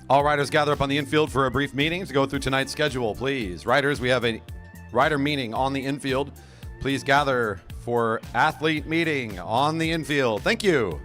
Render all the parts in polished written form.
All riders gather up on the infield for a brief meeting to go through tonight's schedule, please. Riders, we have a rider meeting on the infield. Please gather for athlete meeting on the infield. Thank you.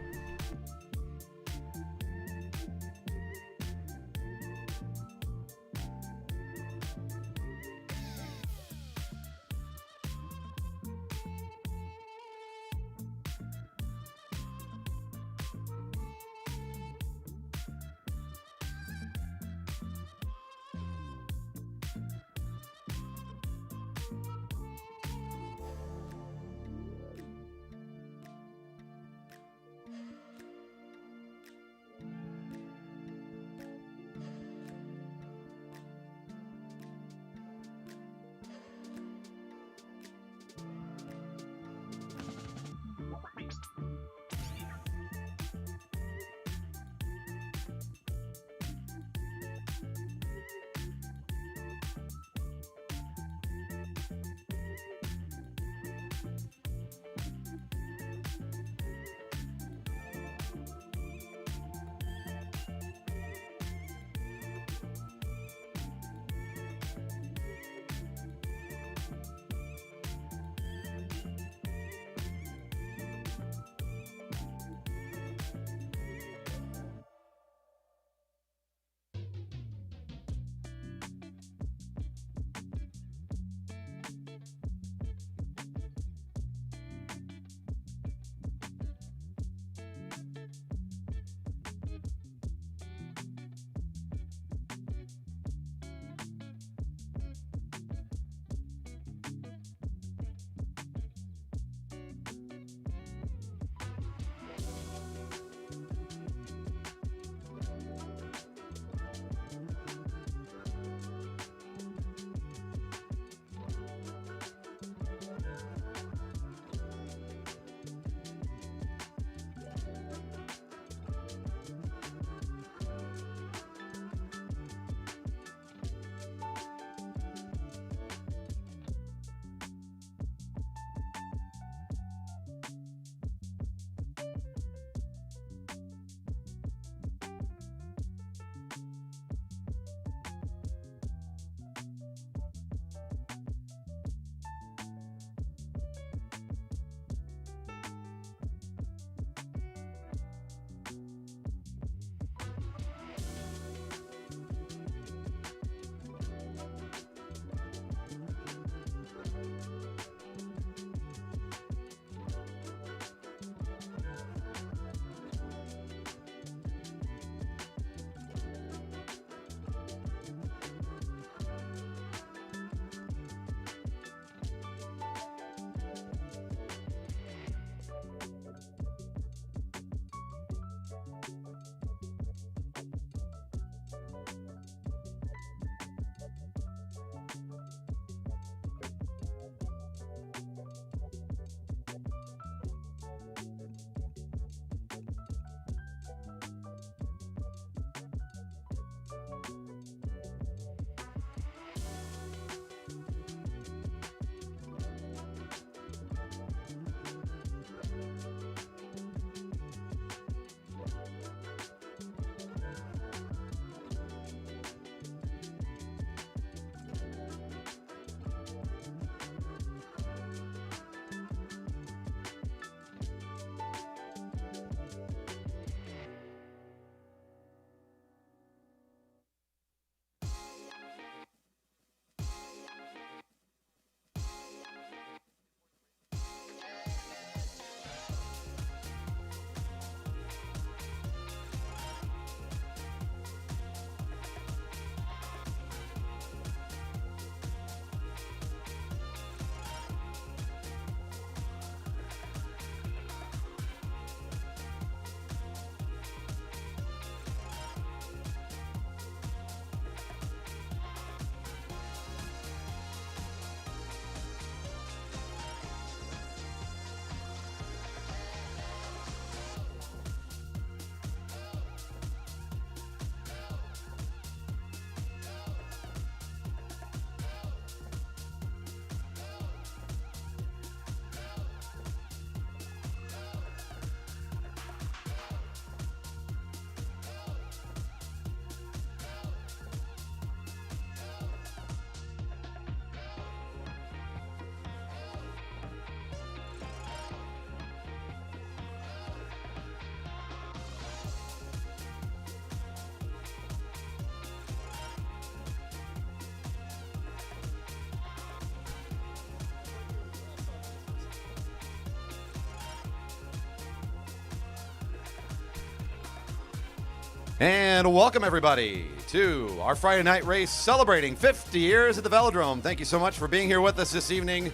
And welcome everybody to our Friday night race celebrating 50 years at the Velodrome. Thank you so much for being here with us this evening.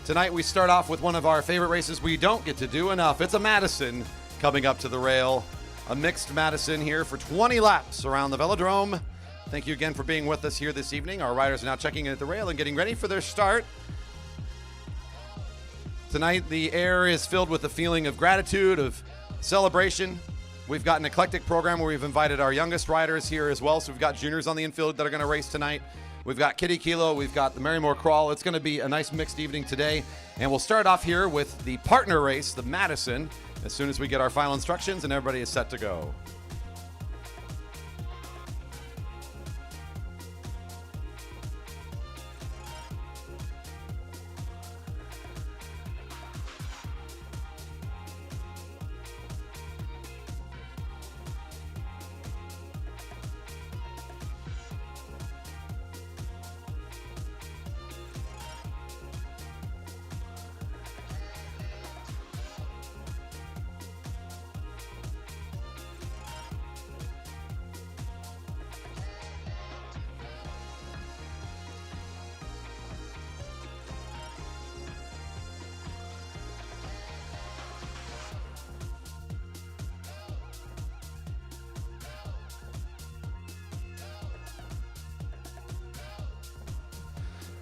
Tonight we start off with one of our favorite races we don't get to do enough. It's a Madison coming up to the rail. A mixed Madison here for 20 laps around the Velodrome. Thank you again for being with us here this evening. Our riders are now checking in at the rail and getting ready for their start. Tonight the air is filled with a feeling of gratitude, of celebration. We've got an eclectic program where we've invited our youngest riders here as well. So we've got juniors on the infield that are going to race tonight. We've got Kiddie Kilo. We've got the Marymoor Crawl. It's going to be a nice mixed evening today. And we'll start off here with the partner race, the Madison, as soon as we get our final instructions and everybody is set to go.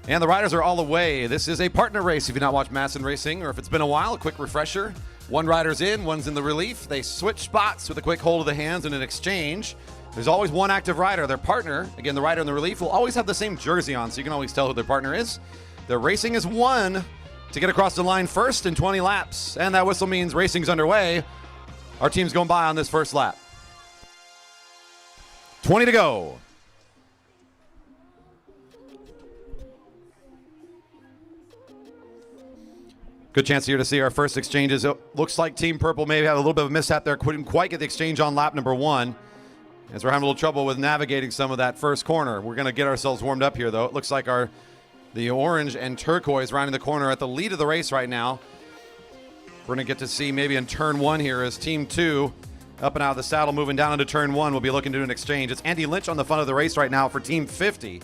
And the riders are all away. This is a partner race. If you've not watched Madison racing, or if it's been a while, a quick refresher. One rider's in, one's in the relief. They switch spots with a quick hold of the hands and an exchange. There's always one active rider. Their partner, again, the rider in the relief, will always have the same jersey on, so you can always tell who their partner is. Their racing is one to get across the line first in 20 laps. And that whistle means racing's underway. Our team's going by on this first lap. 20 to go. Good chance here to see our first exchanges. It looks like Team Purple maybe had a little bit of a mishap there. Couldn't quite get the exchange on lap number one, as we're having a little trouble with navigating some of that first corner. We're going to get ourselves warmed up here, though. It looks like the orange and turquoise rounding the corner at the lead of the race right now. We're going to get to see maybe in turn one here as Team 2 up and out of the saddle, moving down into turn 1. We'll be looking to do an exchange. It's Andy Lynch on the front of the race right now for Team 50,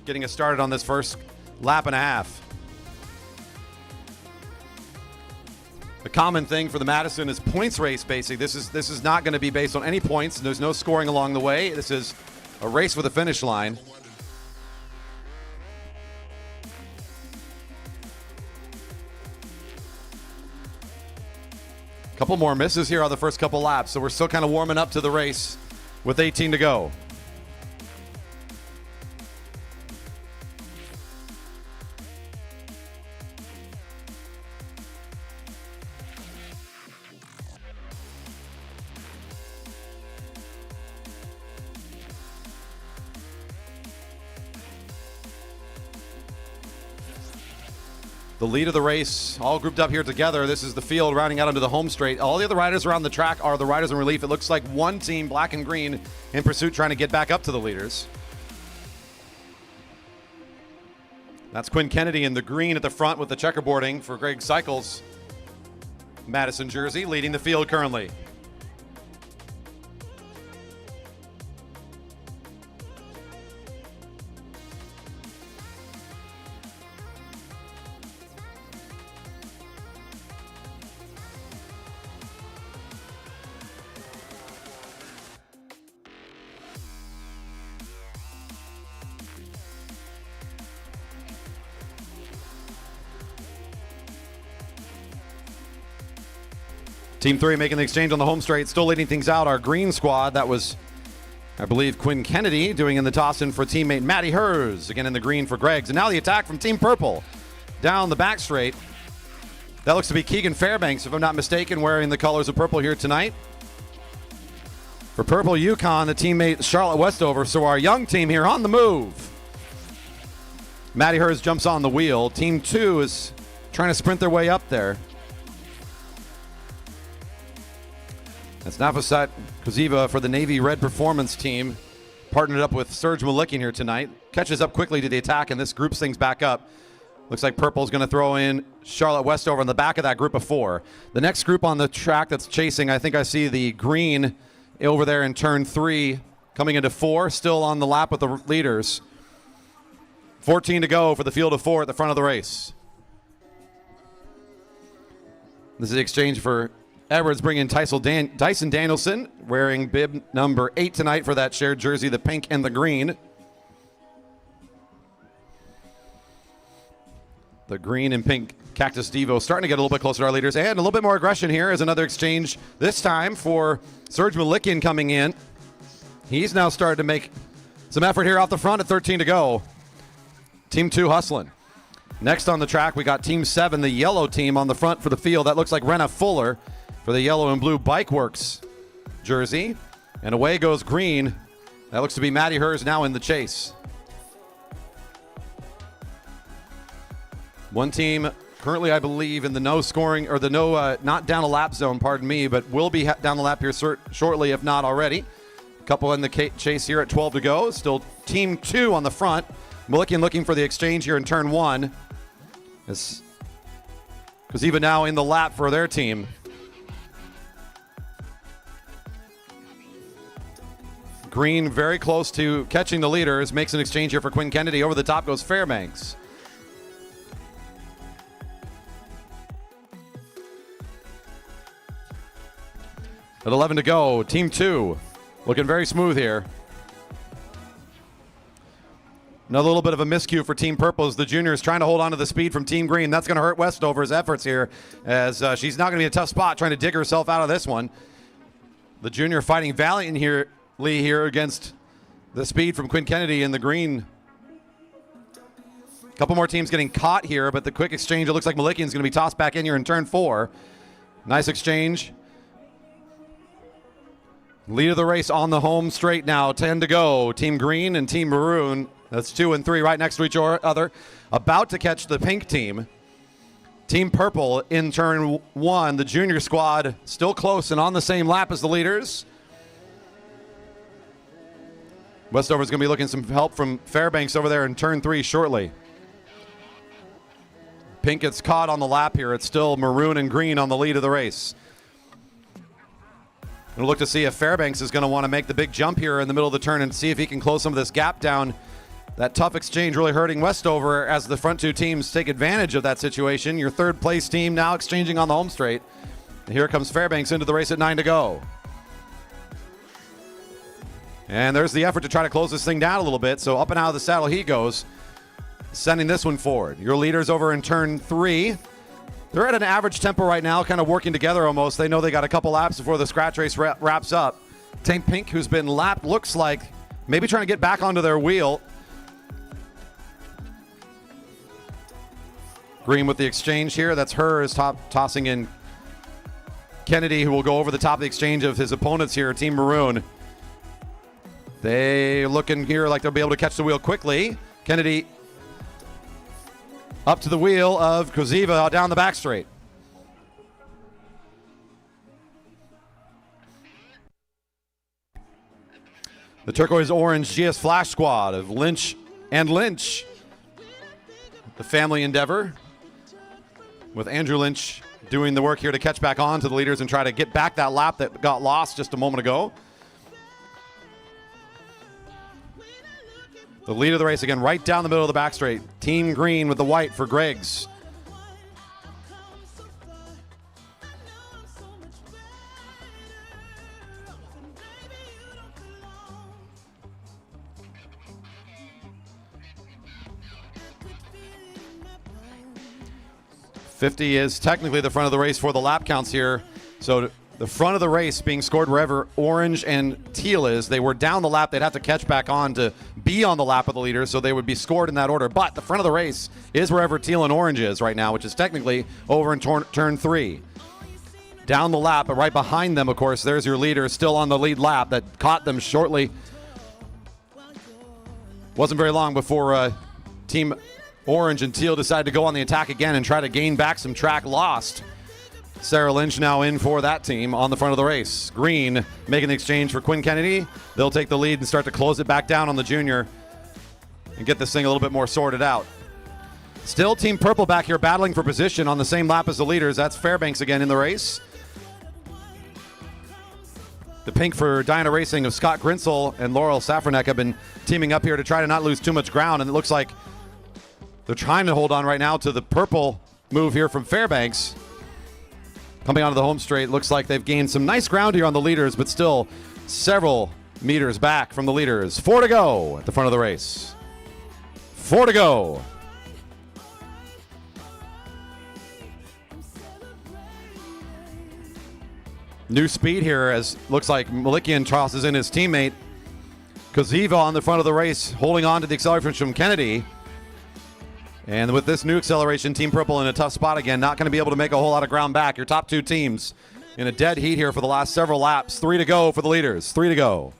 getting us started on this first lap and a half. The common thing for the Madison is points race, basically. This is not going to be based on any points. There's no scoring along the way. This is a race with a finish line. A couple more misses here on the first couple laps, so we're still kind of warming up to the race with 18 to go. The lead of the race, all grouped up here together. This is the field rounding out into the home straight. All the other riders around the track are the riders in relief. It looks like one team, black and green, in pursuit trying to get back up to the leaders. That's Quinn Kennedy in the green at the front with the checkerboarding for Greg Cycles' Madison jersey, leading the field currently. Team 3 making the exchange on the home straight, still leading things out. Our green squad, that was, I believe, Quinn Kennedy doing in the toss-in for teammate Matty Hers, again in the green for Greg's. And now the attack from Team Purple down the back straight. That looks to be Keegan Fairbanks, if I'm not mistaken, wearing the colors of purple here tonight. For Purple Yukon, the teammate Charlotte Westover. So our young team here on the move. Matty Hers jumps on the wheel. Team 2 is trying to sprint their way up there. That's Nafasat Koziva for the Navy Red Performance Team. Partnered up with Serge Malickian here tonight. Catches up quickly to the attack, and this groups things back up. Looks like Purple's going to throw in Charlotte Westover in the back of that group of 4. The next group on the track that's chasing, I think I see the green over there in turn 3, coming into 4, still on the lap with the leaders. 14 to go for the field of 4 at the front of the race. This is the exchange for Edwards, bringing Dyson Danielson, wearing bib number 8 tonight for that shared jersey, the pink and the green. The green and pink Cactus Devo starting to get a little bit closer to our leaders. And a little bit more aggression here as another exchange, this time for Serge Malikian coming in. He's now started to make some effort here off the front at 13 to go. Team 2 hustling. Next on the track, we got Team 7, the yellow team on the front for the field. That looks like Renna Fuller for the yellow and blue Bike Works jersey. And away goes green. That looks to be Maddie Hers now in the chase. One team currently, I believe, in the no scoring, or the no, not down a lap zone, pardon me, but will be down the lap here shortly, if not already. A couple in the chase here at 12 to go. Still Team 2 on the front. Malikian looking for the exchange here in turn 1. Because even now in the lap for their team. Green very close to catching the leaders. Makes an exchange here for Quinn Kennedy. Over the top goes Fairbanks. At 11 to go, Team 2 looking very smooth here. Another little bit of a miscue for Team Purple as the juniors trying to hold on to the speed from Team Green. That's going to hurt Westover's efforts here as she's not going to be in a tough spot trying to dig herself out of this one. The junior fighting valiantly here against the speed from Quinn Kennedy in the green. A couple more teams getting caught here, but the quick exchange, it looks like Malikian's going to be tossed back in here in turn 4. Nice exchange. Lead of the race on the home straight now, 10 to go. Team Green and Team Maroon, that's 2 and 3 right next to each other. About to catch the pink team. Team Purple in turn 1, the junior squad still close and on the same lap as the leaders. Westover's going to be looking some help from Fairbanks over there in turn 3 shortly. Pink gets caught on the lap here. It's still Maroon and Green on the lead of the race. We'll look to see if Fairbanks is going to want to make the big jump here in the middle of the turn and see if he can close some of this gap down. That tough exchange really hurting Westover as the front 2 teams take advantage of that situation. Your third place team now exchanging on the home straight. And here comes Fairbanks into the race at 9 to go. And there's the effort to try to close this thing down a little bit. So up and out of the saddle he goes, sending this one forward. Your leaders over in turn 3. They're at an average tempo right now, kind of working together almost. They know they got a couple laps before the scratch race wraps up. Team Pink, who's been lapped, looks like maybe trying to get back onto their wheel. Green with the exchange here. That's her is tossing in Kennedy, who will go over the top of the exchange of his opponents here, Team Maroon. They looking here like they'll be able to catch the wheel quickly. Kennedy up to the wheel of Koziva down the back straight. The turquoise-orange GS Flash Squad of Lynch and Lynch. The family endeavor with Andrew Lynch doing the work here to catch back on to the leaders and try to get back that lap that got lost just a moment ago. The lead of the race again, right down the middle of the back straight. Team Green with the white for Greggs. .50 is technically the front of the race for the lap counts here. So the front of the race being scored wherever orange and teal is. They were down the lap. They'd have to catch back on to be on the lap of the leaders, so they would be scored in that order. But the front of the race is wherever teal and orange is right now, which is technically over in turn 3. Down the lap, but right behind them, of course, there's your leader still on the lead lap that caught them shortly. Wasn't very long before Team Orange and Teal decided to go on the attack again and try to gain back some track lost. Sarah Lynch now in for that team on the front of the race. Green making the exchange for Quinn Kennedy. They'll take the lead and start to close it back down on the junior and get this thing a little bit more sorted out. Still Team Purple back here battling for position on the same lap as the leaders. That's Fairbanks again in the race. The pink for Diana Racing of Scott Grinsell and Laurel Safranek have been teaming up here to try to not lose too much ground, and it looks like they're trying to hold on right now to the purple move here from Fairbanks. Coming onto the home straight, looks like they've gained some nice ground here on the leaders, but still several meters back from the leaders. 4 to go at the front of the race. 4 to go. New speed here as looks like Malikian tosses in his teammate Koziva on the front of the race, holding on to the acceleration from Kennedy. And with this new acceleration, Team Purple in a tough spot again, not going to be able to make a whole lot of ground back. Your top two teams in a dead heat here for the last several laps. 3 to go for the leaders. 3 to go.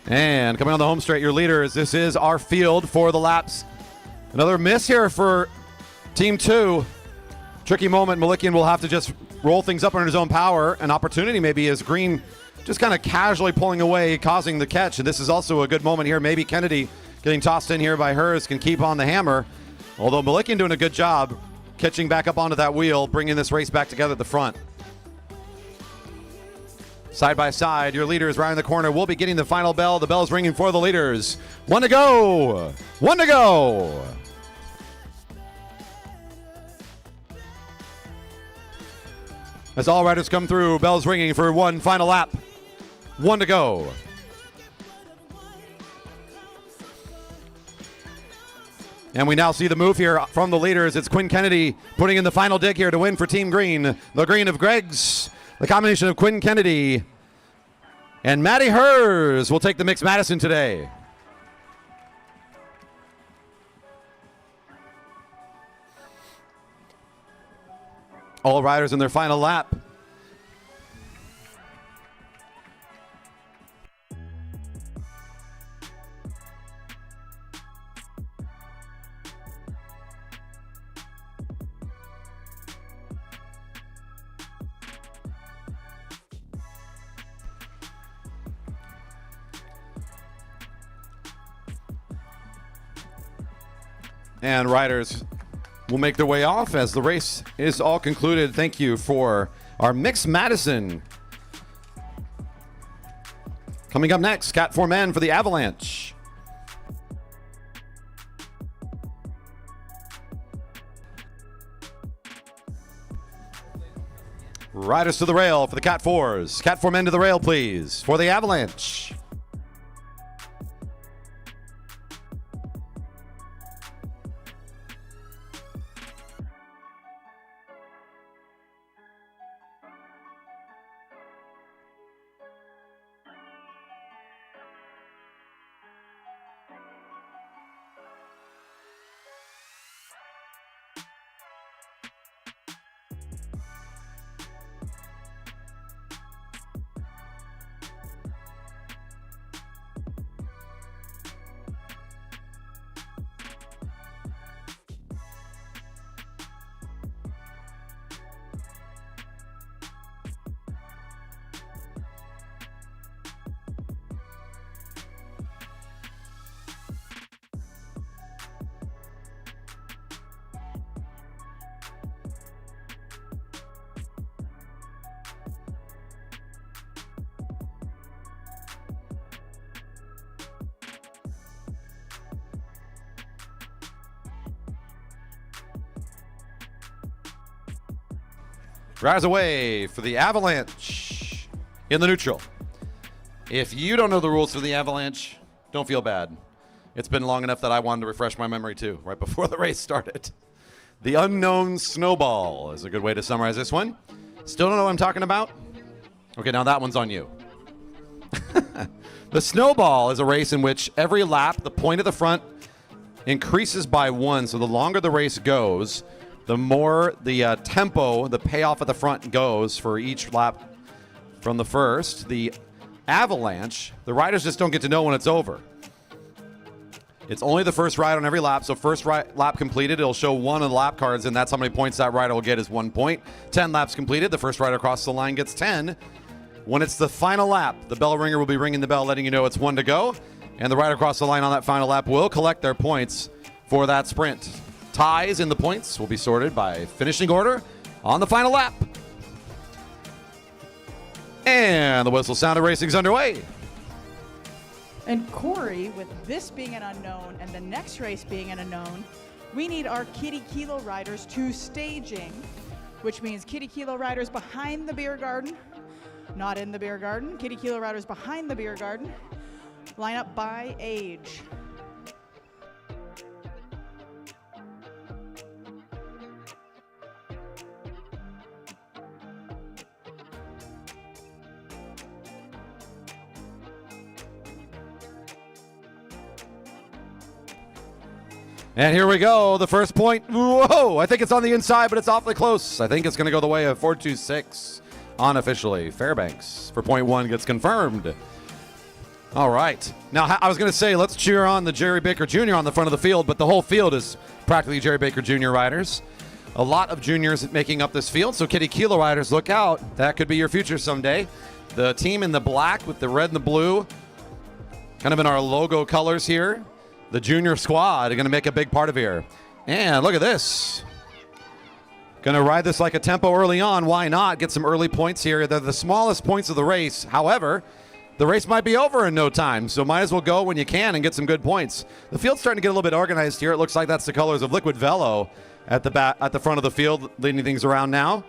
And coming on the home straight, your leaders, this is our field for the laps. Another miss here for Team 2. Tricky moment. Malikian will have to just roll things up under his own power. An opportunity maybe is Green just kind of casually pulling away, causing the catch. And this is also a good moment here. Maybe Kennedy getting tossed in here by hers can keep on the hammer. Although Malikian doing a good job catching back up onto that wheel, bringing this race back together at the front. Side by side, your leaders right in the corner. We'll be getting the final bell. The bell's ringing for the leaders. 1 to go. 1 to go. As all riders come through, bell's ringing for one final lap. 1 to go. And we now see the move here from the leaders. It's Quinn Kennedy putting in the final dig here to win for Team Green. The green of Greg's. The combination of Quinn Kennedy and Maddie Hers will take the mixed Madison today. All riders in their final lap. And riders will make their way off as the race is all concluded. Thank you for our mixed Madison. Coming up next, Cat 4 men for the Avalanche. Riders to the rail for the Cat 4s. Cat 4 men to the rail, please, for the Avalanche. Rise away for the Avalanche in the neutral. If you don't know the rules for the Avalanche, don't feel bad. It's been long enough that I wanted to refresh my memory too, right before the race started. The unknown snowball is a good way to summarize this one. Still don't know what I'm talking about? Okay, now that one's on you. The snowball is a race in which every lap, the point of the front increases by 1. So the longer the race goes, the more the tempo, the payoff at the front goes for each lap from the first. The Avalanche, the riders just don't get to know when it's over. It's only the first ride on every lap, so first lap completed, it'll show one of the lap cards, and that's how many points that rider will get is 1 point. 10 laps completed, the first rider across the line gets 10. When it's the final lap, the bell ringer will be ringing the bell, letting you know it's 1 to go, and the rider across the line on that final lap will collect their points for that sprint. Ties in the points will be sorted by finishing order on the final lap. And the whistle sounded, racing's underway. And Corey, with this being an unknown and the next race being an unknown, we need our Kiddie Kilo riders to staging, which means Kiddie Kilo riders behind the beer garden, not in the beer garden, Kiddie Kilo riders behind the beer garden, line up by age. And here we go, the first point. Whoa, I think it's on the inside, but it's awfully close. I think it's going to go the way of 426 unofficially. Fairbanks for point 1 gets confirmed. All right. Now, I was going to say, let's cheer on the Jerry Baker Jr. on the front of the field, but the whole field is practically Jerry Baker Jr. riders. A lot of juniors making up this field, so Kiddie Kilo riders, look out. That could be your future someday. The team in the black with the red and the blue, kind of in our logo colors here. The junior squad are going to make a big part of here. And look at this. Going to ride this like a tempo early on. Why not? Get some early points here. They're the smallest points of the race. However, the race might be over in no time, so might as well go when you can and get some good points. The field's starting to get a little bit organized here. It looks like that's the colors of Liquid Velo at the front of the field, leading things around now.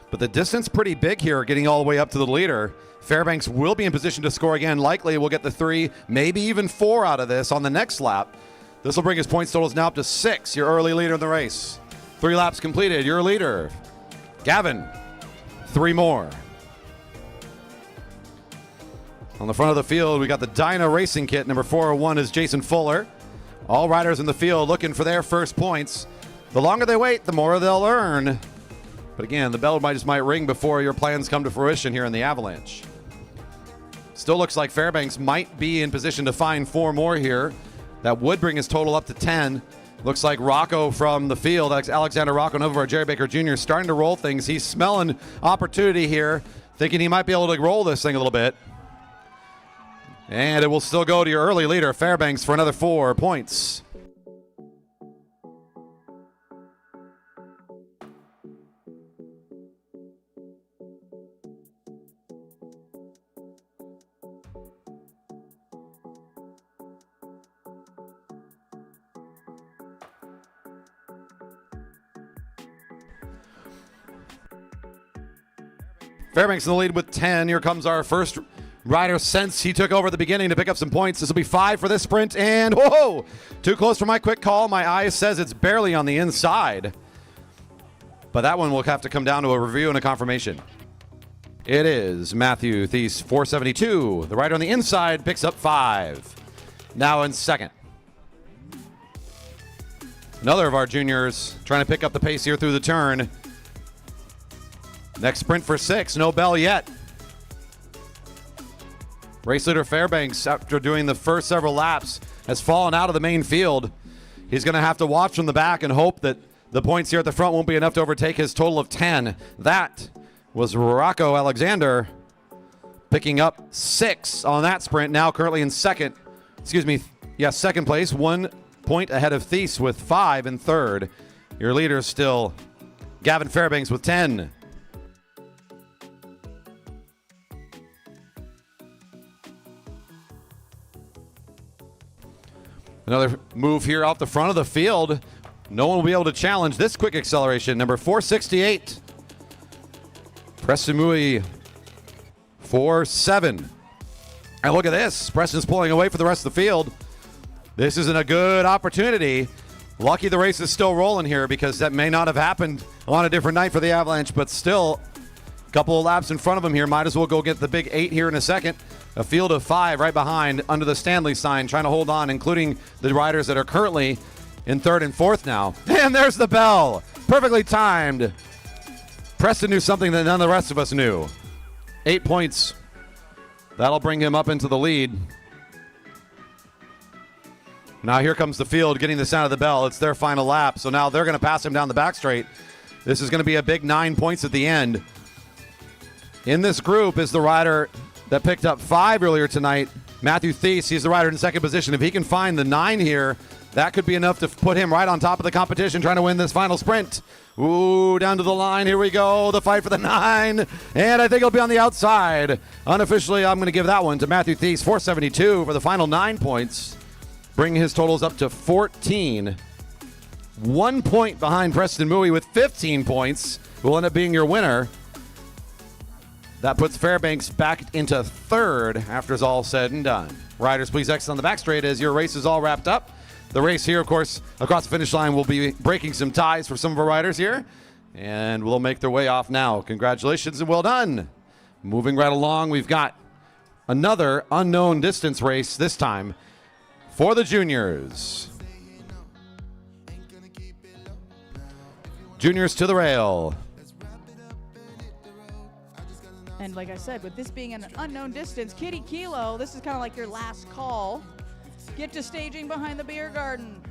But the distance pretty big here, getting all the way up to the leader. Fairbanks will be in position to score again. Likely we'll get the 3, maybe even 4 out of this on the next lap. This will bring his points totals now up to 6. Your early leader in the race. 3 laps completed. Your leader, Gavin. 3 more. On the front of the field, we got the Dyna Racing Kit. Number 401 is Jason Fuller. All riders in the field looking for their first points. The longer they wait, the more they'll earn. But again, the bell might ring before your plans come to fruition here in the Avalanche. Still looks like Fairbanks might be in position to find 4 more here. That would bring his total up to 10. Looks like Rocco from the field, Alexander Rocco, over our Jerry Baker Jr., starting to roll things. He's smelling opportunity here, thinking he might be able to roll this thing a little bit. And it will still go to your early leader, Fairbanks, for another 4 points. Fairbanks in the lead with 10. Here comes our first rider since he took over at the beginning to pick up some points. This will be 5 for this sprint. And whoa, too close for my quick call. My eye says it's barely on the inside. But that one will have to come down to a review and a confirmation. It is Matthew Thies, 472. The rider on the inside picks up 5. Now in second. Another of our juniors trying to pick up the pace here through the turn. Next sprint for 6, no bell yet. Race leader Fairbanks, after doing the first several laps, has fallen out of the main field. He's going to have to watch from the back and hope that the points here at the front won't be enough to overtake his total of 10. That was Rocco Alexander picking up 6 on that sprint. Now currently in second place, 1 point ahead of Thies with 5 in third. Your leader is still Gavin Fairbanks with 10. Another move here off the front of the field. No one will be able to challenge this quick acceleration. Number 468. Preston Mui, 4-7. And look at this. Preston's pulling away for the rest of the field. This isn't a good opportunity. Lucky the race is still rolling here, because that may not have happened on a different night for the Avalanche, but still a couple of laps in front of him here. Might as well go get the big 8 here in a second. A field of 5 right behind under the Stanley sign, trying to hold on, including the riders that are currently in 3rd and 4th now. And there's the bell. Perfectly timed. Preston knew something that none of the rest of us knew. 8 points. That'll bring him up into the lead. Now here comes the field getting the sound of the bell. It's their final lap. So now they're going to pass him down the back straight. This is going to be a big 9 points at the end. In this group is the rider that picked up 5 earlier tonight, Matthew Thies. He's the rider in second position. If he can find the 9 here, that could be enough to put him right on top of the competition, trying to win this final sprint. Ooh, down to the line. Here we go. The fight for the 9. And I think it'll be on the outside. Unofficially, I'm going to give that one to Matthew Thies, 472 for the final 9 points, bringing his totals up to 14. 1 point behind Preston Mui with 15 points, who will end up being your winner. That puts Fairbanks back into third after it's all said and done. Riders, please exit on the back straight as your race is all wrapped up. The race here, of course, across the finish line will be breaking some ties for some of our riders here, and we'll make their way off now. Congratulations and well done. Moving right along, we've got another unknown distance race this time for the juniors. Juniors to the rail. And like I said, with this being an unknown distance, Kiddie Kilo, this is kind of like your last call. Get to staging behind the beer garden.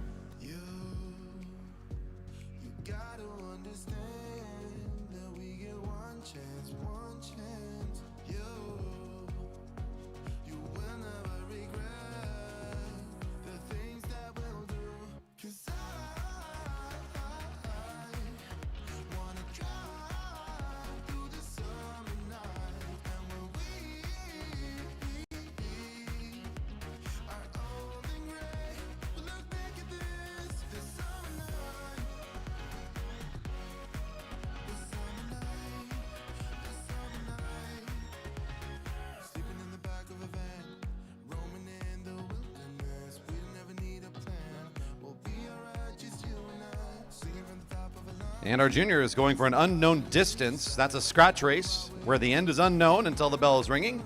And our junior is going for an unknown distance. That's a scratch race where the end is unknown until the bell is ringing.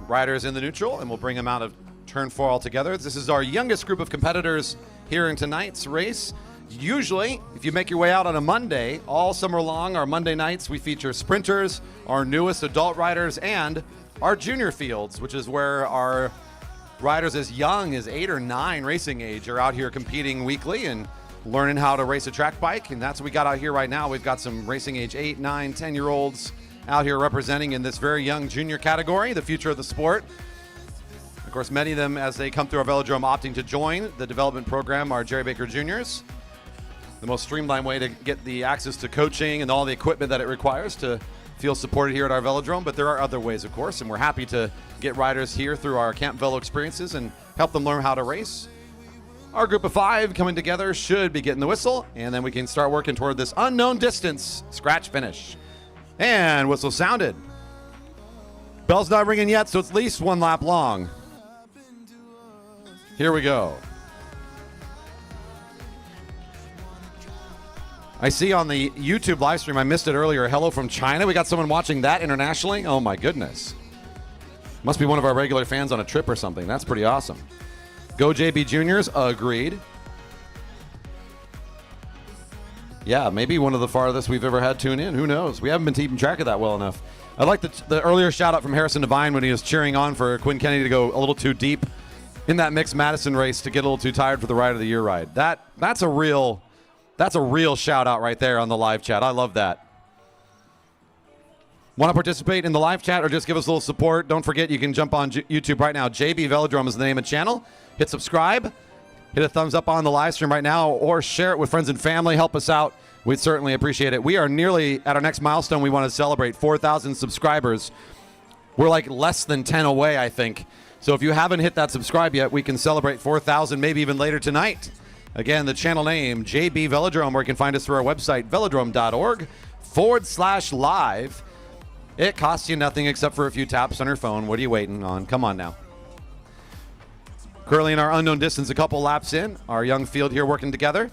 Riders in the neutral, and we'll bring them out of turn 4 altogether. This is our youngest group of competitors here in tonight's race. Usually, if you make your way out on a Monday, all summer long, our Monday nights, we feature sprinters, our newest adult riders, and our junior fields, which is where our riders as young as 8 or 9 racing age are out here competing weekly and learning how to race a track bike. And that's what we got out here right now. We've got some racing age 8, 9, 10-year-olds out here representing in this very young junior category, the future of the sport. Of course, many of them, as they come through our Velodrome, opting to join the development program, are Jerry Baker Juniors. The most streamlined way to get the access to coaching and all the equipment that it requires to feel supported here at our Velodrome. But there are other ways, of course, and we're happy to get riders here through our Camp Velo experiences and help them learn how to race. Our group of 5 coming together should be getting the whistle, and then we can start working toward this unknown distance scratch finish. And whistle sounded. Bell's not ringing yet, so it's at least 1 lap long. Here we go. I see on the YouTube live stream, I missed it earlier, hello from China. We got someone watching that internationally. Oh my goodness. Must be one of our regular fans on a trip or something. That's pretty awesome. Go JB Juniors, agreed. Yeah, maybe one of the farthest we've ever had tune in. Who knows? We haven't been keeping track of that well enough. I like the earlier shout out from Harrison Devine when he was cheering on for Quinn Kennedy to go a little too deep in that mixed Madison race to get a little too tired for the Ride of the Year ride. That's a real shout out right there on the live chat. I love that. Want to participate in the live chat or just give us a little support? Don't forget you can jump on YouTube right now. JB Velodrome is the name of the channel. Hit subscribe. Hit a thumbs up on the live stream right now or share it with friends and family. Help us out. We'd certainly appreciate it. We are nearly at our next milestone. We want to celebrate 4,000 subscribers. We're like less than 10 away, I think. So if you haven't hit that subscribe yet, we can celebrate 4,000 maybe even later tonight. Again, the channel name, JB Velodrome, or you can find us through our website, velodrome.org/live. It costs you nothing except for a few taps on your phone. What are you waiting on? Come on now. Currently in our unknown distance, a couple laps in. Our young field here working together.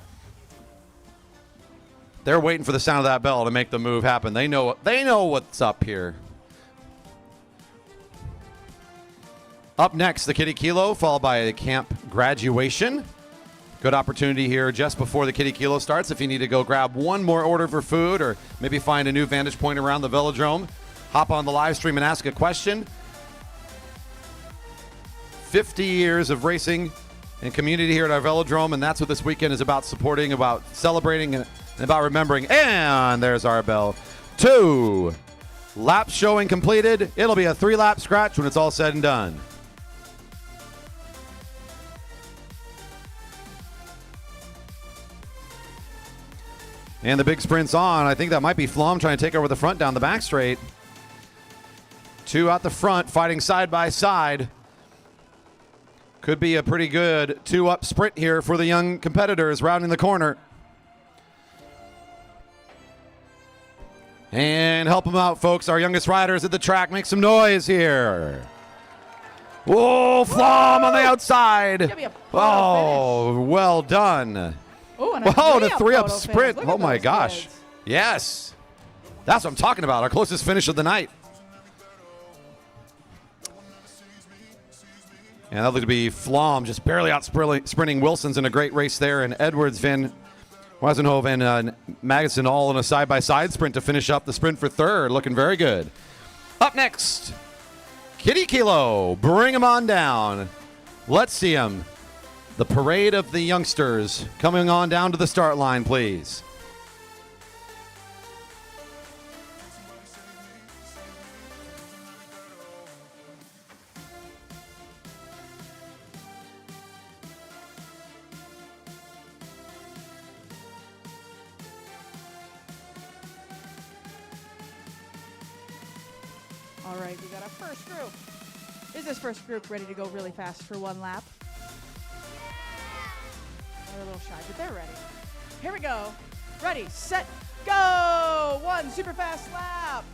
They're waiting for the sound of that bell to make the move happen. They know what's up here. Up next, the Kiddie Kilo, followed by the camp graduation. Good opportunity here just before the Kiddie Kilo starts if you need to go grab one more order for food or maybe find a new vantage point around the Velodrome. Hop on the live stream and ask a question. 50 years of racing and community here at our Velodrome, and that's what this weekend is about: supporting, about celebrating, and about remembering. And there's our bell. 2 laps showing completed. It'll be a 3-lap scratch when it's all said and done. And the big sprint's on. I think that might be Flom trying to take over the front down the back straight. 2 out the front, fighting side by side. Could be a pretty good 2-up sprint here for the young competitors rounding the corner. And help them out, folks. Our youngest riders at the track. Make some noise here. Whoa, Flom on the outside. Oh, well done. Oh, and a 3-up sprint. Look Oh at my those gosh. kids. Yes. That's what I'm talking about. Our closest finish of the night. And that looked to be Flom just barely out sprinting Wilson's in a great race there. And Edwards, Van Wezenhoven, and Madison all in a side-by-side sprint to finish up the sprint for third. Looking very good. Up next, Kiddie Kilo. Bring him on down. Let's see him. The parade of the youngsters coming on down to the start line, please. All right, we got our first group. Is this first group ready to go really fast for 1 lap? They're a little shy, but they're ready. Here we go. Ready, set, go! 1 super fast lap.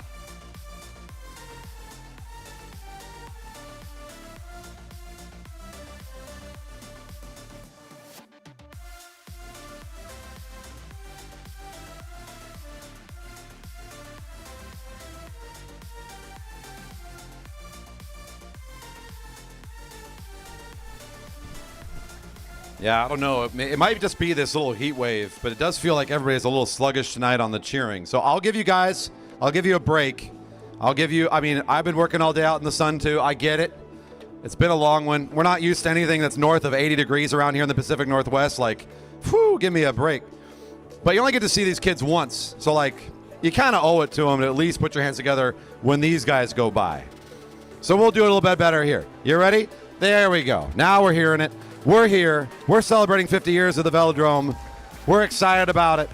Yeah, I don't know. It might just be this little heat wave, but it does feel like everybody's a little sluggish tonight on the cheering. So I'll give you a break. I've been working all day out in the sun too. I get it. It's been a long one. We're not used to anything that's north of 80 degrees around here in the Pacific Northwest. Like, whew, give me a break. But you only get to see these kids once. So, like, you kind of owe it to them to at least put your hands together when these guys go by. So we'll do it a little bit better here. You ready? There we go. Now we're hearing it. We're here. We're celebrating 50 years of the Velodrome. We're excited about it.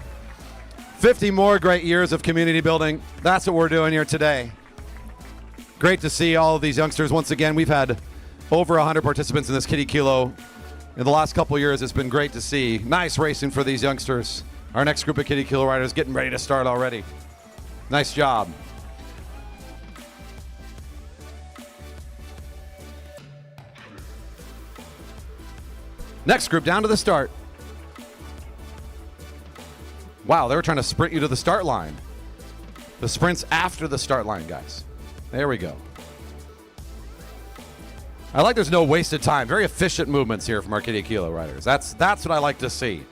50 more great years of community building. That's what we're doing here today. Great to see all of these youngsters once again. We've had over 100 participants in this Kiddie Kilo in the last couple years. It's been great to see. Nice racing for these youngsters. Our next group of Kiddie Kilo riders getting ready to start already. Nice job. Next group down to the start. Wow, they were trying to sprint you to the start line. The sprint's after the start line, guys. There we go. I like there's no wasted time. Very efficient movements here from our Kiddie Kilo riders. That's what I like to see.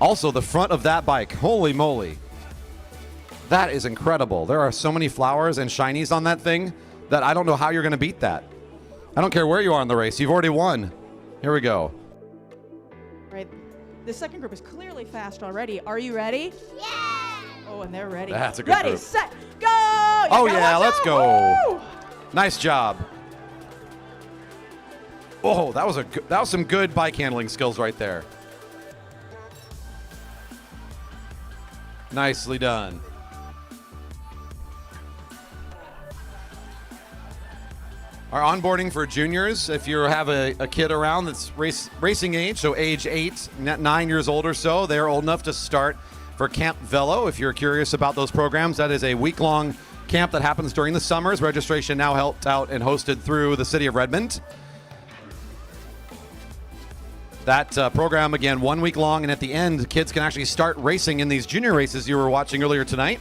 Also, the front of that bike, holy moly. That is incredible. There are so many flowers and shinies on that thing that I don't know how you're going to beat that. I don't care where you are in the race. You've already won. Here we go. Right. The second group is clearly fast already. Are you ready? Yeah! Oh, and they're ready. That's a good ready, group. set, go! Oh, yeah, let's go. Woo! Nice job. Oh, that was some good bike handling skills right there. Nicely done. Our onboarding for juniors, if you have a kid around that's racing age, so age 8, 9 years old or so, they're old enough to start for Camp Velo. If you're curious about those programs, that is a week-long camp that happens during the summers. Registration now helped out and hosted through the city of Redmond. That program, again, 1 week long, and at the end, kids can actually start racing in these junior races you were watching earlier tonight.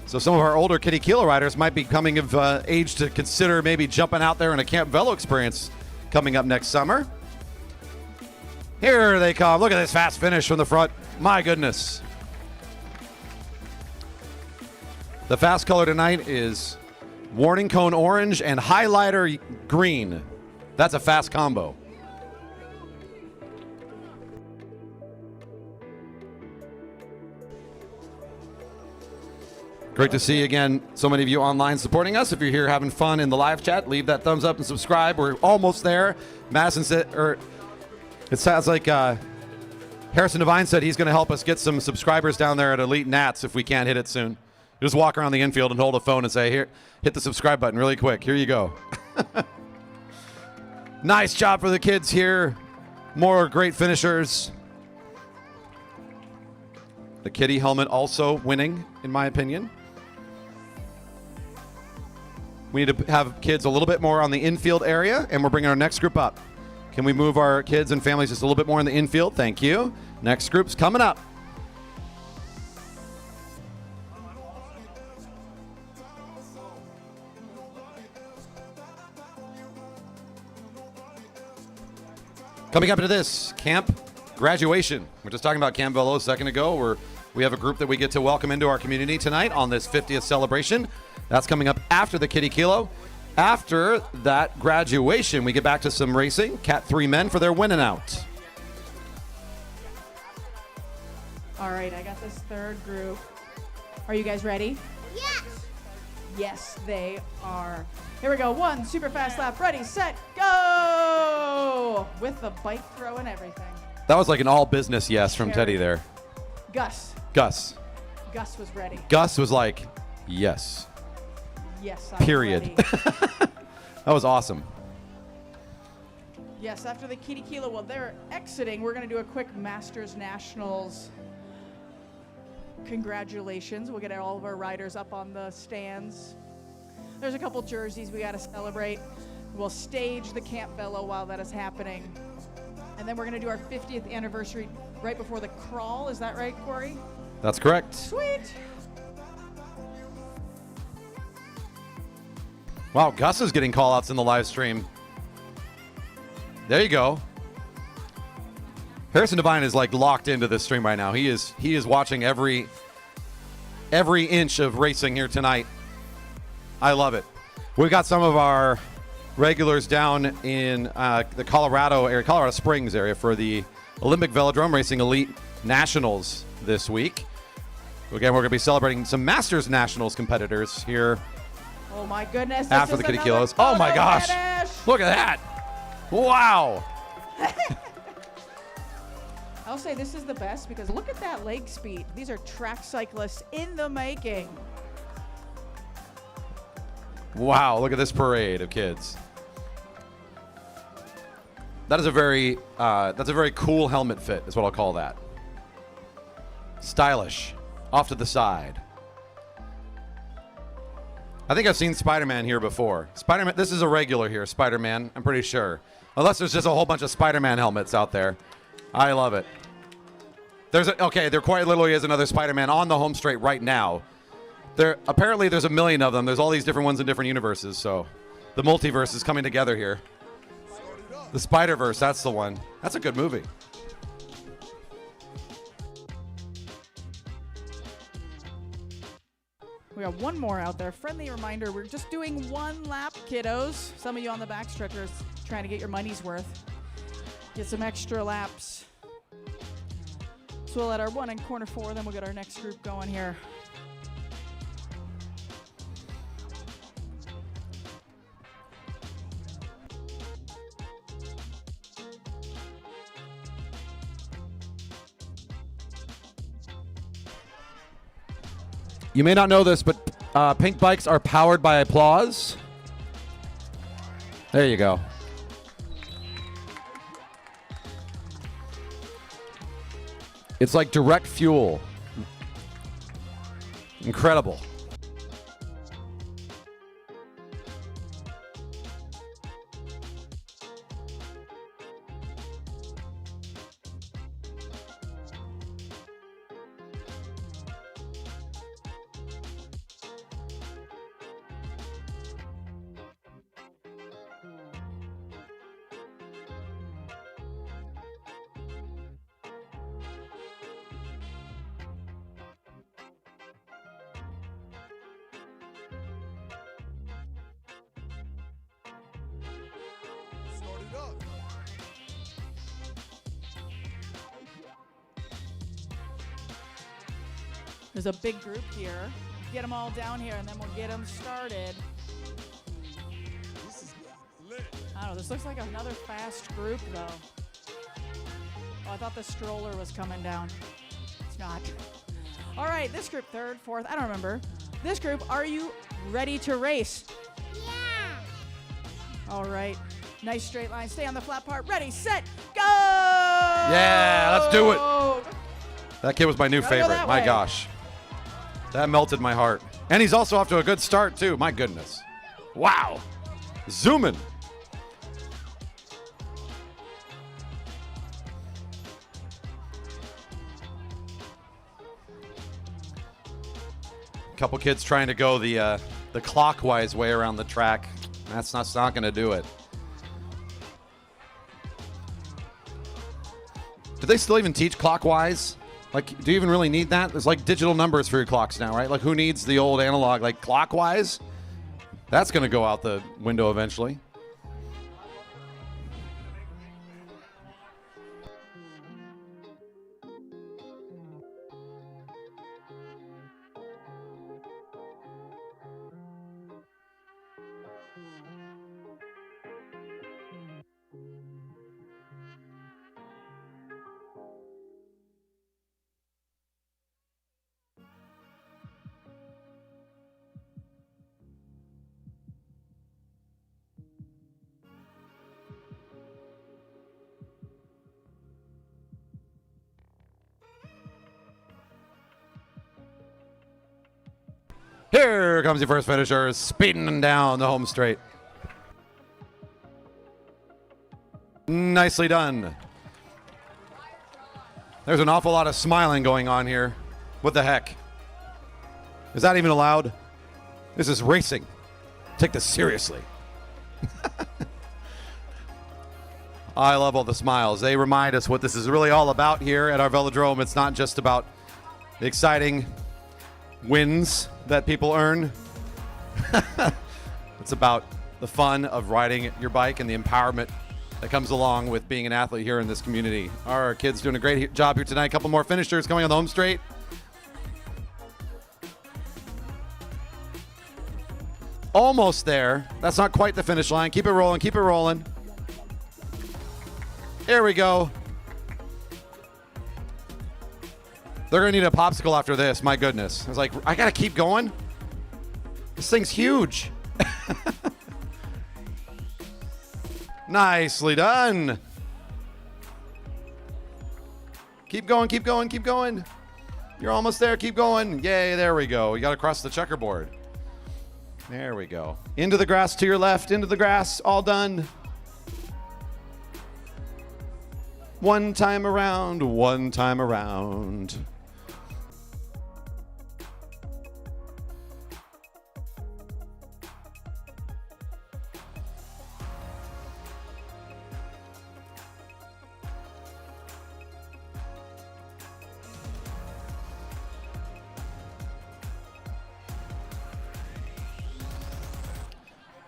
So some of our older Kiddie Kilo riders might be coming of age to consider maybe jumping out there in a Camp Velo experience coming up next summer. Here they come. Look at this fast finish from the front. My goodness. The fast color tonight is warning cone orange and highlighter green. That's a fast combo. Great to see again so many of you online supporting us. If you're here having fun in the live chat, leave that thumbs up and subscribe. We're almost there. Madison said, it sounds like Harrison Devine said he's going to help us get some subscribers down there at Elite Nats if we can't hit it soon. Just walk around the infield and hold a phone and say, here, hit the subscribe button really quick. Here you go. Nice job for the kids here. More great finishers. The Kiddie helmet also winning, in my opinion. We need to have kids a little bit more on the infield area, and we're bringing our next group up. Can we move our kids and families just a little bit more in the infield? Thank you. Next group's coming up. Coming up into this, camp graduation. We're just talking about Camp Velo a second ago. We have a group that we get to welcome into our community tonight on this 50th celebration. That's coming up after the Kiddie Kilo. After that graduation, we get back to some racing. Cat 3 men for their winning out. All right, I got this third group. Are you guys ready? Yes. Yes, they are. Here we go. One super fast lap. Ready, set, go! With the bike throw and everything. That was like an all business yes from Teddy there. Gus. Gus was ready. Gus was like, yes. Yes, I'm Period. ready. That was awesome. Yes, after the Kiddie Kilo, while they're exiting, we're going to do a quick Masters Nationals. Congratulations. We'll get all of our riders up on the stands. There's a couple jerseys we got to celebrate. We'll stage the Camp Velo while that is happening. And then we're going to do our 50th anniversary right before the crawl. Is that right, Corey? That's correct. Sweet. Wow, Gus is getting call-outs in the live stream. There you go. Harrison Devine is like locked into this stream right now. He is watching every inch of racing here tonight. I love it. We've got some of our regulars down in the Colorado area, Colorado Springs area for the Olympic Velodrome Racing Elite Nationals this week. Again, we're going to be celebrating some Masters Nationals competitors here. Oh my goodness. After the Kiddie Kilos. Oh my gosh. Finish. Look at that. Wow. I'll say this is the best because look at that leg speed. These are track cyclists in the making. Wow, look at this parade of kids. That is a very cool helmet fit, is what I'll call that. Stylish. Off to the side. I think I've seen Spider-Man here before. Spider-Man, this is a regular here, Spider-Man, I'm pretty sure. Unless there's just a whole bunch of Spider-Man helmets out there. I love it. There quite literally is another Spider-Man on the home straight right now. Apparently there's a million of them. There's all these different ones in different universes, so the multiverse is coming together here. The Spider-Verse, that's the one. That's a good movie. We got one more out there. Friendly reminder, we're just doing one lap, kiddos. Some of you on the backstretch are trying to get your money's worth. Get some extra laps. So we'll let our one in corner 4, then we'll get our next group going here. You may not know this, but pink bikes are powered by applause. There you go. It's like direct fuel. Incredible. There's a big group here. Get them all down here, and then we'll get them started. I don't know. This looks like another fast group, though. Oh, I thought the stroller was coming down. It's not. All right, this group, third, fourth, I don't remember. This group, are you ready to race? Yeah. All right. Nice straight line. Stay on the flat part. Ready, set, go! Yeah, let's do it. That kid was my new Gotta go favorite. that My way. gosh. That melted my heart. And he's also off to a good start, too. My goodness. Wow. Zooming. Couple kids trying to go the clockwise way around the track. That's not going to do it. Do they still even teach clockwise? Like, do you even really need that? There's like digital numbers for your clocks now, right? Like, who needs the old analog, like clockwise? That's going to go out the window eventually. Here comes your first finisher, speeding down the home straight. Nicely done. There's an awful lot of smiling going on here. What the heck? Is that even allowed? This is racing. Take this seriously. I love all the smiles. They remind us what this is really all about here at our Velodrome. It's not just about the exciting wins that people earn. It's about the fun of riding your bike and the empowerment that comes along with being an athlete here in this community. Our kids doing a great job here tonight. A couple more finishers coming on the home straight. Almost there. That's not quite the finish line. Keep it rolling. Keep it rolling. Here we go. They're going to need a popsicle after this. My goodness. I was like, I got to keep going? This thing's huge. Nicely done. Keep going, keep going, keep going. You're almost there. Keep going. Yay, there we go. You got to cross the checkerboard. There we go. Into the grass to your left. Into the grass. All done. One time around. One time around.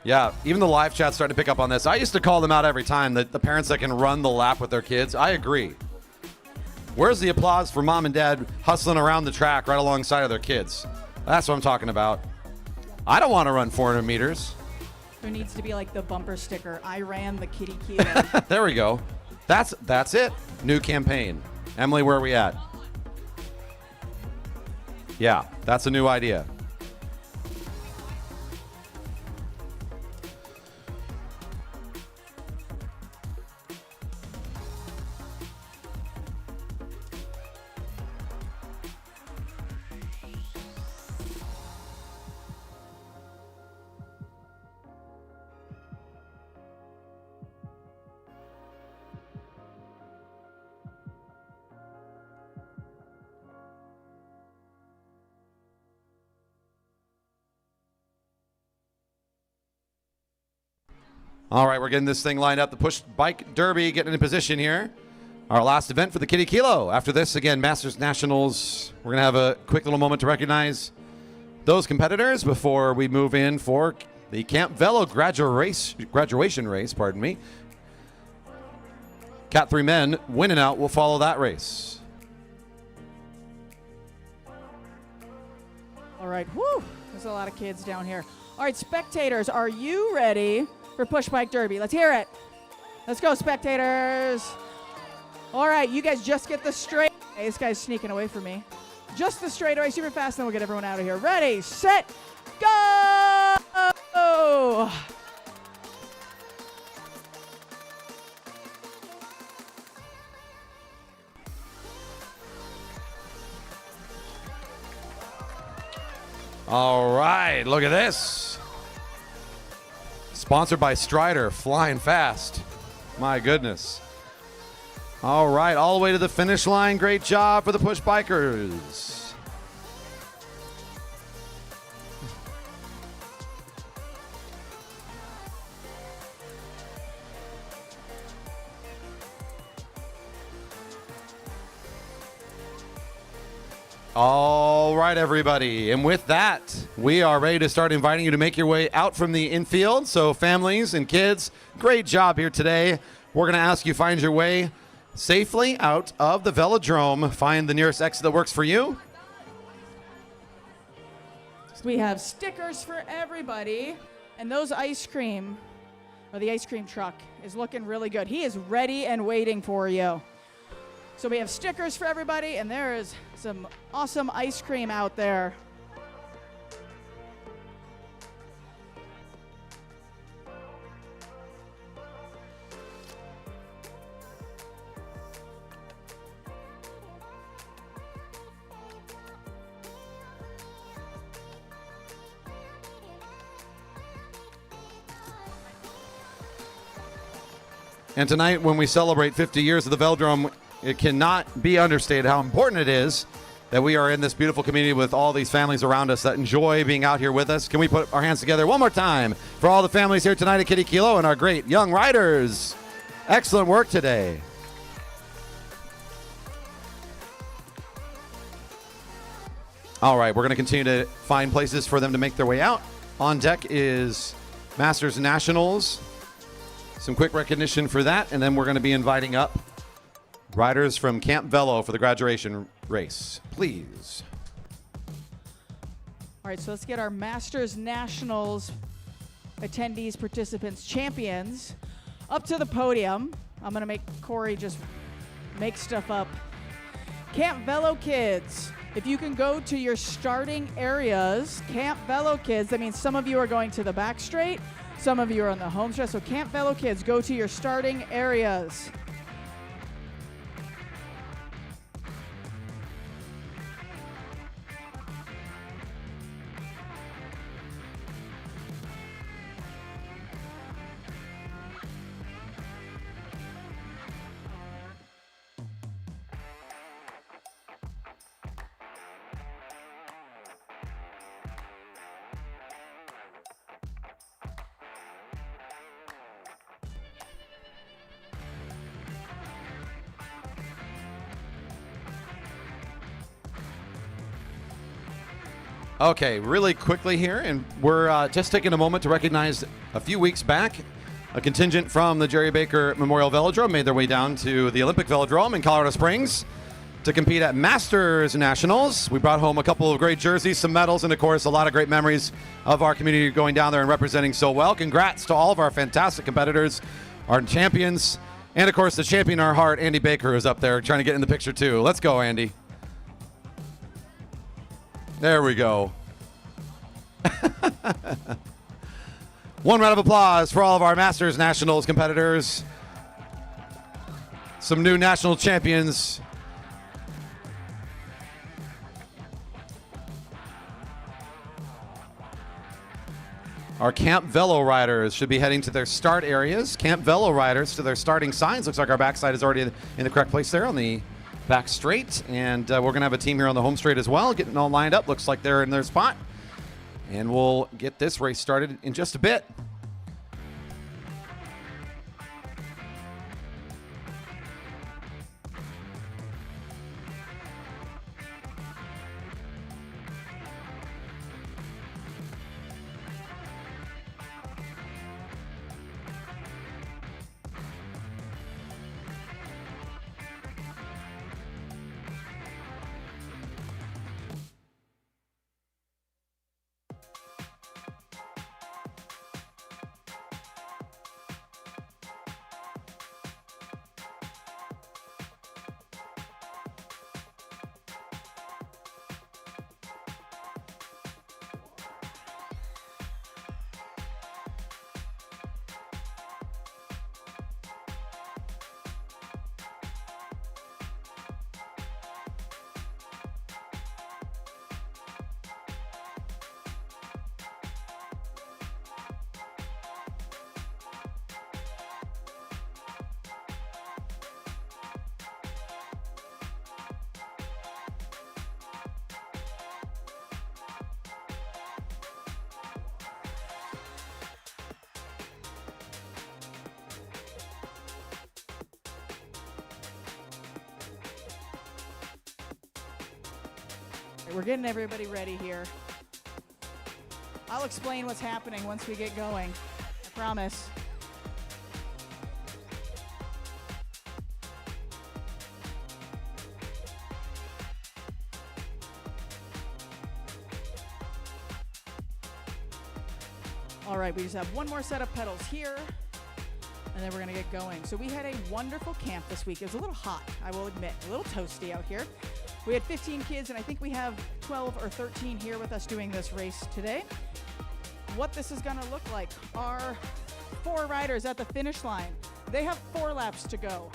Yeah, even the live chat's starting to pick up on this. I used to call them out every time, the parents that can run the lap with their kids. I agree. Where's the applause for mom and dad hustling around the track right alongside of their kids? That's what I'm talking about. I don't want to run 400 meters. There needs to be like the bumper sticker. I ran the Kiddie Kilo. There we go. That's it. New campaign. Emily, where are we at? Yeah, that's a new idea. All right, we're getting this thing lined up. The push bike derby getting in position here. Our last event for the Kiddie Kilo. After this, again, Masters Nationals. We're going to have a quick little moment to recognize those competitors before we move in for the Camp Velo graduation race. Pardon me. Cat 3 men winning out will follow that race. All right, whoo, there's a lot of kids down here. All right, spectators, are you ready for Push Bike Derby? Let's hear it. Let's go, spectators. All right, you guys just get the straight. Hey, this guy's sneaking away from me. Just the straightaway, super fast, then we'll get everyone out of here. Ready, set, go! All right, look at this. Sponsored by Strider, flying fast. My goodness. All right, all the way to the finish line. Great job for the Push Bikers. All right, everybody. And with that, we are ready to start inviting you to make your way out from the infield. So families and kids, great job here today. We're going to ask you find your way safely out of the Velodrome. Find the nearest exit that works for you. We have stickers for everybody. And those ice cream, or the ice cream truck, is looking really good. He is ready and waiting for you. So we have stickers for everybody, and there is some awesome ice cream out there. And tonight, when we celebrate 50 years of the Velodrome, it cannot be understated how important it is that we are in this beautiful community with all these families around us that enjoy being out here with us. Can we put our hands together one more time for all the families here tonight at Kiddie Kilo and our great young riders? Excellent work today. All right, we're going to continue to find places for them to make their way out. On deck is Masters Nationals. Some quick recognition for that, and then we're going to be inviting up riders from Camp Velo for the graduation race, please. All right, so let's get our Masters Nationals attendees, participants, champions up to the podium. I'm going to make Corey just make stuff up. Camp Velo kids, if you can go to your starting areas, Camp Velo kids, that means some of you are going to the back straight, some of you are on the home stretch. So Camp Velo kids, go to your starting areas. Okay, really quickly here, and we're just taking a moment to recognize a few weeks back, a contingent from the Jerry Baker Memorial Velodrome made their way down to the Olympic Velodrome in Colorado Springs to compete at Masters Nationals. We brought home a couple of great jerseys, some medals, and of course, a lot of great memories of our community going down there and representing so well. Congrats to all of our fantastic competitors, our champions, and of course, the champion in our heart, Andy Baker, is up there trying to get in the picture too. Let's go, Andy. There we go. One round of applause for all of our Masters Nationals competitors. Some new national champions. Our Camp Velo riders should be heading to their start areas. Camp Velo riders to their starting signs. Looks like our backside is already in the correct place there on the back straight, and we're going to have a team here on the home straight as well, getting all lined up. Looks like they're in their spot, and we'll get this race started in just a bit. We're getting everybody ready here. I'll explain what's happening once we get going. I promise. All right, we just have one more set of pedals here, and then we're gonna get going. So we had a wonderful camp this week. It was a little hot, I will admit, a little toasty out here. We had 15 kids, and I think we have 12 or 13 here with us doing this race today. What this is gonna look like are 4 riders at the finish line. They have 4 laps to go.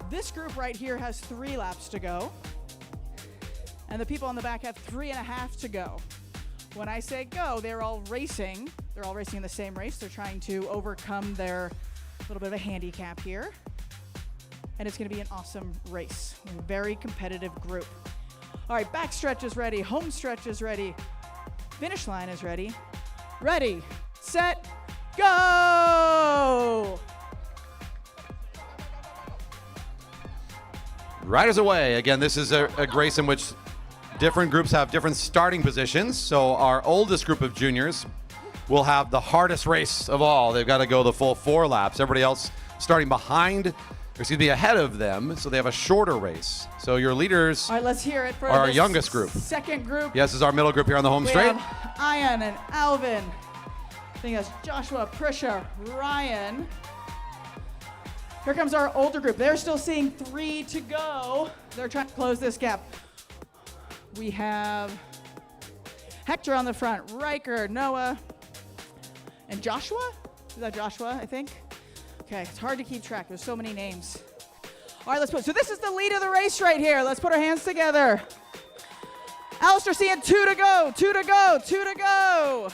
This group right here has 3 laps to go, and the people on the back have 3.5 to go. When I say go, they're all racing. They're all racing in the same race. They're trying to overcome their little bit of a handicap here. And it's gonna be an awesome race. A very competitive group. All right, back stretch is ready. Home stretch is ready. Finish line is ready. Ready, set, go! Riders away. Again, this is a race in which different groups have different starting positions. So our oldest group of juniors will have the hardest race of all. They've got to go the full 4 laps. Everybody else starting ahead of them, so they have a shorter race. So your leaders All right, let's hear it for are our this youngest group. Second group. Yes, this is our middle group here on the home We straight. have Ian and Alvin. I think that's Joshua, Prisha, Ryan. Here comes our older group. They're still seeing 3 to go. They're trying to close this gap. We have Hector on the front, Riker, Noah, and Joshua? Is that Joshua, I think? Okay, it's hard to keep track. There's so many names. All right, so this is the lead of the race right here. Let's put our hands together. Alistair seeing 2 to go, 2 to go, 2 to go.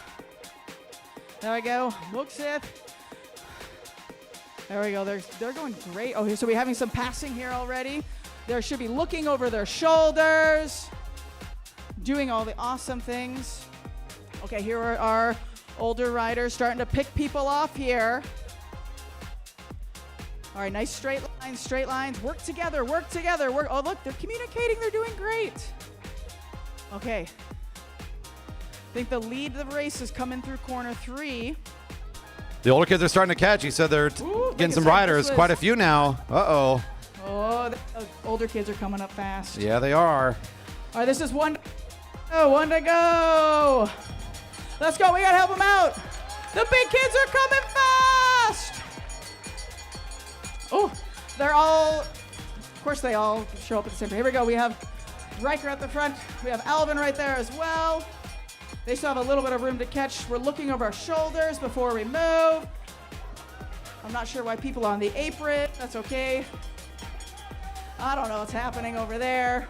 There we go. Mooksith. There we go. They're going great. Oh, so we're having some passing here already. They should be looking over their shoulders, doing all the awesome things. Okay, here are our older riders starting to pick people off here. All right, nice straight lines. Work together, work together. Oh, look, they're communicating. They're doing great. Okay. I think the lead of the race is coming through corner 3. The older kids are starting to catch. He said they're getting some riders. Quite a few now. Uh-oh. Oh, the older kids are coming up fast. Yeah, they are. All right, this is 1 to go. Let's go. We got to help them out. The big kids are coming fast. Oh, of course they all show up at the same time. Here we go. We have Riker at the front. We have Alvin right there as well. They still have a little bit of room to catch. We're looking over our shoulders before we move. I'm not sure why people are on the apron. That's okay. I don't know what's happening over there.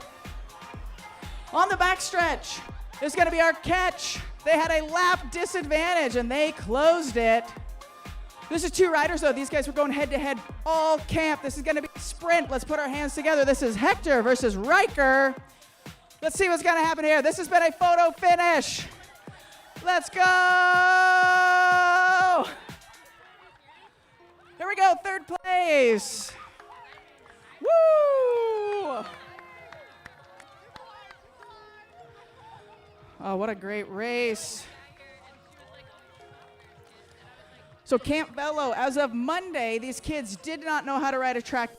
On the back stretch, this is going to be our catch. They had a lap disadvantage, and they closed it. This is 2 riders, though. These guys were going head-to-head all camp. This is going to be a sprint. Let's put our hands together. This is Hector versus Riker. Let's see what's going to happen here. This has been a photo finish. Let's go! Here we go, 3rd place. Woo! Oh, what a great race. So Camp Velo, as of Monday, these kids did not know how to ride a track,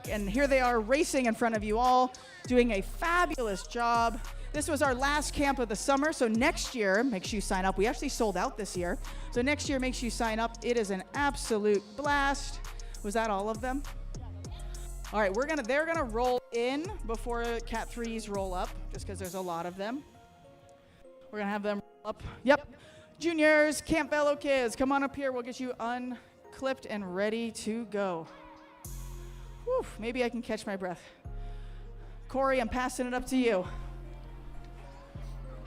and here they are racing in front of you all, doing a fabulous job. This was our last camp of the summer, so next year, make sure you sign up. We actually sold out this year, so next year, make sure you sign up. It is an absolute blast. Was that all of them? All right, they're gonna roll in before Cat 3s roll up, just because there's a lot of them. We're gonna have them roll up. Yep. Juniors, Camp Velo kids, come on up here. We'll get you unclipped and ready to go. Whew, maybe I can catch my breath. Corey, I'm passing it up to you.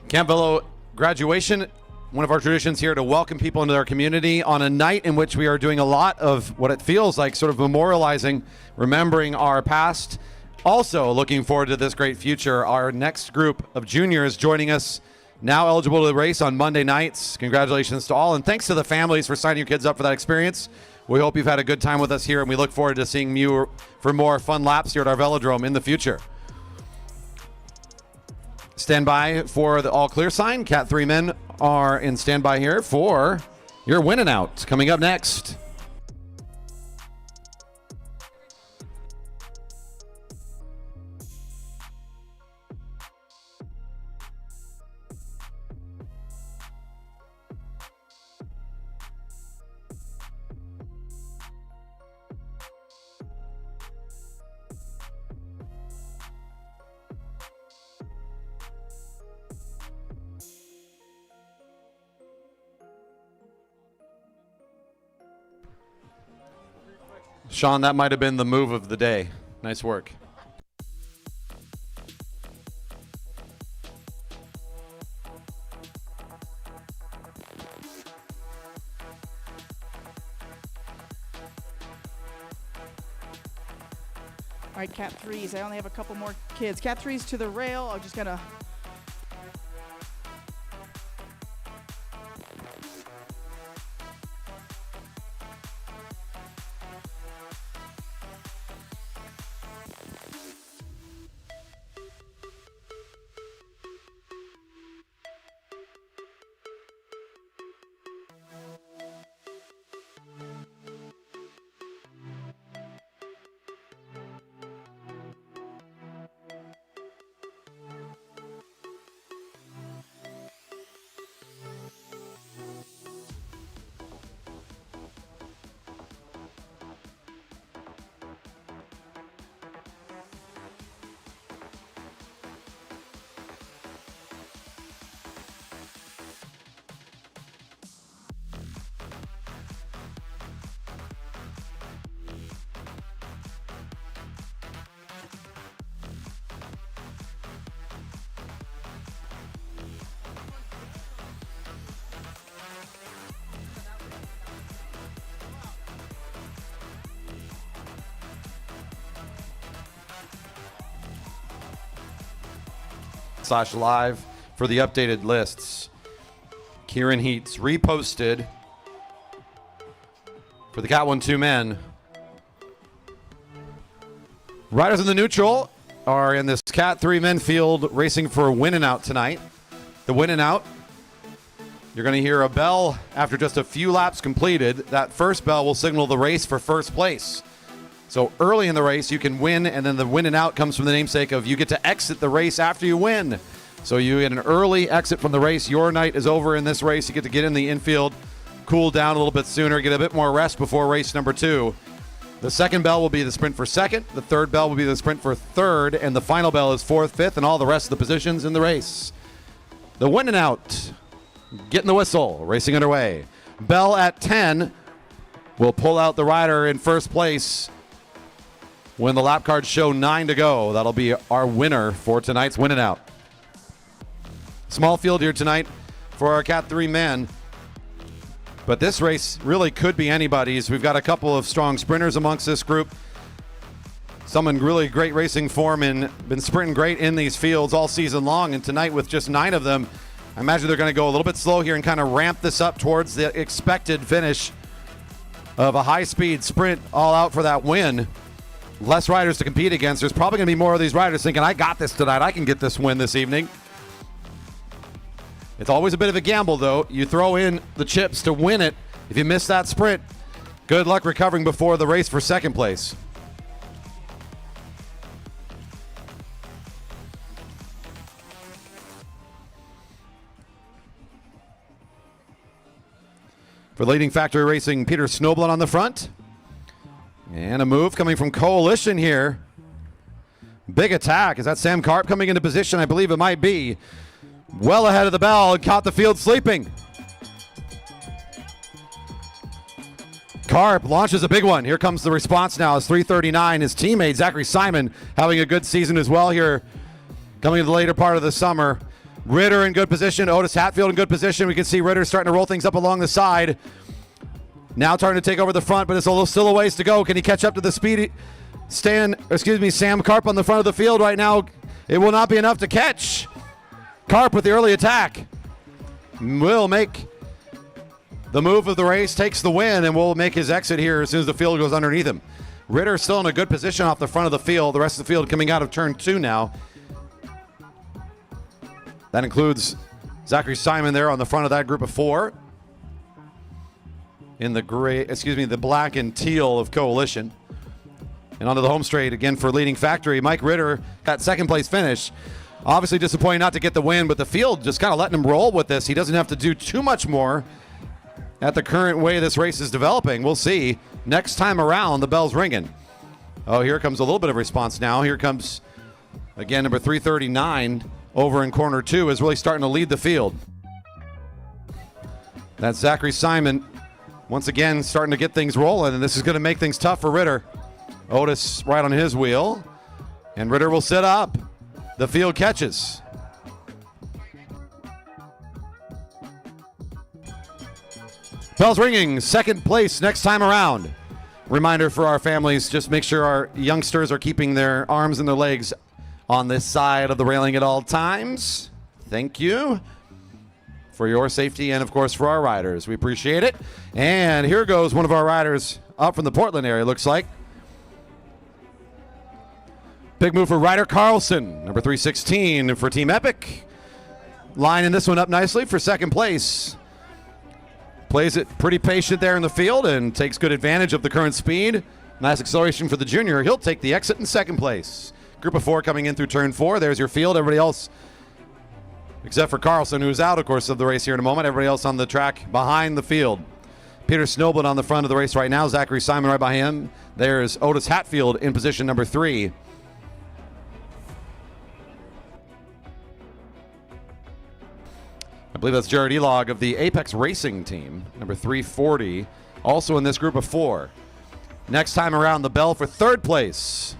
Camp Velo graduation, one of our traditions here to welcome people into our community on a night in which we are doing a lot of what it feels like sort of memorializing, remembering our past. Also looking forward to this great future. Our next group of juniors joining us, now eligible to race on Monday nights. Congratulations to all, and thanks to the families for signing your kids up for that experience. We hope you've had a good time with us here, and we look forward to seeing you for more fun laps here at our Velodrome in the future. Stand by for the all clear sign. Cat 3 men are in standby here for your win and out. Coming up next. Sean, that might have been the move of the day. Nice work. All right, Cat 3s. I only have a couple more kids. Cat 3s to the rail. I'm just going to... /live for the updated lists. Keirin Heats reposted for the Cat 1-2 men. Riders in the neutral are in this Cat 3 men field racing for a win and out tonight. The win and out, you're going to hear a bell after just a few laps completed. That first bell will signal the race for first place. So early in the race, you can win, and then the win and out comes from the namesake of you get to exit the race after you win. So you get an early exit from the race. Your night is over in this race. You get to get in the infield, cool down a little bit sooner, get a bit more rest before race number 2. The second bell will be the sprint for second. The third bell will be the sprint for third, and the final bell is fourth, fifth, and all the rest of the positions in the race. The win and out, getting the whistle, racing underway. Bell at 10 will pull out the rider in first place when the lap cards show 9 to go. That'll be our winner for tonight's win and out. Small field here tonight for our Cat 3 men. But this race really could be anybody's. We've got a couple of strong sprinters amongst this group. Some in really great racing form and been sprinting great in these fields all season long. And tonight with just 9 of them, I imagine they're going to go a little bit slow here and kind of ramp this up towards the expected finish of a high-speed sprint all out for that win. Less riders to compete against. There's probably going to be more of these riders thinking, I got this tonight. I can get this win this evening. It's always a bit of a gamble, though. You throw in the chips to win it. If you miss that sprint, good luck recovering before the race for second place. For leading factory racing, Peter Snowblad on the front. And a move coming from Coalition here. Big attack. Is that Sam Karp coming into position? I believe it might be. Well ahead of the bell and caught the field sleeping. Karp launches a big one. Here comes the response now. It's 339. His teammate, Zachary Simon, having a good season as well here coming to the later part of the summer. Ritter in good position. Otis Hatfield in good position. We can see Ritter starting to roll things up along the side. Now starting to take over the front, but it's still a ways to go. Can he catch up to the speedy Sam Karp on the front of the field right now? It will not be enough to catch. Karp with the early attack will make the move of the race, takes the win, and will make his exit here as soon as the field goes underneath him. Ritter still in a good position off the front of the field. The rest of the field coming out of turn 2 now. That includes Zachary Simon there on the front of that group of 4. In the the black and teal of Coalition. And onto the home straight again for leading Factory. Mike Ritter, that second place finish. Obviously disappointing not to get the win, but the field just kind of letting him roll with this. He doesn't have to do too much more at the current way this race is developing. We'll see. Next time around, the bell's ringing. Oh, here comes a little bit of response now. Here comes, again, number 339 over in corner 2 is really starting to lead the field. That's Zachary Simon once again starting to get things rolling, and this is going to make things tough for Ritter. Otis right on his wheel, and Ritter will sit up. The field catches. Bell's ringing, second place next time around. Reminder for our families, just make sure our youngsters are keeping their arms and their legs on this side of the railing at all times. Thank you for your safety and, of course, for our riders. We appreciate it. And here goes one of our riders up from the Portland area, looks like. Big move for Ryder Carlson, number 316 for Team Epic. Lining this one up nicely for second place. Plays it pretty patient there in the field and takes good advantage of the current speed. Nice acceleration for the junior. He'll take the exit in second place. Group of 4 coming in through turn 4. There's your field. Everybody else, except for Carlson, who's out, of course, of the race here in a moment. Everybody else on the track behind the field. Peter Snowblin on the front of the race right now. Zachary Simon right by him. There's Otis Hatfield in position number 3. I believe that's Jared Elog of the Apex Racing team, number 340, also in this group of 4. Next time around, the bell for third place.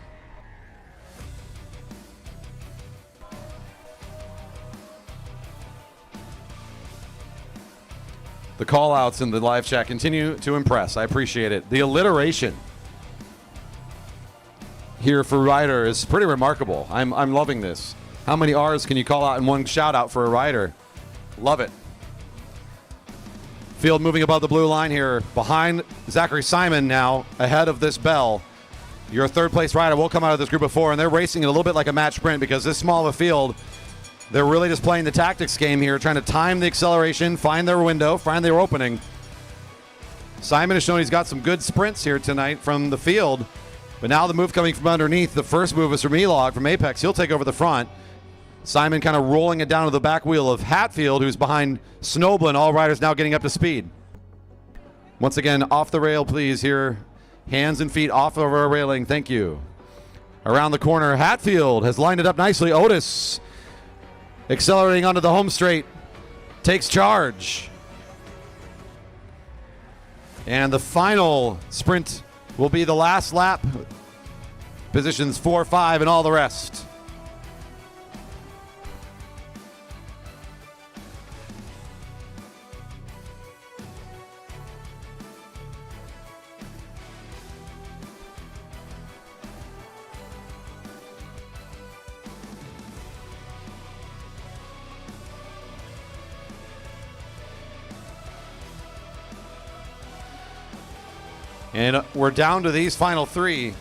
The call-outs in the live chat continue to impress. I appreciate it. The alliteration here for Ryder is pretty remarkable. I'm loving this. How many R's can you call out in one shout-out for a rider? Love it. Field moving above the blue line here. Behind Zachary Simon now, ahead of this bell. Your third place rider will come out of this group of 4, and they're racing it a little bit like a match sprint because this small of a field, they're really just playing the tactics game here, trying to time the acceleration, find their window, find their opening. Simon has shown he's got some good sprints here tonight from the field, but now the move coming from underneath. The first move is from Elog from Apex. He'll take over the front. Simon kind of rolling it down to the back wheel of Hatfield, who's behind Snowblin. All riders now getting up to speed. Once again, off the rail, please, here. Hands and feet off of our railing. Thank you. Around the corner, Hatfield has lined it up nicely. Otis accelerating onto the home straight. Takes charge. And the final sprint will be the last lap. Positions 4, 5, and all the rest. And we're down to these final 3.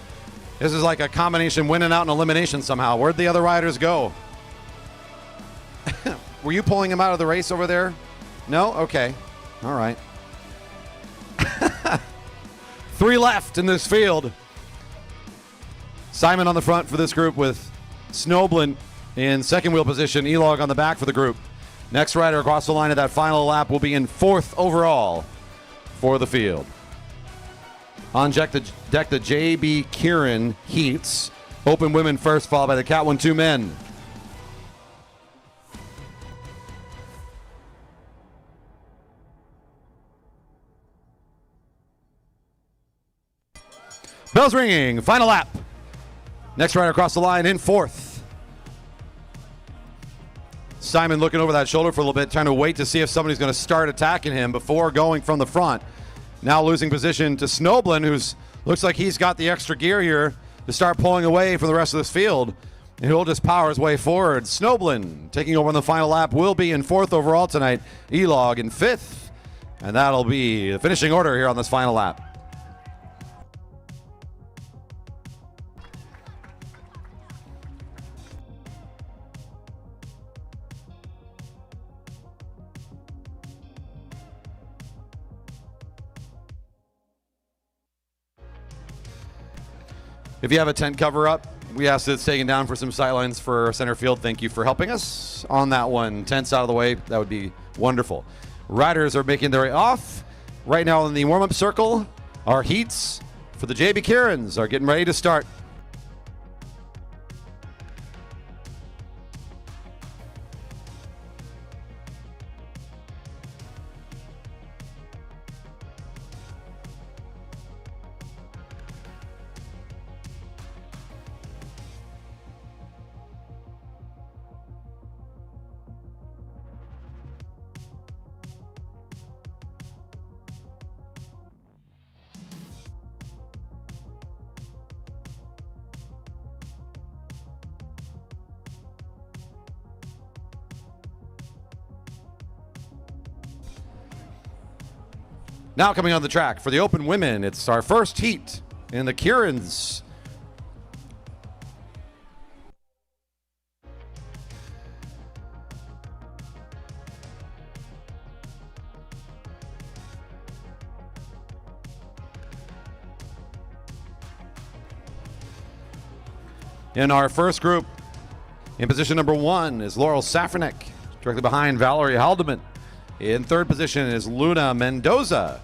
This is like a combination winning out and elimination somehow. Where'd the other riders go? Were you pulling them out of the race over there? No? Okay. All right. 3 left in this field. Simon on the front for this group with Snowblin in second wheel position. Elog on the back for the group. Next rider across the line of that final lap will be in 4th overall for the field. On deck, the JB Keirin heats. Open women first, followed by the Cat 1-2 men. Bells ringing. Final lap. Next rider across the line in 4th. Simon looking over that shoulder for a little bit, trying to wait to see if somebody's going to start attacking him before going from the front. Now losing position to Snowblin, who's looks like he's got the extra gear here to start pulling away from the rest of this field. And he'll just power his way forward. Snowblin taking over on the final lap will be in 4th overall tonight. Elog in 5th. And that'll be the finishing order here on this final lap. If you have a tent cover up, we ask that it's taken down for some sightlines for center field. Thank you for helping us on that one. Tents out of the way, that would be wonderful. Riders are making their way off. Right now in the warm-up circle, our heats for the JB Keirins are getting ready to start. Now coming on the track for the open women, it's our first heat in the Keirins. In our first group, in position number 1 is Laurel Safranek, directly behind Valerie Haldeman. In third position is Luna Mendoza.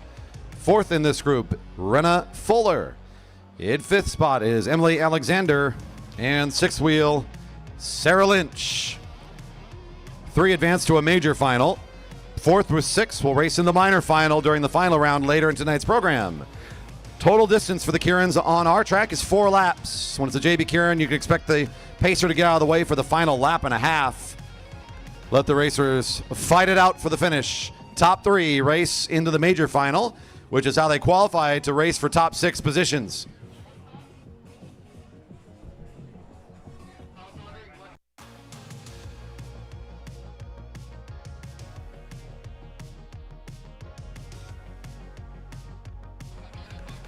Fourth in this group, Renna Fuller. In fifth spot is Emily Alexander. And sixth wheel, Sarah Lynch. 3 advance to a major final. 4th through 6th will race in the minor final during the final round later in tonight's program. Total distance for the Keirins on our track is 4 laps. When it's a JB Keirin, you can expect the pacer to get out of the way for the final lap and a half. Let the racers fight it out for the finish. Top 3 race into the major final, which is how they qualify to race for top 6 positions.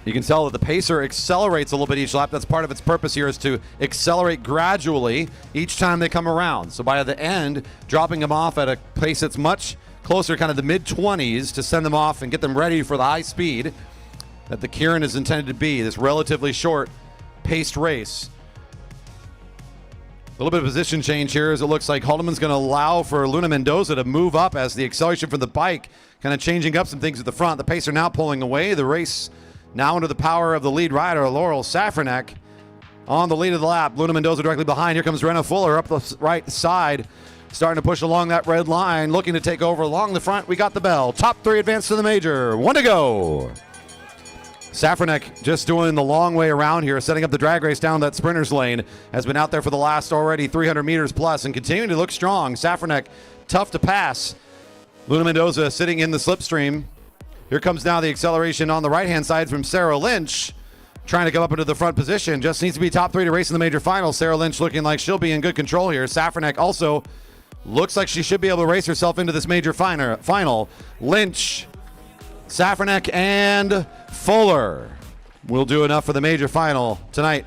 You can tell that the pacer accelerates a little bit each lap. That's part of its purpose here, is to accelerate gradually each time they come around. So by the end, dropping them off at a pace that's much closer, kind of the mid-20s, to send them off and get them ready for the high speed that the Keirin is intended to be, this relatively short paced race. A little bit of position change here, as it looks like Haldeman's going to allow for Luna Mendoza to move up as the acceleration from the bike kind of changing up some things at the front. The pacer now pulling away. The race now under the power of the lead rider, Laurel Safranek, on the lead of the lap. Luna Mendoza directly behind. Here comes Renna Fuller up the right side, starting to push along that red line, looking to take over along the front. We got the bell. Top 3 advance to the major. 1 to go. Safranek just doing the long way around here, setting up the drag race down that sprinter's lane. Has been out there for the last already 300 meters plus and continuing to look strong. Safranek, tough to pass. Luna Mendoza sitting in the slipstream. Here comes now the acceleration on the right-hand side from Sarah Lynch, trying to come up into the front position. Just needs to be top 3 to race in the major final. Sarah Lynch looking like she'll be in good control here. Safranek also looks like she should be able to race herself into this major final. Lynch, Safranek, and Fuller will do enough for the major final tonight.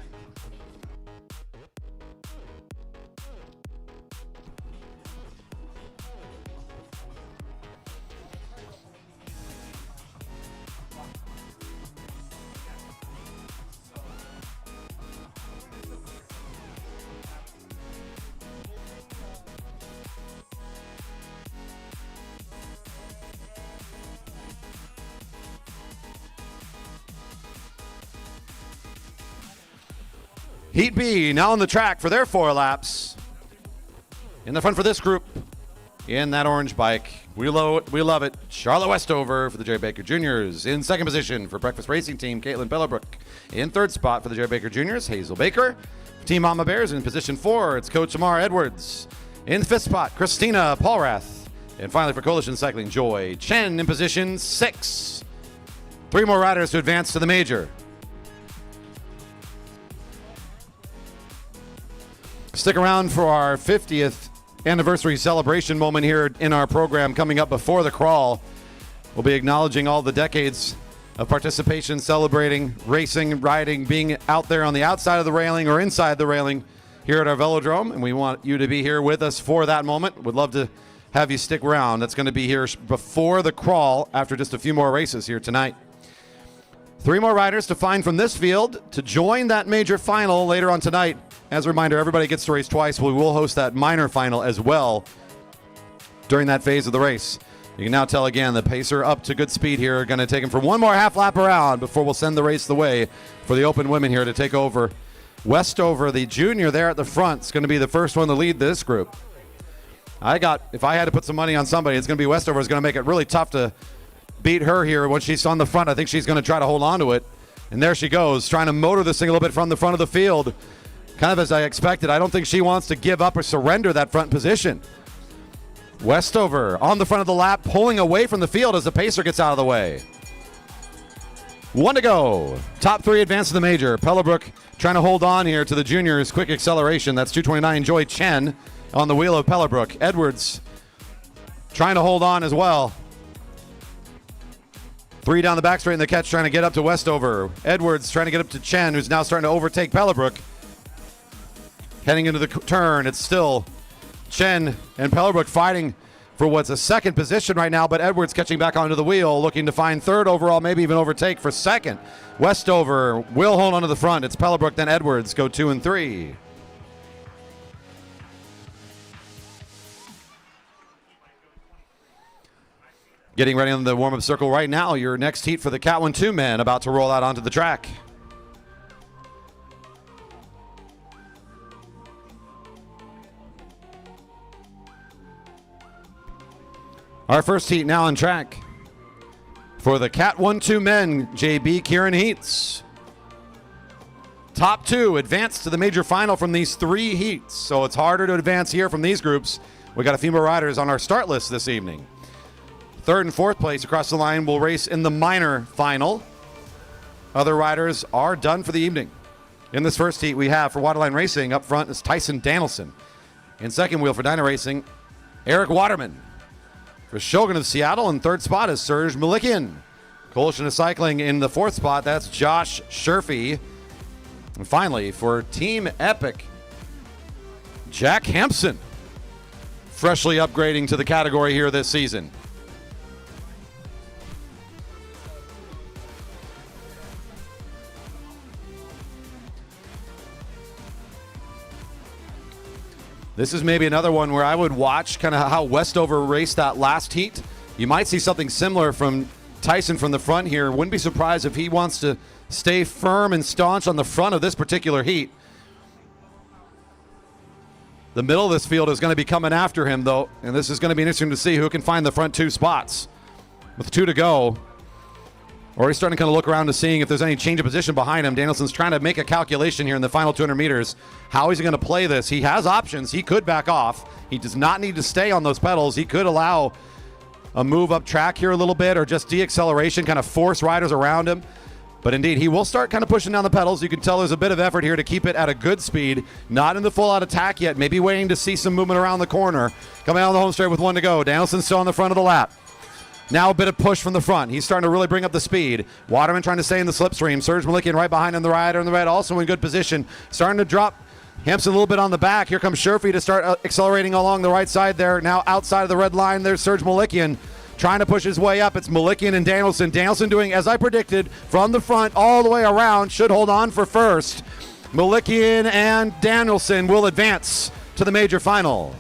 Heat B now on the track for their 4 laps. In the front for this group, in that orange bike, we love it. Charlotte Westover for the Jerry Baker Juniors. In second position for Breakfast Racing Team, Caitlin Bellabrook. In third spot for the Jerry Baker Juniors, Hazel Baker. Team Mama Bears in position 4, it's Coach Amar Edwards. In fifth spot, Christina Paulrath. And finally for Coalition Cycling, Joy Chen in position 6. 3 more riders to advance to the major. Stick around for our 50th anniversary celebration moment here in our program coming up before the crawl. We'll be acknowledging all the decades of participation, celebrating, racing, riding, being out there on the outside of the railing or inside the railing here at our Velodrome, and we want you to be here with us for that moment. Would love to have you stick around. That's going to be here before the crawl after just a few more races here tonight. 3 more riders to find from this field to join that major final later on tonight. As a reminder, everybody gets to race twice. We will host that minor final as well during that phase of the race. You can now tell again the pacer up to good speed here. Going to take him for one more half lap around before we'll send the race the way for the open women here to take over. Westover, the junior there at the front, is going to be the first one to lead this group. If I had to put some money on somebody, it's going to be Westover. Is going to make it really tough to beat her here when she's on the front. I think she's going to try to hold on to it. And there she goes, trying to motor this thing a little bit from the front of the field. Kind of as I expected. I don't think she wants to give up or surrender that front position. Westover on the front of the lap, pulling away from the field as the pacer gets out of the way. 1 to go. Top 3 advance to the major. Pellebrook trying to hold on here to the juniors. Quick acceleration. That's 229. Joy Chen on the wheel of Pellebrook. Edwards trying to hold on as well. 3 down the back straight in the catch, trying to get up to Westover. Edwards trying to get up to Chen, who's now starting to overtake Pellebrook. Heading into the turn, it's still Chen and Pellebrook fighting for what's a second position right now, but Edwards catching back onto the wheel, looking to find third overall, maybe even overtake for second. Westover will hold on to the front. It's Pellebrook, then Edwards go 2 and 3. Getting ready on the warm-up circle right now. Your next heat for the Cat 1-2 men about to roll out onto the track. Our first heat now on track for the Cat 1-2 men, JB Keirin heats. Top 2 advance to the major final from these 3 heats, so it's harder to advance here from these groups. We got a few more riders on our start list this evening. 3rd and 4th place across the line will race in the minor final. Other riders are done for the evening. In this first heat, we have for Waterline Racing up front is Tyson Danielson. In second wheel for Dyna Racing, Eric Waterman. For Shogun of Seattle, in 3rd spot is Serge Malikian. Coalition of Cycling in the 4th spot, that's Josh Sherfy. And finally, for Team Epic, Jack Hampson. Freshly upgrading to the category here this season. This is maybe another one where I would watch kind of how Westover raced that last heat. You might see something similar from Tyson from the front here. Wouldn't be surprised if he wants to stay firm and staunch on the front of this particular heat. The middle of this field is going to be coming after him, though, and this is going to be interesting to see who can find the front 2 spots. With 2 to go, or he's starting to kind of look around to seeing if there's any change of position behind him. Danielson's trying to make a calculation here in the final 200 meters. How is he going to play this? He has options. He could back off. He does not need to stay on those pedals. He could allow a move up track here a little bit or just de-acceleration, kind of force riders around him. But indeed, he will start kind of pushing down the pedals. You can tell there's a bit of effort here to keep it at a good speed. Not in the full-out attack yet. Maybe waiting to see some movement around the corner. Coming out on the home straight with 1 to go. Danielson still on the front of the lap. Now a bit of push from the front. He's starting to really bring up the speed. Waterman trying to stay in the slipstream. Serge Malikian right behind him, the rider in the red, also in good position. Starting to drop Hampson a little bit on the back. Here comes Sherfy to start accelerating along the right side there. Now outside of the red line, there's Serge Malikian trying to push his way up. It's Malikian and Danielson. Danielson doing, as I predicted, from the front all the way around. Should hold on for first. Malikian and Danielson will advance to the major final.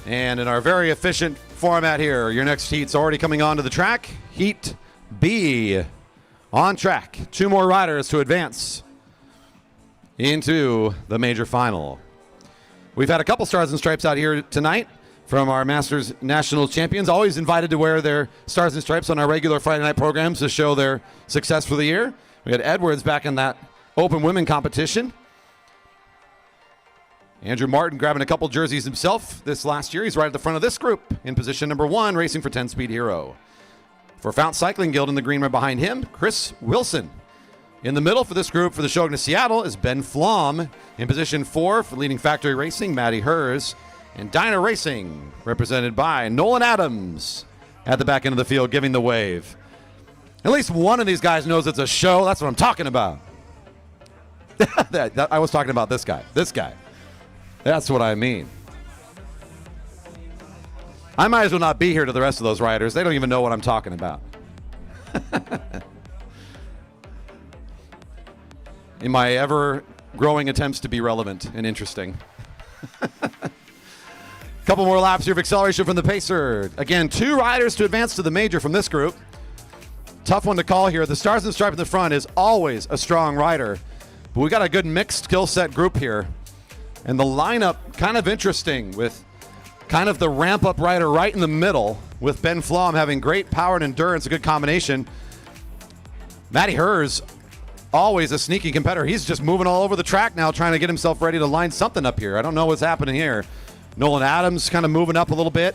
And in our very efficient format here, your next heat's already coming onto the track. Heat B on track. 2 more riders to advance into the major final. We've had a couple Stars and Stripes out here tonight from our Masters National Champions. Always invited to wear their Stars and Stripes on our regular Friday night programs to show their success for the year. We had Edwards back in that open women competition. Andrew Martin grabbing a couple jerseys himself this last year. He's right at the front of this group in position number 1, racing for 10 Speed Hero. For Fount Cycling Guild in the green right behind him, Chris Wilson. In the middle for this group for the Shogun of Seattle is Ben Flom. In position 4 for leading Factory Racing, Matty Hers. And Dyna Racing, represented by Nolan Adams at the back end of the field, giving the wave. At least one of these guys knows it's a show. That's what I'm talking about. I was talking about this guy. This guy. That's what I mean. I might as well not be here to the rest of those riders. They don't even know what I'm talking about. In my ever-growing attempts to be relevant and interesting. Couple more laps here of acceleration from the pacer. Again, 2 riders to advance to the major from this group. Tough one to call here. The Stars and Stripe in the front is always a strong rider. But we got a good mixed skill set group here. And the lineup kind of interesting with kind of the ramp-up rider right in the middle with Ben Flom having great power and endurance, a good combination. Matty Hers, always a sneaky competitor. He's just moving all over the track now trying to get himself ready to line something up here. I don't know what's happening here. Nolan Adams kind of moving up a little bit.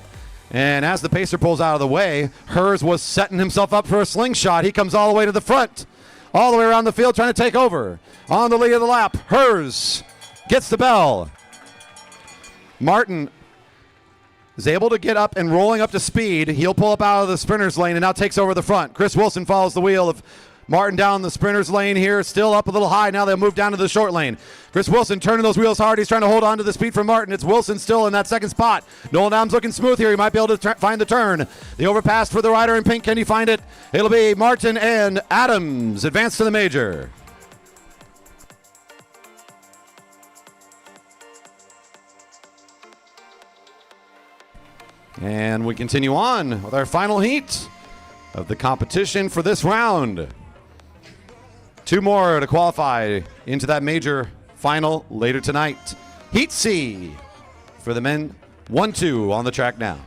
And as the pacer pulls out of the way, Hers was setting himself up for a slingshot. He comes all the way to the front, all the way around the field trying to take over. On the lead of the lap, Hers gets the bell. Martin is able to get up and rolling up to speed. He'll pull up out of the sprinter's lane and now takes over the front. Chris Wilson follows the wheel of Martin down the sprinter's lane here, still up a little high. Now they'll move down to the short lane. Chris Wilson turning those wheels hard. He's trying to hold on to the speed from Martin. It's Wilson still in that second spot. Nolan Adams looking smooth here. He might be able to find the turn. The overpass for the rider in pink. Can he find it? It'll be Martin and Adams advance to the major. And we continue on with our final heat of the competition for this round. 2 more to qualify into that major final later tonight. Heat C for the men. 1-2 on the track now.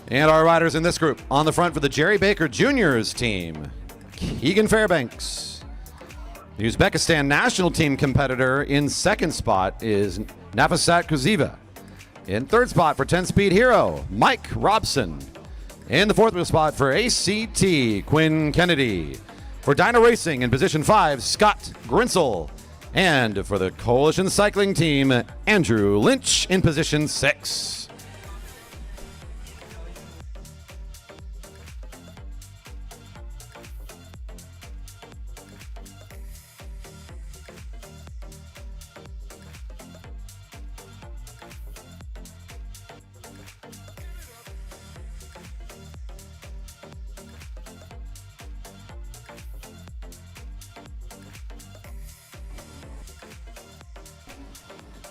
And our riders in this group on the front for the Jerry Baker Juniors team. Keegan Fairbanks. The Uzbekistan national team competitor in second spot is Nafasat Kuziva. In third spot for 10-speed hero, Mike Robson. In the fourth spot for ACT, Quinn Kennedy. For Dyna Racing in position 5, Scott Grinsel. And for the Coalition Cycling team, Andrew Lynch in position 6.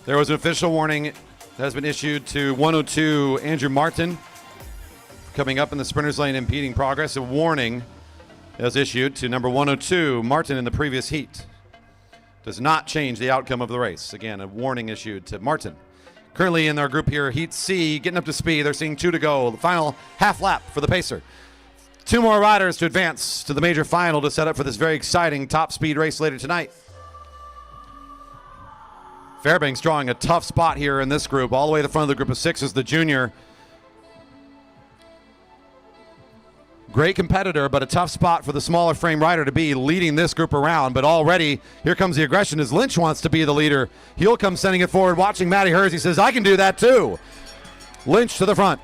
There was an official warning that has been issued to 102 Andrew Martin coming up in the sprinter's lane, impeding progress. A warning was issued to number 102 Martin in the previous heat. Does not change the outcome of the race. Again, a warning issued to Martin. Currently in their group here, Heat C, getting up to speed. They're seeing 2 to go. The final half lap for the pacer. 2 more riders to advance to the major final to set up for this very exciting top speed race later tonight. Fairbanks drawing a tough spot here in this group. All the way to the front of the group of 6 is the junior. Great competitor, but a tough spot for the smaller frame rider to be leading this group around. But already, here comes the aggression as Lynch wants to be the leader. He'll come sending it forward, watching Matty Hers. He says, I can do that too. Lynch to the front.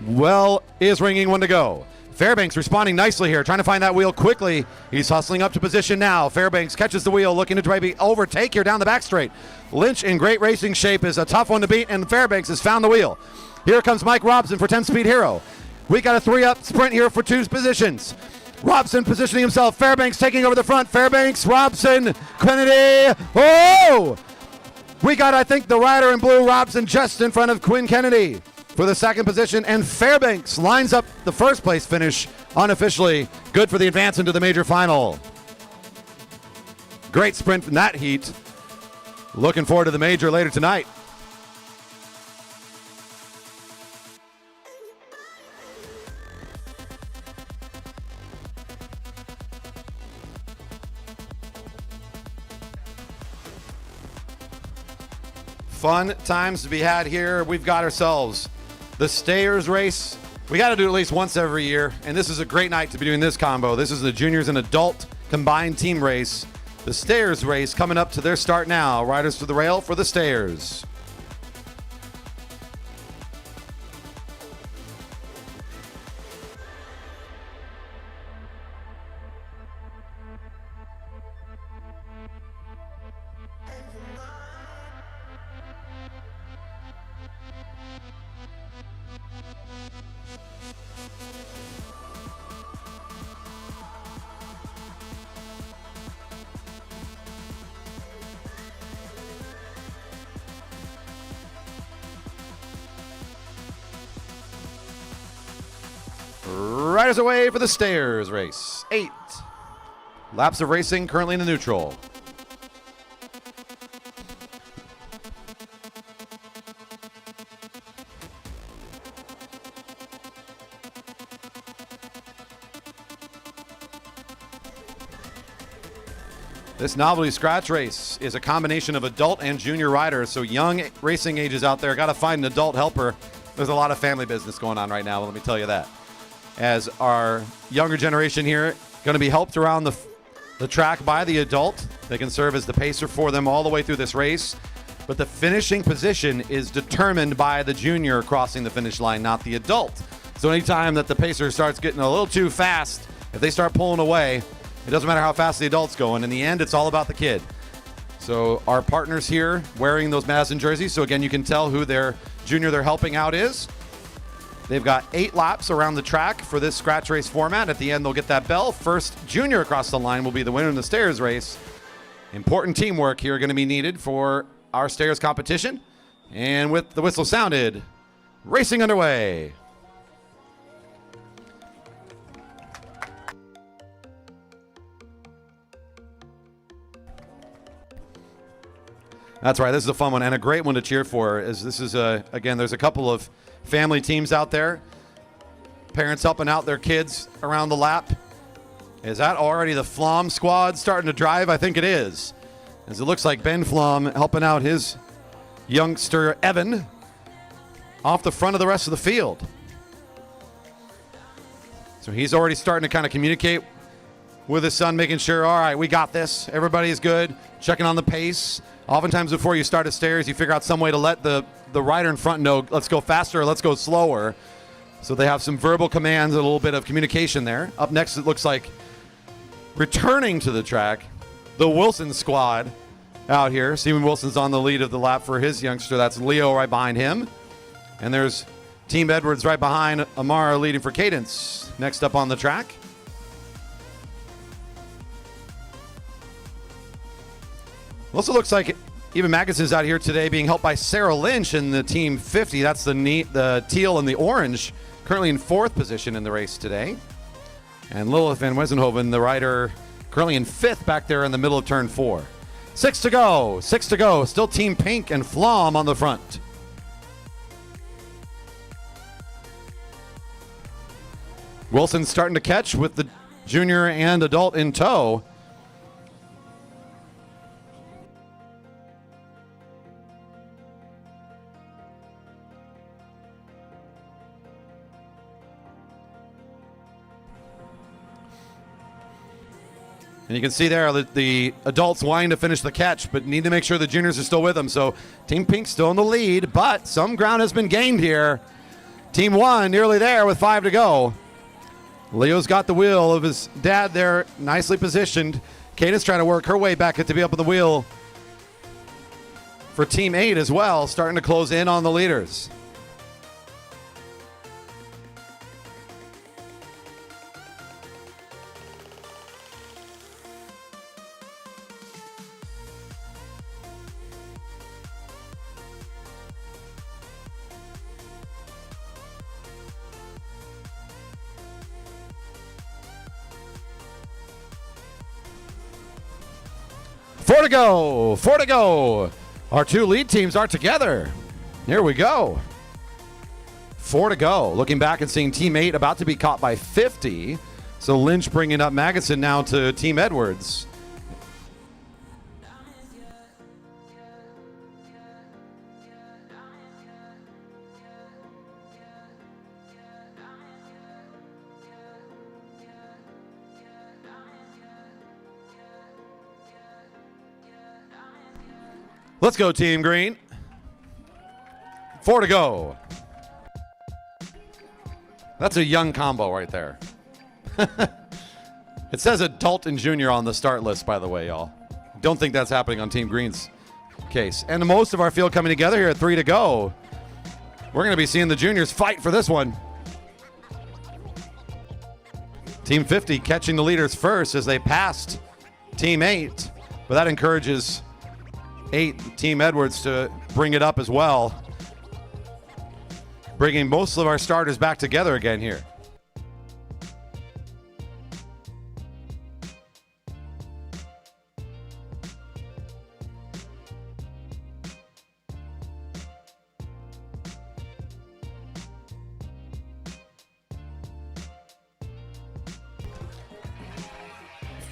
Well is ringing, 1 to go. Fairbanks responding nicely here, trying to find that wheel quickly. He's hustling up to position now. Fairbanks catches the wheel, looking to maybe overtake here down the back straight. Lynch in great racing shape is a tough one to beat, and Fairbanks has found the wheel. Here comes Mike Robson for 10-speed hero. We got a 3-up sprint here for 2 positions. Robson positioning himself. Fairbanks taking over the front. Fairbanks, Robson, Kennedy. Oh! We got, I think, the rider in blue, Robson, just in front of Quinn Kennedy for the second position, and Fairbanks lines up the first place finish unofficially. Good for the advance into the major final. Great sprint from that heat. Looking forward to the major later tonight. Fun times to be had here. We've got ourselves the Stayers race. We got to do it at least once every year, and this is a great night to be doing this combo. This is the juniors and adult combined team race. The Stayers race coming up to their start now. Riders to the rail for the Stayers. Riders away for the stairs race. 8 laps of racing currently in the neutral. This novelty scratch race is a combination of adult and junior riders, so young racing ages out there got to find an adult helper. There's a lot of family business going on right now, let me tell you that. As our younger generation here going to be helped around the track by the adult. They can serve as the pacer for them all the way through this race, but the finishing position is determined by the junior crossing the finish line, not the adult. So anytime that the pacer starts getting a little too fast, if they start pulling away, it doesn't matter how fast the adult's going. In the end, it's all about the kid. So our partners here wearing those Madison jerseys, so again, you can tell who their junior they're helping out is. They've got 8 laps around the track for this scratch race format. At the end, they'll get that bell. First junior across the line will be the winner in the stairs race. Important teamwork here going to be needed for our stairs competition. And with the whistle sounded, racing underway. That's right. This is a fun one and a great one to cheer for. As this is again, there's a couple of family teams out there. Parents helping out their kids around the lap. Is that already the Flom squad starting to drive? I think it is. As it looks like Ben Flom helping out his youngster Evan off the front of the rest of the field. So he's already starting to kind of communicate with his son, making sure, all right, we got this. Everybody's good. Checking on the pace. Oftentimes before you start a stairs, you figure out some way to let the rider in front know, let's go faster or let's go slower. So they have some verbal commands, a little bit of communication there. Up next, it looks like returning to the track, the Wilson squad out here. Steven Wilson's on the lead of the lap for his youngster. That's Leo right behind him. And there's Team Edwards right behind Amara leading for Cadence. Next up on the track. Also looks like even Magnuson's out here today being helped by Sarah Lynch in the Team 50. That's the teal and the orange, currently in 4th position in the race today. And Lilith Van Wesenhoven, the rider, currently in 5th back there in the middle of turn 4. 6 to go. Still Team Pink and Flom on the front. Wilson's starting to catch with the junior and adult in tow. And you can see there that the adults wanting to finish the catch, but need to make sure the juniors are still with them. So Team Pink still in the lead, but some ground has been gained here. Team 1 nearly there with 5 to go. Leo's got the wheel of his dad there, nicely positioned. Kata's trying to work her way back to be up on the wheel for Team 8 as well, starting to close in on the leaders. Four to go. Our 2 lead teams are together. Here we go. 4 to go. Looking back and seeing Team 8 about to be caught by 50. So Lynch bringing up Magnuson now to Team Edwards. Let's go, Team Green. 4 to go. That's a young combo right there. It says adult and junior on the start list, by the way, y'all. Don't think that's happening on Team Green's case. And most of our field coming together here at 3 to go. We're going to be seeing the juniors fight for this one. Team 50 catching the leaders first as they passed Team 8. But that encourages 8, Team Edwards, to bring it up as well. Bringing most of our starters back together again here.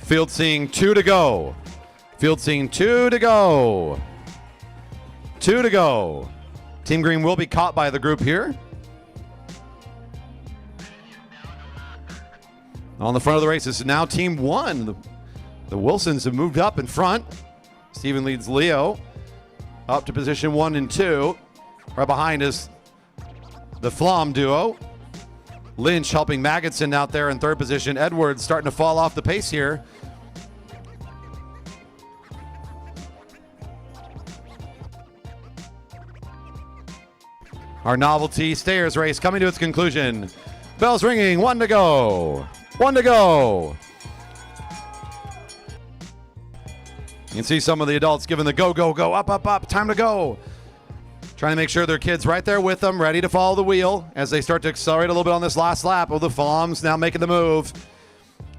Field seeing 2 to go. Field seeing 2 to go. 2 to go. Team green will be caught by the group here. On the front of the race, this is now team 1. The Wilsons have moved up in front. Steven leads Leo up to position 1 and 2. Right behind is the Flom duo. Lynch helping Madison out there in 3rd position. Edwards starting to fall off the pace here. Our novelty stayers race coming to its conclusion. Bells ringing, 1 to go. 1 to go. You can see some of the adults giving the go, go, go, up, up, up, time to go. Trying to make sure their kids right there with them, ready to follow the wheel as they start to accelerate a little bit on this last lap. Oh, the Floms now making the move.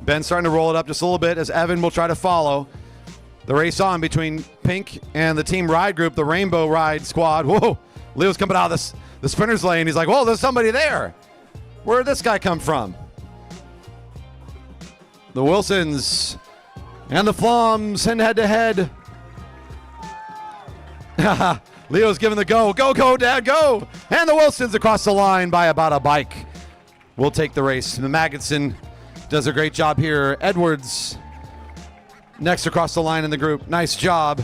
Ben's starting to roll it up just a little bit as Evan will try to follow. The race on between Pink and the Team Ride group, the Rainbow Ride squad. Whoa, Leo's coming out of the sprinter's lane. He's like, whoa, there's somebody there. Where did this guy come from? The Wilsons and the Floms head to head. Leo's giving the go. Go, go, Dad, go. And the Wilsons across the line by about a bike. We'll take the race. The Madison does a great job here. Edwards next across the line in the group. Nice job.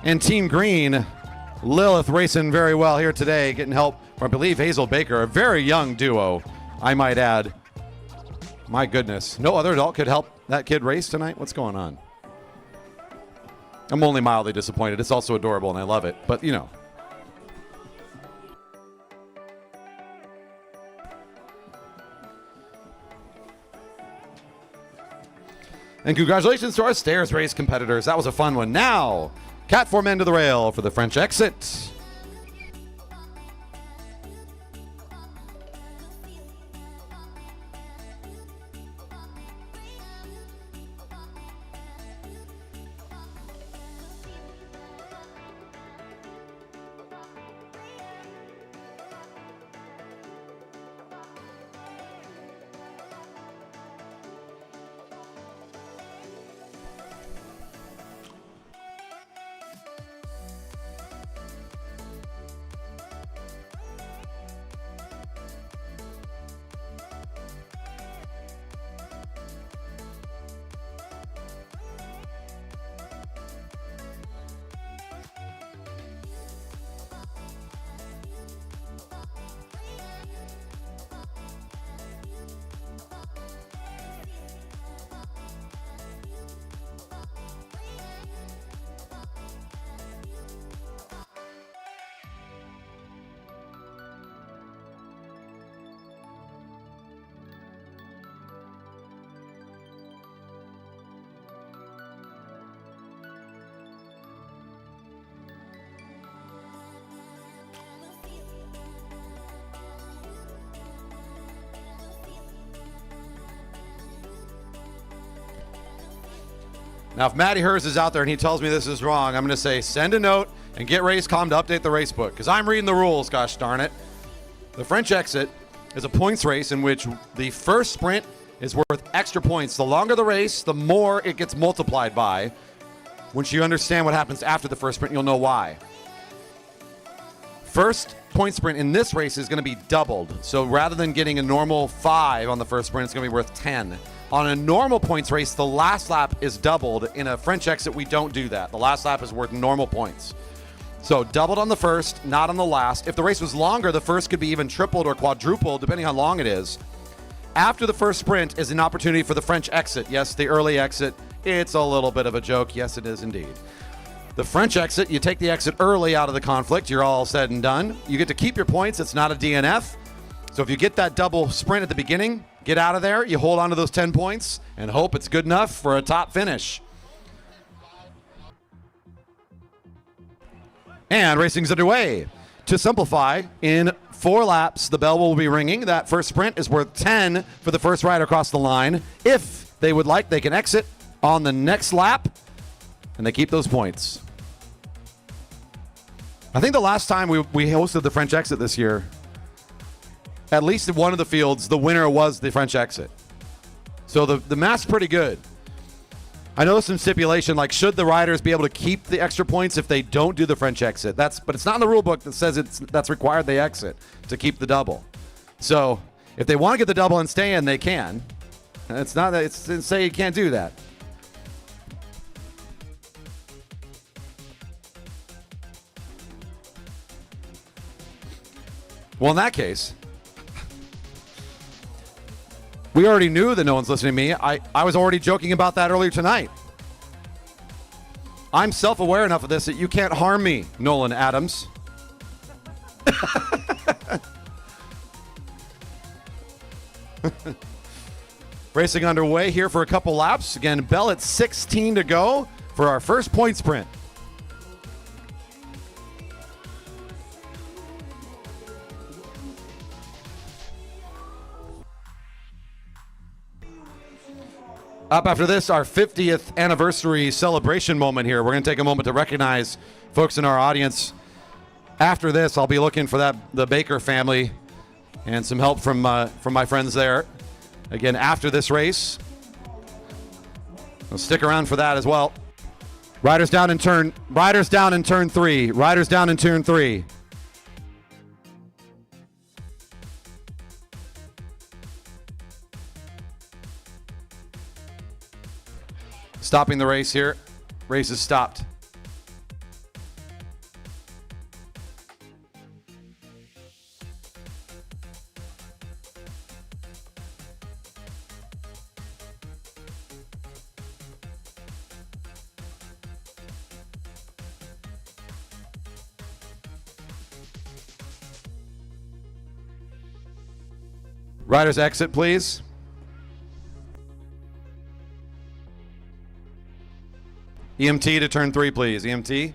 And Team Green, Lilith racing very well here today, getting help from, I believe, Hazel Baker, a very young duo, I might add. My goodness. No other adult could help that kid race tonight? What's going on? I'm only mildly disappointed. It's also adorable, and I love it. But, you know. And congratulations to our stairs race competitors. That was a fun one. Now, Cat 4 men to the rail for the French exit. Now, if Matty Hers is out there and he tells me this is wrong, I'm going to say send a note and get Racecom to update the race book, because I'm reading the rules, gosh darn it. The French exit is a points race in which the first sprint is worth extra points. The longer the race, the more it gets multiplied by. Once you understand what happens after the first sprint, you'll know why. First point sprint in this race is going to be doubled. So rather than getting a normal 5 on the first sprint, it's going to be worth 10. On a normal points race, the last lap is doubled. In a French exit, we don't do that. The last lap is worth normal points. So doubled on the first, not on the last. If the race was longer, the first could be even tripled or quadrupled, depending on how long it is. After the first sprint is an opportunity for the French exit. Yes, the early exit. It's a little bit of a joke. Yes, it is indeed. The French exit, you take the exit early out of the conflict. You're all said and done. You get to keep your points. It's not a DNF. So if you get that double sprint at the beginning, get out of there. You hold on to those 10 points and hope it's good enough for a top finish. And racing's underway. To simplify, in 4 laps, the bell will be ringing. That first sprint is worth 10 for the first rider across the line. If they would like, they can exit on the next lap, and they keep those points. I think the last time we hosted the French exit this year, at least in one of the fields, the winner was the French exit. So the math's pretty good. I know some stipulation, like should the riders be able to keep the extra points if they don't do the French exit? But it's not in the rule book that says that's required they exit to keep the double. So if they want to get the double and stay in, they can. It's not that it's say you can't do that. Well, in that case, we already knew that no one's listening to me. I was already joking about that earlier tonight. I'm self-aware enough of this that you can't harm me, Nolan Adams. Racing underway here for a couple laps. Again, Bell at 16 to go for our first point sprint. Up after this, our 50th anniversary celebration moment here. We're going to take a moment to recognize folks in our audience. After this, I'll be looking for the Baker family and some help from my friends there. Again, after this race. We'll stick around for that as well. Riders down in turn 3. Riders down in turn 3. Stopping the race here. Race is stopped. Riders exit, please. EMT to turn 3, please. EMT.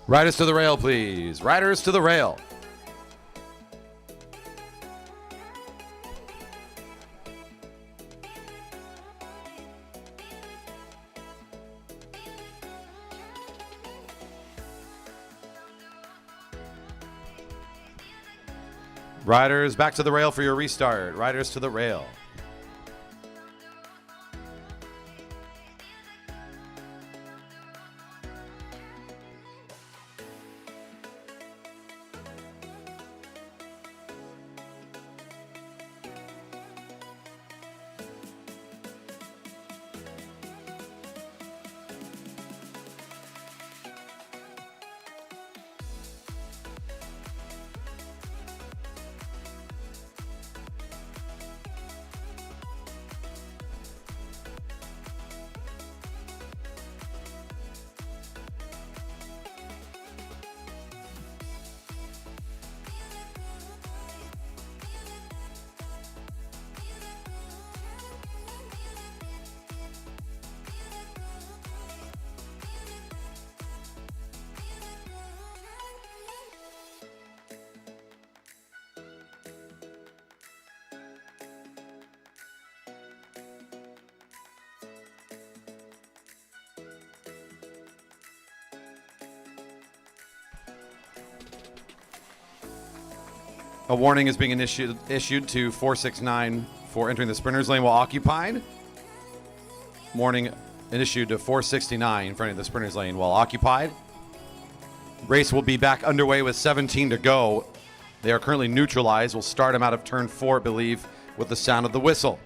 Riders to the rail, please. Riders to the rail. Riders back to the rail for your restart. Riders to the rail. A warning is being issued to 469 for entering the sprinters lane while occupied. Warning issued to 469 for entering the sprinters lane while occupied. Race will be back underway with 17 to go. They are currently neutralized. We'll start them out of turn 4, I believe, with the sound of the whistle.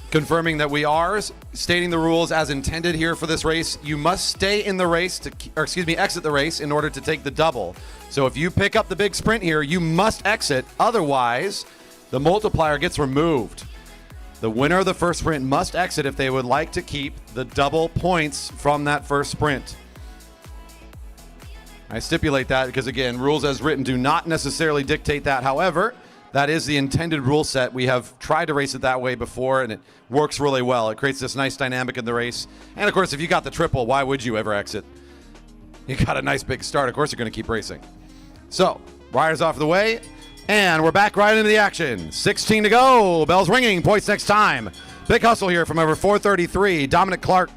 Confirming that we are stating the rules as intended here for this race. You must stay in the race exit the race in order to take the double. So if you pick up the big sprint here, you must exit. Otherwise, the multiplier gets removed. The winner of the first sprint must exit if they would like to keep the double points from that first sprint. I stipulate that because, again, rules as written do not necessarily dictate that. However, that is the intended rule set. We have tried to race it that way before, and it works really well. It creates this nice dynamic in the race. And, of course, if you got the triple, why would you ever exit? You got a nice big start. Of course, you're going to keep racing. So, riders off the way, and we're back right into the action. 16 to go. Bells ringing. Points next time. Big hustle here from over 433. Dominic Clark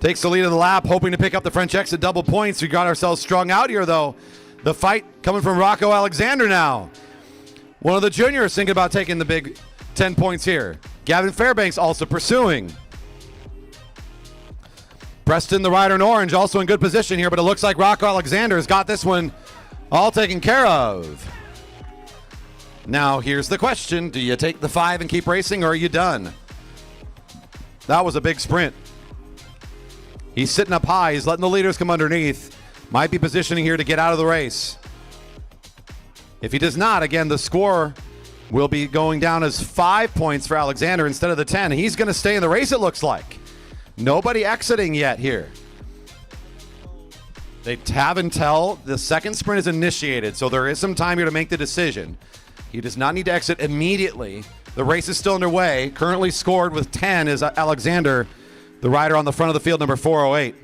takes the lead of the lap, hoping to pick up the French exit double points. We got ourselves strung out here, though. The fight coming from Rocco Alexander now. One of the juniors thinking about taking the big 10 points here. Gavin Fairbanks also pursuing. Preston, the rider in orange, also in good position here, but it looks like Rocco Alexander's got this one all taken care of. Now, here's the question. Do you take the 5 and keep racing, or are you done? That was a big sprint. He's sitting up high. He's letting the leaders come underneath. Might be positioning here to get out of the race. If he does not, again, the score will be going down as 5 points for Alexander instead of the 10. He's going to stay in the race, it looks like. Nobody exiting yet here. They have until the second sprint is initiated, so there is some time here to make the decision. He does not need to exit immediately. The race is still underway. Currently scored with 10 is Alexander, the rider on the front of the field, number 408.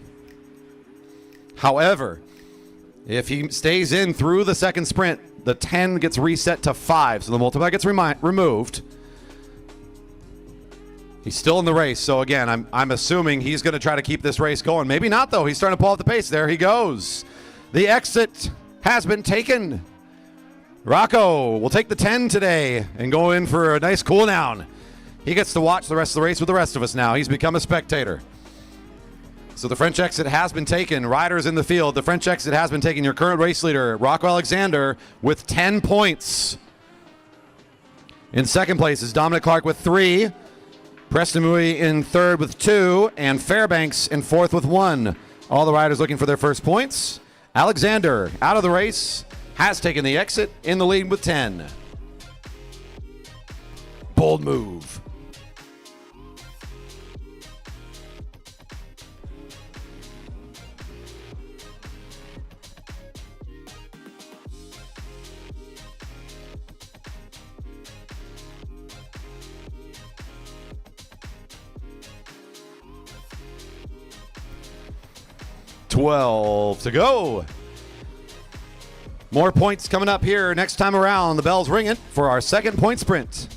However, if he stays in through the second sprint, the 10 gets reset to 5, so the multiplier gets removed. He's still in the race, so again, I'm assuming he's going to try to keep this race going. Maybe not, though. He's starting to pull up the pace. There he goes. The exit has been taken. Rocco will take the 10 today and go in for a nice cool down. He gets to watch the rest of the race with the rest of us now. He's become a spectator. So the French exit has been taken. Riders in the field. The French exit has been taken. Your current race leader, Rocco Alexander, with 10 points. In second place is Dominic Clark with 3. Preston Mui in third with 2. And Fairbanks in fourth with 1. All the riders looking for their first points. Alexander out of the race, has taken the exit, in the lead with 10. Bold move. $12 to go. More points coming up here next time around. The bell's ringing for our second point sprint.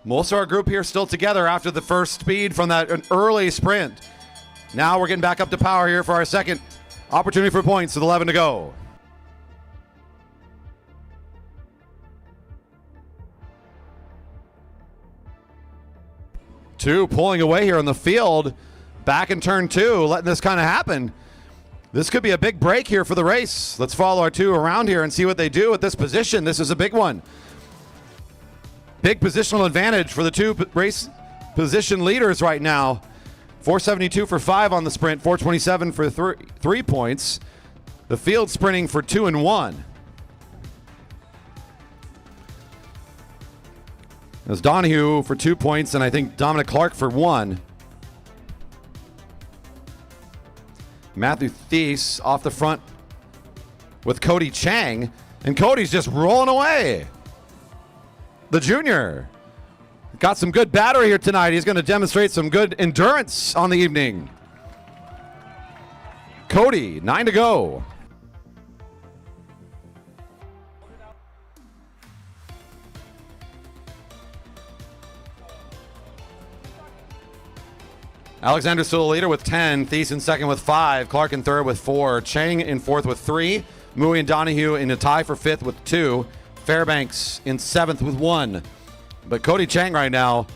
Most of our group here still together after the first speed from that early sprint. Now we're getting back up to power here for our second opportunity for points with 11 to go. Two pulling away here on the field. Back in turn two, letting this kind of happen. This could be a big break here for the race. Let's follow our two around here and see what they do at this position. This is a big one. Big positional advantage for the two race position leaders right now. 472 for 5 on the sprint, 427 for 3 points. The field sprinting for 2 and 1. There's Donahue for 2 points, and I think Dominic Clark for 1. Matthew Thies off the front with Cody Chang, and Cody's just rolling away. The junior got some good battery here tonight. He's going to demonstrate some good endurance on the evening. Cody, 9 to go. Alexander still the leader with 10. Thies in second with 5. Clark in third with 4. Chang in fourth with 3. Mui and Donahue in a tie for 5th with 2. Fairbanks in 7th with 1. But Cody Chang right now,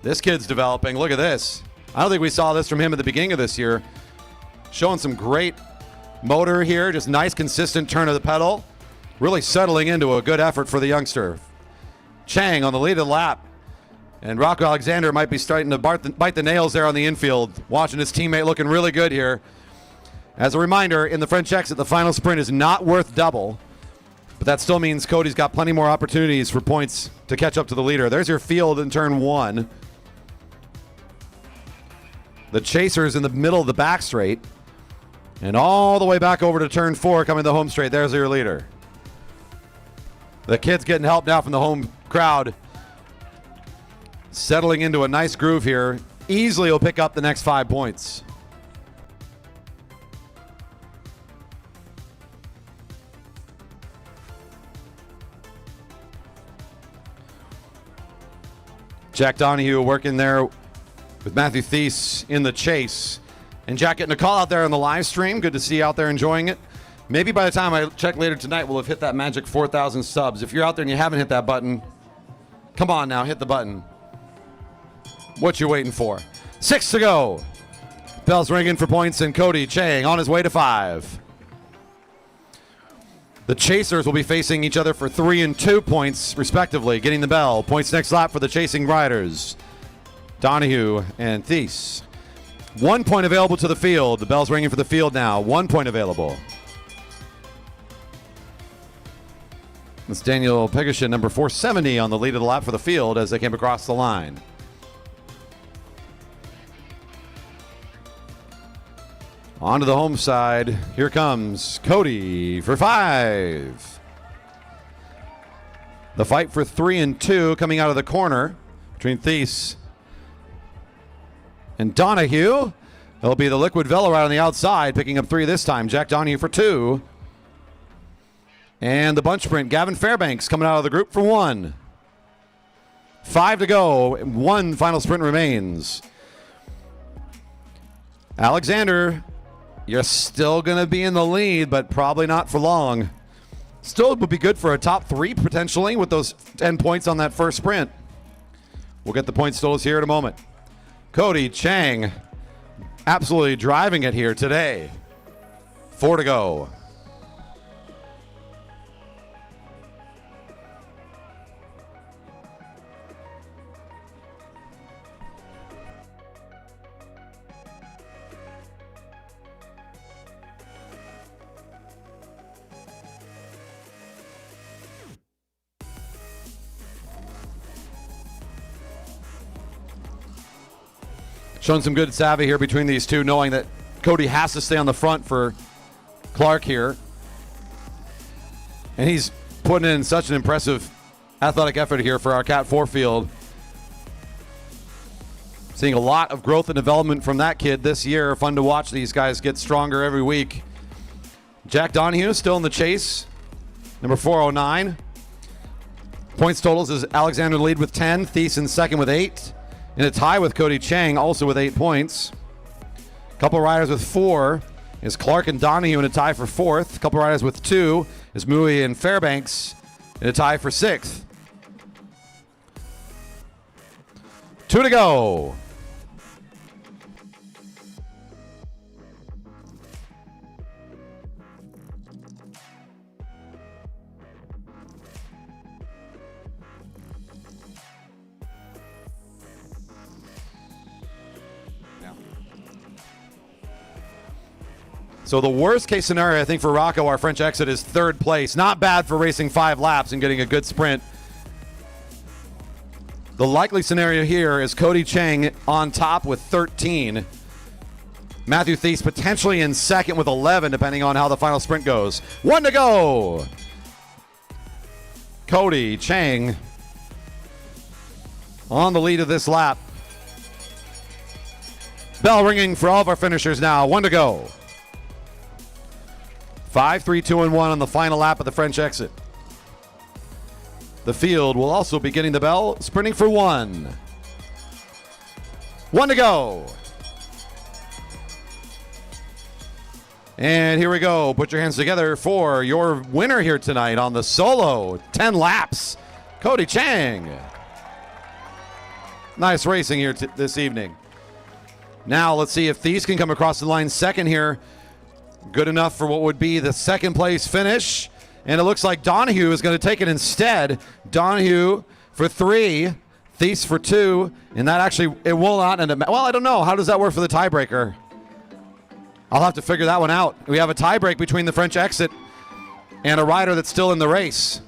this kid's developing. Look at this. I don't think we saw this from him at the beginning of this year. Showing some great motor here. Just nice, consistent turn of the pedal. Really settling into a good effort for the youngster. Chang on the lead of the lap. And Rocco Alexander might be starting to bite the nails there on the infield. Watching his teammate looking really good here. As a reminder, in the French exit, the final sprint is not worth double. But that still means Cody's got plenty more opportunities for points to catch up to the leader. There's your field in turn 1. The chaser's in the middle of the back straight. And all the way back over to turn 4 coming the home straight. There's your leader. The kid's getting help now from the home crowd. Settling into a nice groove here. Easily will pick up the next 5 points. Jack Donahue working there with Matthew Thies in the chase. And Jack getting a call out there on the live stream. Good to see you out there enjoying it. Maybe by the time I check later tonight, we'll have hit that magic 4,000 subs. If you're out there and you haven't hit that button, come on now, hit the button. What you waiting for? 6 to go. Bell's ringing for points, and Cody Chang on his way to 5. The chasers will be facing each other for 3 and 2 points, respectively, getting the bell. Points next lap for the chasing riders. Donahue and Thies. 1 point available to the field. The bell's ringing for the field now. 1 point available. It's Daniel Pegashin, number 470, on the lead of the lap for the field as they came across the line. On to the home side. Here comes Cody for 5. The fight for 3 and 2 coming out of the corner between Thies and Donahue. It'll be the liquid Velo right on the outside, picking up 3 this time. Jack Donahue for 2. And the bunch sprint, Gavin Fairbanks coming out of the group for 1. 5 to go. 1 final sprint remains. Alexander, you're still going to be in the lead, but probably not for long. Still would be good for a top 3 potentially with those 10 points on that first sprint. We'll get the point totals here in a moment. Cody Chang absolutely driving it here today. 4 to go. Showing some good savvy here between these two, knowing that Cody has to stay on the front for Clark here. And he's putting in such an impressive athletic effort here for our Cat 4 field. Seeing a lot of growth and development from that kid this year. Fun to watch these guys get stronger every week. Jack Donahue still in the chase. Number 409. Points totals is Alexander lead with 10. Thiessen second with 8. In a tie with Cody Chang, also with 8 points. Couple riders with 4 is Clark and Donahue in a tie for 4th. Couple riders with 2 is Mui and Fairbanks in a tie for 6th. 2 to go. So the worst case scenario, I think, for Rocco, our French exit, is 3rd place. Not bad for racing 5 laps and getting a good sprint. The likely scenario here is Cody Chang on top with 13. Matthew Thies potentially in second with 11, depending on how the final sprint goes. 1 to go. Cody Chang on the lead of this lap. Bell ringing for all of our finishers now. 1 to go. 5, 3, 2, and 1 on the final lap of the French exit. The field will also be getting the bell, sprinting for 1. 1 to go. And here we go. Put your hands together for your winner here tonight on the solo 10 laps, Cody Chang. Nice racing here this evening. Now let's see if Thies can come across the line second here. Good enough for what would be the 2nd place finish. And it looks like Donahue is going to take it instead. Donahue for 3, Thies for 2. And that actually, it will not end up. Well, I don't know. How does that work for the tiebreaker? I'll have to figure that one out. We have a tiebreak between the French exit and a rider that's still in the race.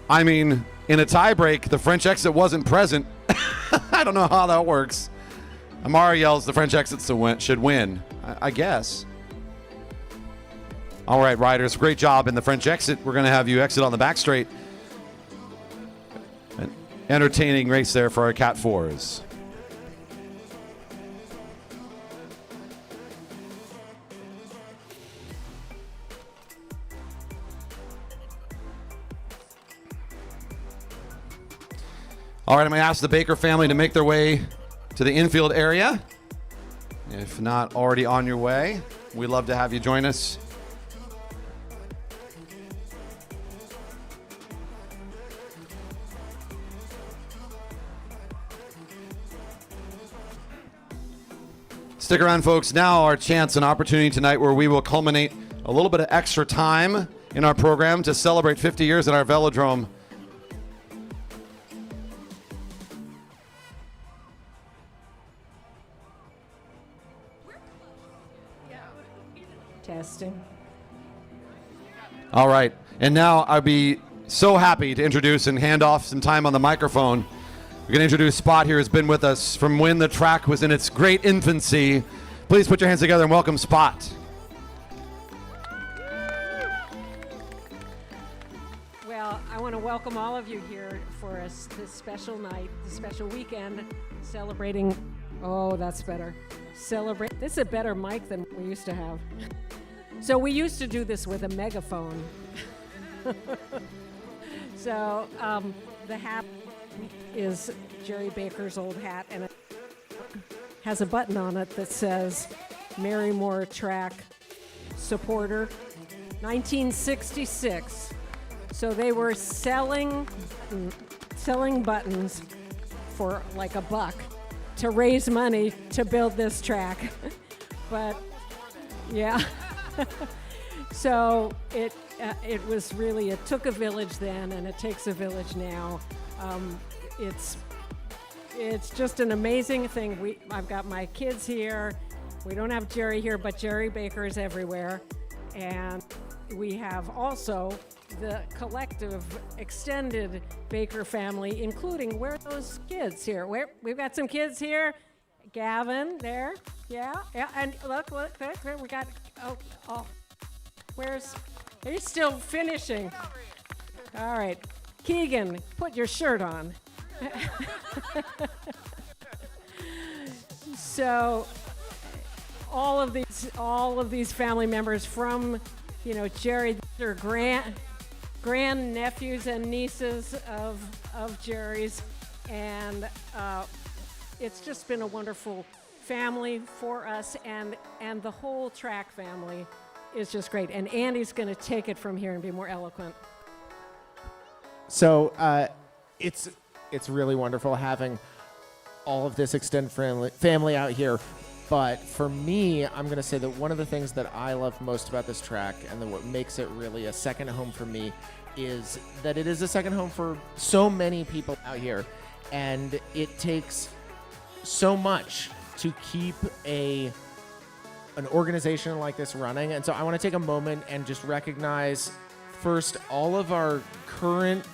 I mean, in a tiebreak, the French exit wasn't present. I don't know how that works. Amara yells the French exit should win. I guess. All right, riders, great job in the French exit. We're going to have you exit on the back straight. An entertaining race there for our Cat 4s. All right, I'm going to ask the Baker family to make their way to the infield area. If not already on your way, we'd love to have you join us. Stick around, folks. Now our chance and opportunity tonight where we will culminate a little bit of extra time in our program to celebrate 50 years at our Velodrome. Testing. All right. And now I'd be so happy to introduce and hand off some time on the microphone. We're going to introduce Spot here, who's been with us from when the track was in its great infancy. Please put your hands together and welcome Spot. Well, I want to welcome all of you here for us this special night, this special weekend, celebrating. Oh, that's better. Celebrate. This is a better mic than we used to have. So we used to do this with a megaphone. So the hat is Jerry Baker's old hat, and it has a button on it that says Marymoor Track Supporter 1966. So they were selling buttons for like $1 to raise money to build this track. But yeah, so it was really, it took a village then, and it takes a village now. It's just an amazing thing. I've got my kids here. We don't have Jerry here, but Jerry Baker is everywhere. And we have also the collective extended Baker family, including, where are those kids here? We've got some kids here. Gavin there, yeah, and look, we got, he's still finishing. All right, Keegan, put your shirt on. So, all of these family members from, Jerry, they're grand nephews and nieces of Jerry's, and it's just been a wonderful family for us, and the whole track family is just great. And Andy's going to take it from here and be more eloquent. So it's really wonderful having all of this extended family out here. But for me, I'm going to say that one of the things that I love most about this track, and what makes it really a second home for me, is that it is a second home for so many people out here. And it takes so much to keep an organization like this running. And so I want to take a moment and just recognize first all of our current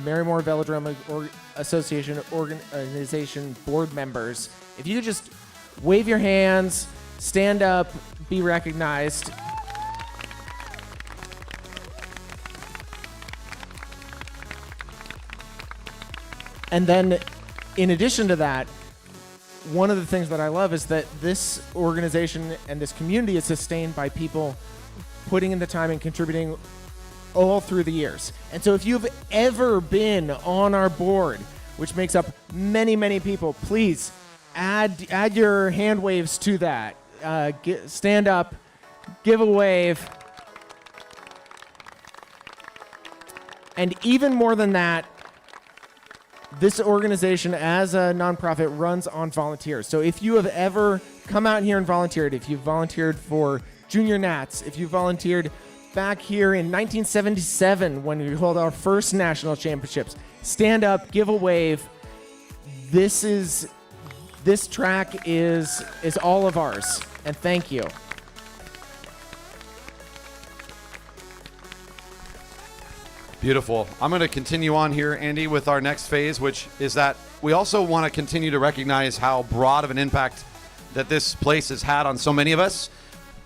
Marymoor Velodrome Association organization board members. If you could just wave your hands, stand up, be recognized. And then, in addition to that, one of the things that I love is that this organization and this community is sustained by people putting in the time and contributing all through the years. And so if you've ever been on our board, which makes up many, many people, please add your hand waves to that. Stand up, give a wave. And even more than that, this organization as a nonprofit runs on volunteers. So if you have ever come out here and volunteered, if you've volunteered for Junior Nats, if you volunteered back here in 1977 when we held our first national championships, stand up, give a wave. This track is all of ours, and thank you. Beautiful. I'm going to continue on here, Andy, with our next phase, which is that we also want to continue to recognize how broad of an impact that this place has had on so many of us.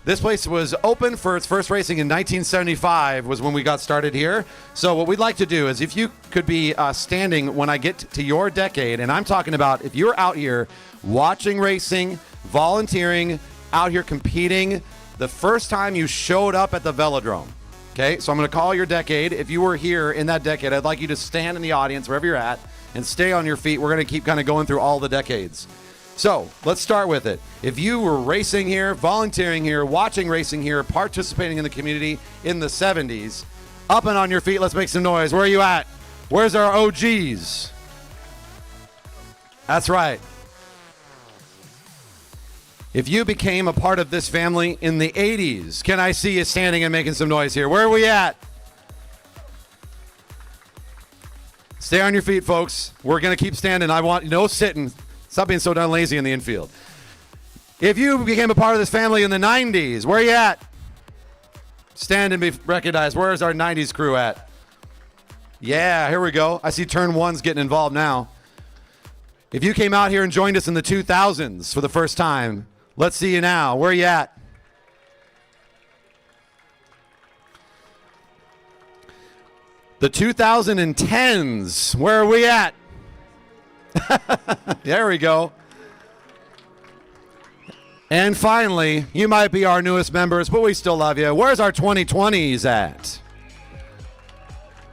This place was open for its first racing in 1975 was when we got started here. So what we'd like to do is if you could be standing when I get to your decade, and I'm talking about if you're out here watching racing, volunteering, out here competing, the first time you showed up at the Velodrome. Okay, so I'm going to call your decade. If you were here in that decade, I'd like you to stand in the audience wherever you're at and stay on your feet. We're going to keep kind of going through all the decades. So let's start with it. If you were racing here, volunteering here, watching racing here, participating in the community in the 70s, up and on your feet, let's make some noise. Where are you at? Where's our OGs? That's right. If you became a part of this family in the 80s, can I see you standing and making some noise here? Where are we at? Stay on your feet, folks. We're going to keep standing. I want no sitting. Stop being so darn lazy in the infield. If you became a part of this family in the 90s, where are you at? Stand and be recognized. Where's our 90s crew at? Yeah, here we go. I see turn one's getting involved now. If you came out here and joined us in the 2000s for the first time, let's see you now. Where are you at? The 2010s, where are we at? There we go. And finally, you might be our newest members, but we still love you. Where's our 2020s at?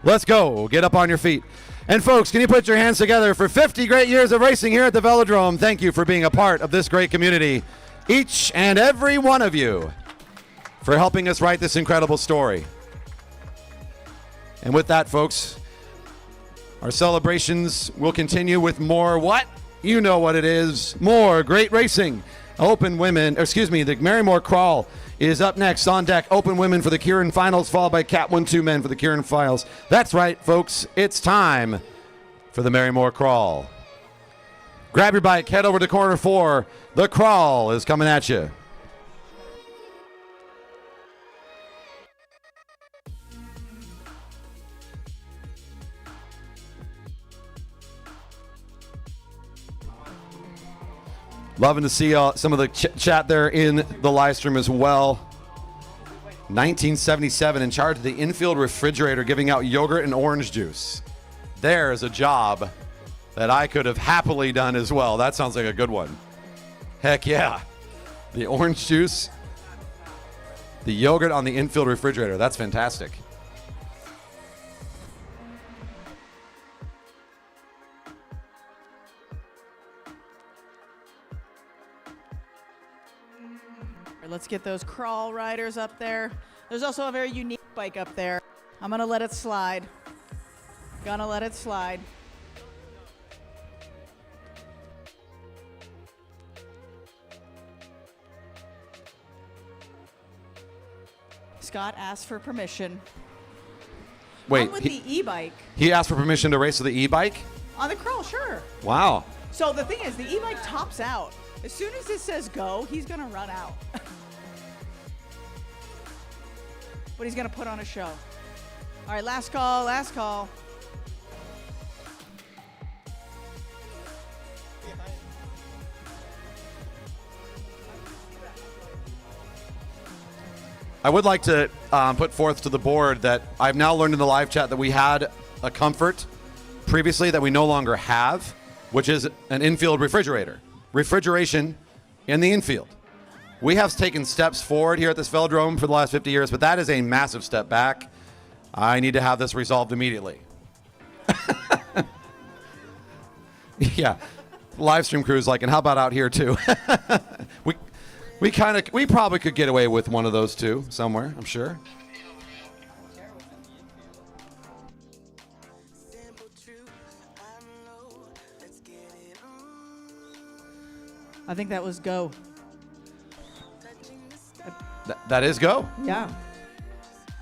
Let's go. Get up on your feet. And folks, can you put your hands together for 50 great years of racing here at the Velodrome? Thank you for being a part of this great community. Each and every one of you for helping us write this incredible story. And with that, folks, our celebrations will continue with more what? You know what it is. More great racing. The Marymoor Crawl is up next on deck. Open women for the Keirin finals, followed by Cat 1-2 men for the Keirin finals. That's right, folks. It's time for the Marymoor Crawl. Grab your bike, head over to corner 4. The crawl is coming at you. Loving to see some of the chat there in the live stream as well. 1977, in charge of the infield refrigerator, giving out yogurt and orange juice. There's a job that I could have happily done as well. That sounds like a good one. Heck yeah. The orange juice, the yogurt on the infield refrigerator. That's fantastic. Let's get those crawl riders up there. There's also a very unique bike up there. I'm gonna let it slide. Gonna let it slide. Scott asked for permission. Wait, with the e-bike. He asked for permission to race with the e-bike? On the crawl, sure. Wow. So the thing is, the e-bike tops out. As soon as it says go, he's gonna run out. But he's gonna put on a show. All right, last call, last call. I would like to put forth to the board that I've now learned in the live chat that we had a comfort previously that we no longer have, which is an infield refrigerator. Refrigeration in the infield. We have taken steps forward here at this Velodrome for the last 50 years, but that is a massive step back. I need to have this resolved immediately. Yeah, live stream crew's like, and how about out here too? we probably could get away with one of those two somewhere, I'm sure. I think that was go. That is go. Yeah.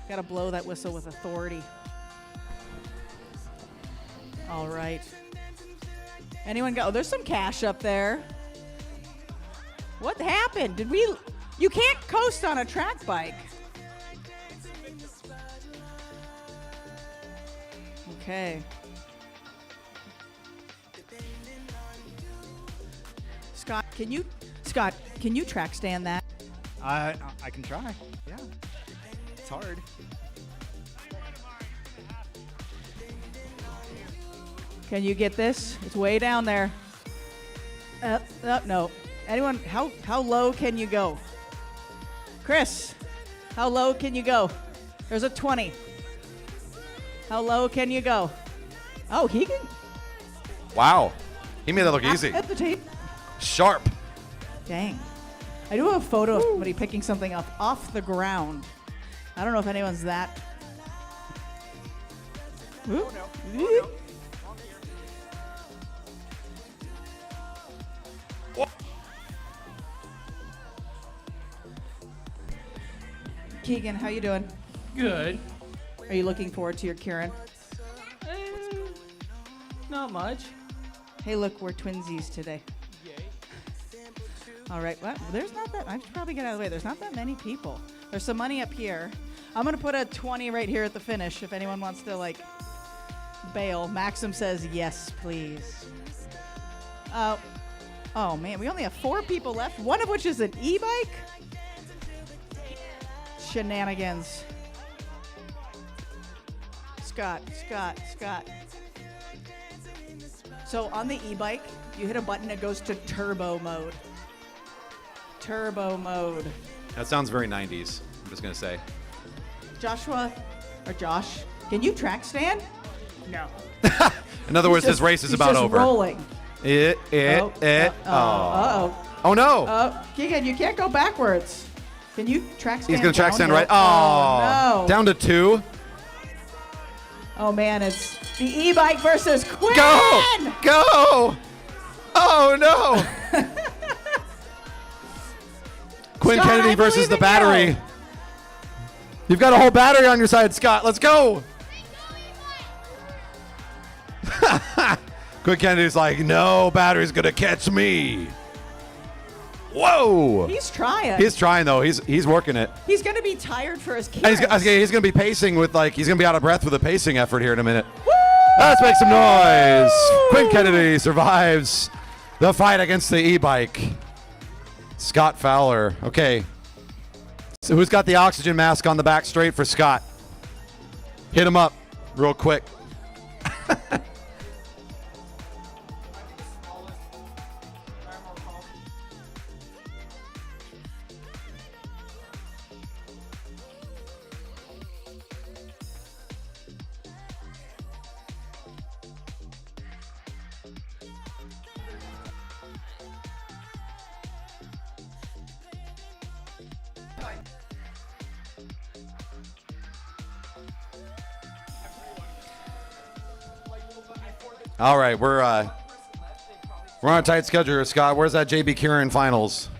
Gotta blow that whistle with authority. All right. Anyone go? Oh, there's some cash up there. What happened? You can't coast on a track bike. Okay. Scott, can you track stand that? I can try. Yeah. It's hard. Can you get this? It's way down there. No. Anyone, how low can you go? Chris, how low can you go? There's a 20. How low can you go? Oh, he can. Wow. He made that look easy. At the tape. Sharp. Dang. I do have a photo of somebody picking something up off the ground. I don't know if anyone's that. Oh, no. Keegan, how you doing? Good. Are you looking forward to your Keirin? Not much. Hey, look, we're twinsies today. All right, well, there's not that, I should probably get out of the way. There's not that many people. There's some money up here. I'm gonna put a 20 right here at the finish if anyone wants to like bail. Maxim says yes, please. Oh man, we only have 4 people left, one of which is an e-bike? Shenanigans. Scott. So on the e-bike, you hit a button, it goes to turbo mode. Turbo mode. That sounds very 90s, I'm just going to say. Josh, can you track stand? No. In other words, his race is about over. Rolling. Oh no. Keegan, you can't go backwards. Can you track stand? He's going to track stand right. Oh, no. Down to 2. Oh man, it's the e-bike versus Quinn. Go! Oh Oh, no. Quinn Scott, Kennedy I versus believe the in battery. you. You've got a whole battery on your side, Scott. Let's go. Quinn Kennedy's like, no battery's going to catch me. Whoa. He's trying. He's trying, though. He's working it. He's going to be tired for his And kids. he's going to be pacing with, like, he's going to be out of breath with a pacing effort here in a minute. Let's make some noise. Quinn Kennedy survives the fight against the e-bike. Scott Fowler. Okay. So who's got the oxygen mask on the back straight for Scott? Hit him up real quick. All right, we're on a tight schedule here, Scott. Where's that JB Keirin finals?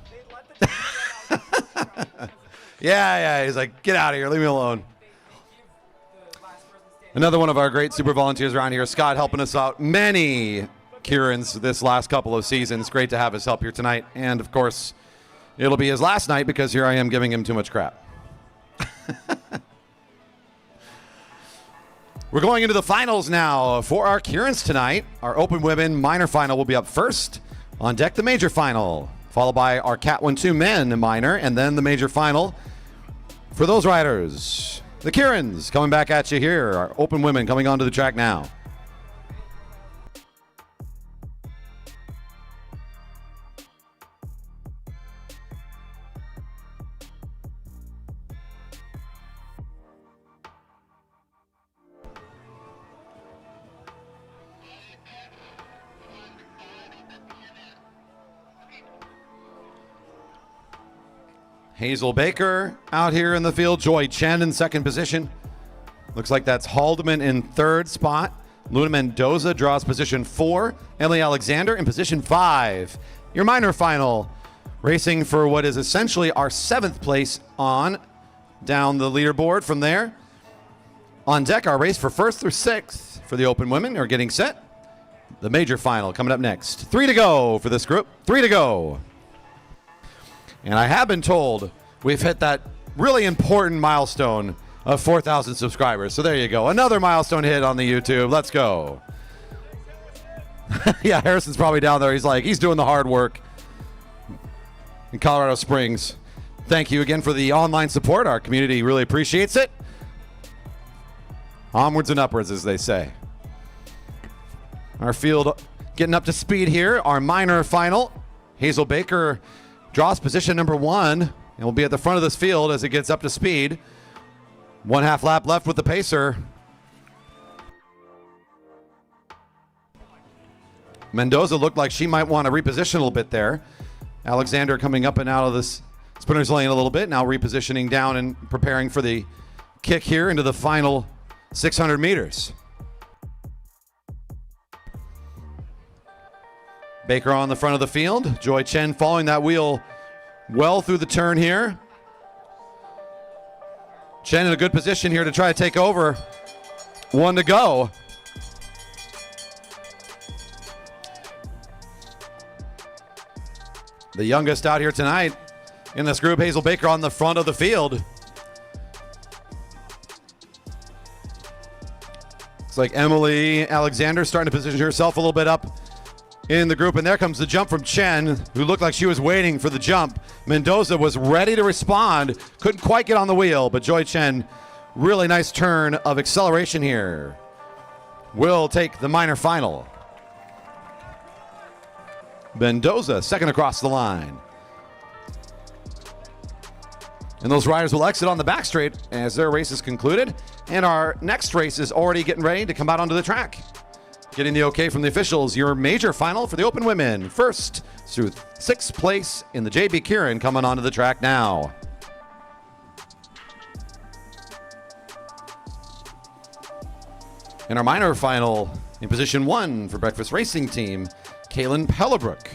Yeah, he's like, get out of here, leave me alone. Another one of our great super volunteers around here, Scott, helping us out many Keirins this last couple of seasons. Great to have his help here tonight. And, of course, it'll be his last night because here I am giving him too much crap. We're going into the finals now for our Keirins tonight. Our open women minor final will be up first. On deck, the major final, followed by our Cat 1-2 men minor, and then the major final for those riders. The Keirins coming back at you here. Our open women coming onto the track now. Hazel Baker out here in the field. Joy Chen in second position. Looks like that's Haldeman in third spot. Luna Mendoza draws position 4. Emily Alexander in position 5. Your minor final, racing for what is essentially our 7th place on down the leaderboard from there. On deck, our race for 1st through 6th for the open women are getting set. The major final coming up next. 3 to go for this group. 3 to go. And I have been told we've hit that really important milestone of 4,000 subscribers. So there you go. Another milestone hit on the YouTube. Let's go. Yeah, Harrison's probably down there. He's doing the hard work in Colorado Springs. Thank you again for the online support. Our community really appreciates it. Onwards and upwards, as they say. Our field getting up to speed here. Our minor final. Hazel Baker draws position number 1 and will be at the front of this field as it gets up to speed. 1/2 lap left with the pacer. Mendoza looked like she might want to reposition a little bit there. Alexander coming up and out of this sprinter's lane a little bit, now repositioning down and preparing for the kick here into the final 600 meters. Baker on the front of the field. Joy Chen following that wheel well through the turn here. Chen in a good position here to try to take over. 1 to go. The youngest out here tonight in this group, Hazel Baker on the front of the field. It's like Emily Alexander starting to position herself a little bit up in the group, and there comes the jump from Chen, who looked like she was waiting for the jump. Mendoza was ready to respond, couldn't quite get on the wheel, but Joy Chen, really nice turn of acceleration here. Will take the minor final. Mendoza second across the line. And those riders will exit on the back straight as their race is concluded, and our next race is already getting ready to come out onto the track. Getting the okay from the officials, your major final for the open women. First through 6th place in the JB Keirin coming onto the track now. And our minor final in position 1 for Breakfast Racing Team, Kaylin Pellebrook.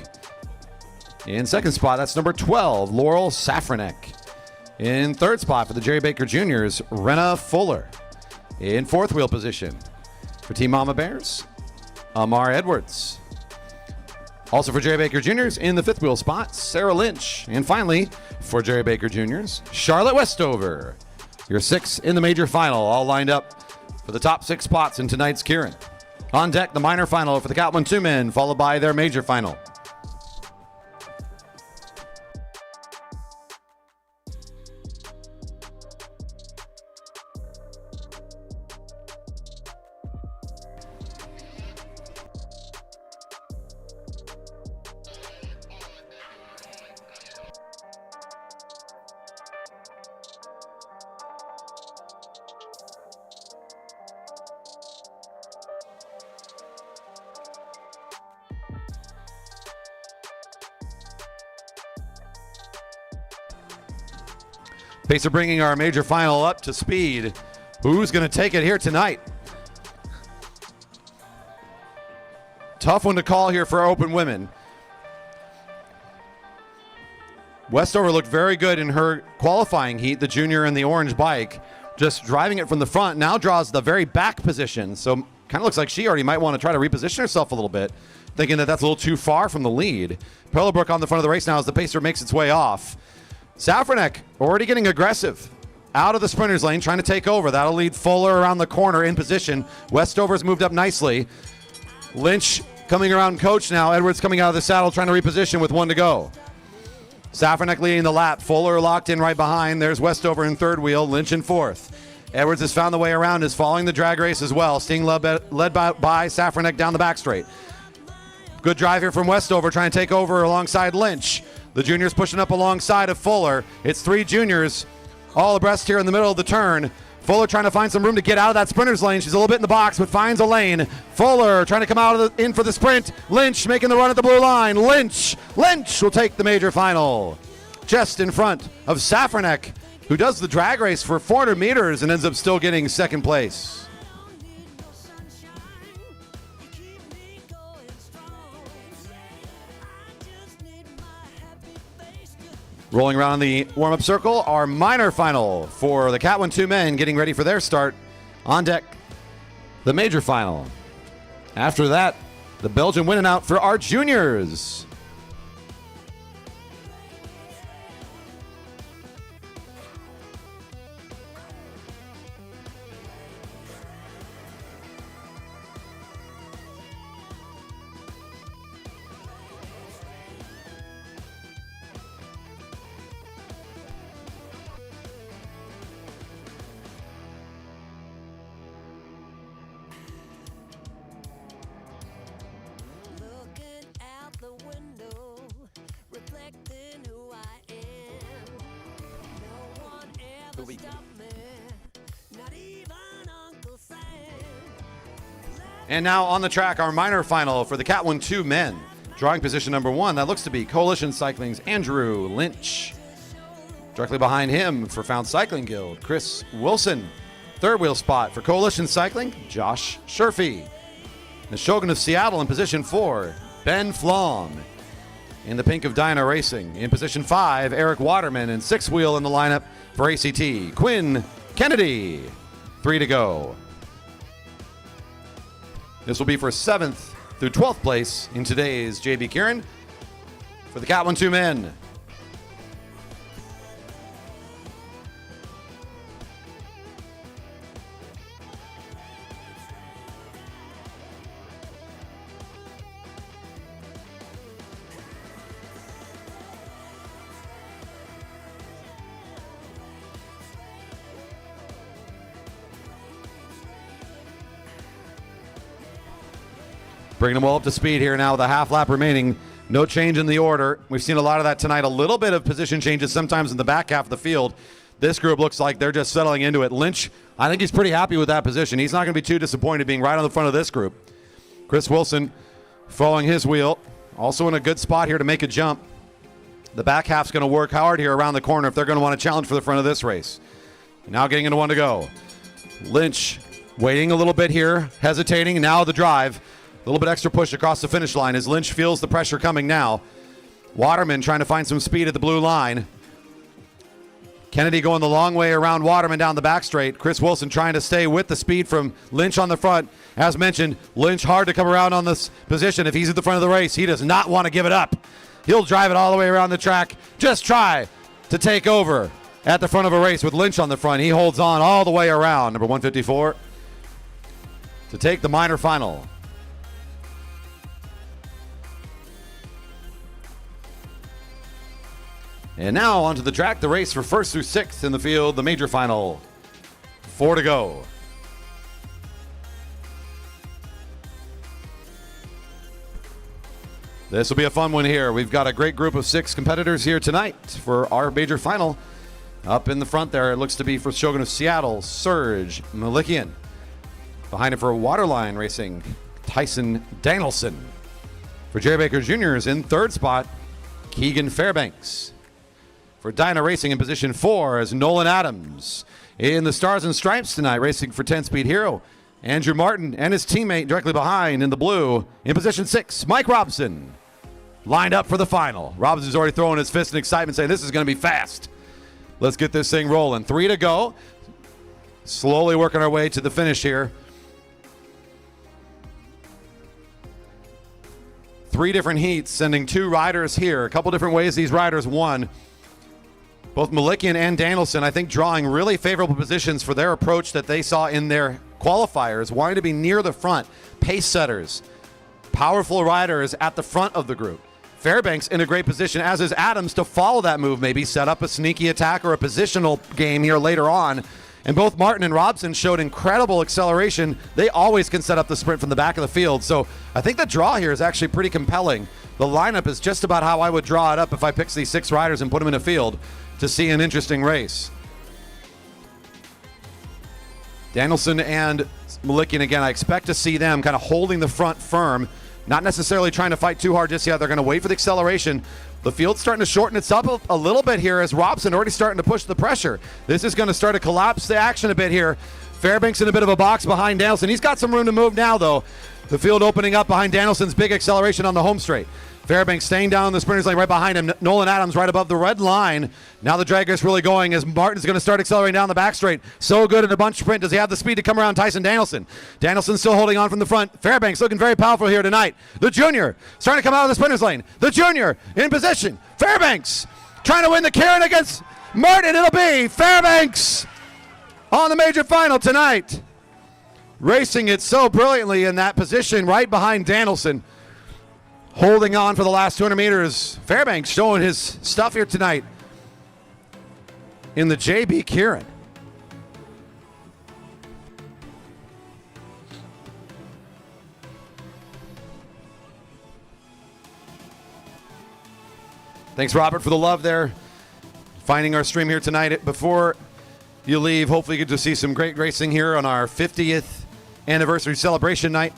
In second spot, that's number 12, Laurel Safranek. In third spot for the Jerry Baker Juniors, Renna Fuller. In fourth wheel position for Team Mama Bears, Amar Edwards. Also for Jerry Baker Juniors, in the fifth wheel spot, Sarah Lynch. And finally, for Jerry Baker Juniors, Charlotte Westover. Your 6 in the major final, all lined up for the top 6 spots in tonight's Keirin. On deck, the minor final for the Cat 1-2 men, followed by their major final. Pacer bringing our major final up to speed. Who's going to take it here tonight? Tough one to call here for open women. Westover looked very good in her qualifying heat, the junior in the orange bike. Just driving it from the front, now draws the very back position. So kind of looks like she already might want to try to reposition herself a little bit, thinking that that's a little too far from the lead. Pellebrook on the front of the race now as the Pacer makes its way off. Safranek already getting aggressive. Out of the sprinter's lane, trying to take over. That'll lead Fuller around the corner in position. Westover's moved up nicely. Lynch coming around coach now. Edwards coming out of the saddle, trying to reposition with 1 to go. Safranek leading the lap. Fuller locked in right behind. There's Westover in third wheel. Lynch in fourth. Edwards has found the way around, is following the drag race as well. Sting led by Safranek down the back straight. Good drive here from Westover, trying to take over alongside Lynch. The juniors pushing up alongside of Fuller. It's 3 juniors all abreast here in the middle of the turn. Fuller trying to find some room to get out of that sprinter's lane. She's a little bit in the box, but finds a lane. Fuller trying to come out of in for the sprint. Lynch making the run at the blue line. Lynch will take the major final. Just in front of Safranek, who does the drag race for 400 meters and ends up still getting second place. Rolling around the warm-up circle, our minor final for the Cat 1-2 men getting ready for their start. On deck, the major final. After that, the Belgian winning out for our juniors. And now on the track, our minor final for the Cat 1-2 men. Drawing position number 1, that looks to be Coalition Cycling's Andrew Lynch. Directly behind him for Found Cycling Guild, Chris Wilson. Third wheel spot for Coalition Cycling, Josh Sherfy. The Shogun of Seattle in position 4, Ben Flom. In the pink of Dyna Racing. In position 5, Eric Waterman. And 6th wheel in the lineup for ACT, Quinn Kennedy. 3 to go. This will be for 7th through 12th place in today's JB Keirin for the Cat 1-2 men. Bringing them all up to speed here now with a half lap remaining. No change in the order. We've seen a lot of that tonight. A little bit of position changes sometimes in the back half of the field. This group looks like they're just settling into it. Lynch, I think he's pretty happy with that position. He's not going to be too disappointed being right on the front of this group. Chris Wilson following his wheel. Also in a good spot here to make a jump. The back half's going to work hard here around the corner if they're going to want to challenge for the front of this race. Now getting into 1 to go. Lynch waiting a little bit here, hesitating. Now the drive. little bit extra push across the finish line as Lynch feels the pressure coming now. Waterman trying to find some speed at the blue line. Kennedy going the long way around Waterman down the back straight. Chris Wilson trying to stay with the speed from Lynch on the front. As mentioned, Lynch hard to come around on this position. If he's at the front of the race, he does not want to give it up. He'll drive it all the way around the track. Just try to take over at the front of a race with Lynch on the front. He holds on all the way around, number 154, to take the minor final. And now onto the track, the race for first through sixth in the field, the major final. 4 to go. This will be a fun one here. We've got a great group of 6 competitors here tonight for our major final. Up in the front there, it looks to be for Shogun of Seattle, Serge Malikian. Behind it for Waterline Racing, Tyson Danielson. For Jerry Baker Jr.'s in third spot, Keegan Fairbanks. For Dyna Racing in position 4 is Nolan Adams. In the Stars and Stripes tonight, racing for 10-Speed Hero, Andrew Martin and his teammate directly behind in the blue. In position 6, Mike Robson. Lined up for the final. Robson's already throwing his fist in excitement, saying this is going to be fast. Let's get this thing rolling. 3 to go. Slowly working our way to the finish here. 3 different heats, sending 2 riders here. A couple different ways these riders won. Both Malikian and Danielson, I think, drawing really favorable positions for their approach that they saw in their qualifiers, wanting to be near the front. Pace setters, powerful riders at the front of the group. Fairbanks in a great position, as is Adams, to follow that move, maybe set up a sneaky attack or a positional game here later on. And both Martin and Robson showed incredible acceleration. They always can set up the sprint from the back of the field. So I think the draw here is actually pretty compelling. The lineup is just about how I would draw it up if I picked these 6 riders and put them in a field to see an interesting race. Danielson and Malikian, again, I expect to see them kind of holding the front firm, not necessarily trying to fight too hard just yet. They're going to wait for the acceleration. The field's starting to shorten itself a little bit here as Robson already starting to push the pressure. This is going to start to collapse the action a bit here. Fairbanks in a bit of a box behind Danielson. He's got some room to move now, though. The field opening up behind Danielson's big acceleration on the home straight. Fairbanks staying down in the sprinter's lane right behind him. Nolan Adams right above the red line. Now the drag race really going as Martin's going to start accelerating down the back straight. So good in a bunch sprint. Does he have the speed to come around Tyson Danielson? Danielson still holding on from the front. Fairbanks looking very powerful here tonight. The junior starting to come out of the sprinter's lane. The junior in position. Fairbanks trying to win the Keirin against Martin. It'll be Fairbanks on the major final tonight. Racing it so brilliantly in that position right behind Danielson. Holding on for the last 200 meters. Fairbanks showing his stuff here tonight in the JB Keirin. Thanks, Robert, for the love there. Finding our stream here tonight. Before you leave, hopefully you get to see some great racing here on our 50th anniversary celebration night.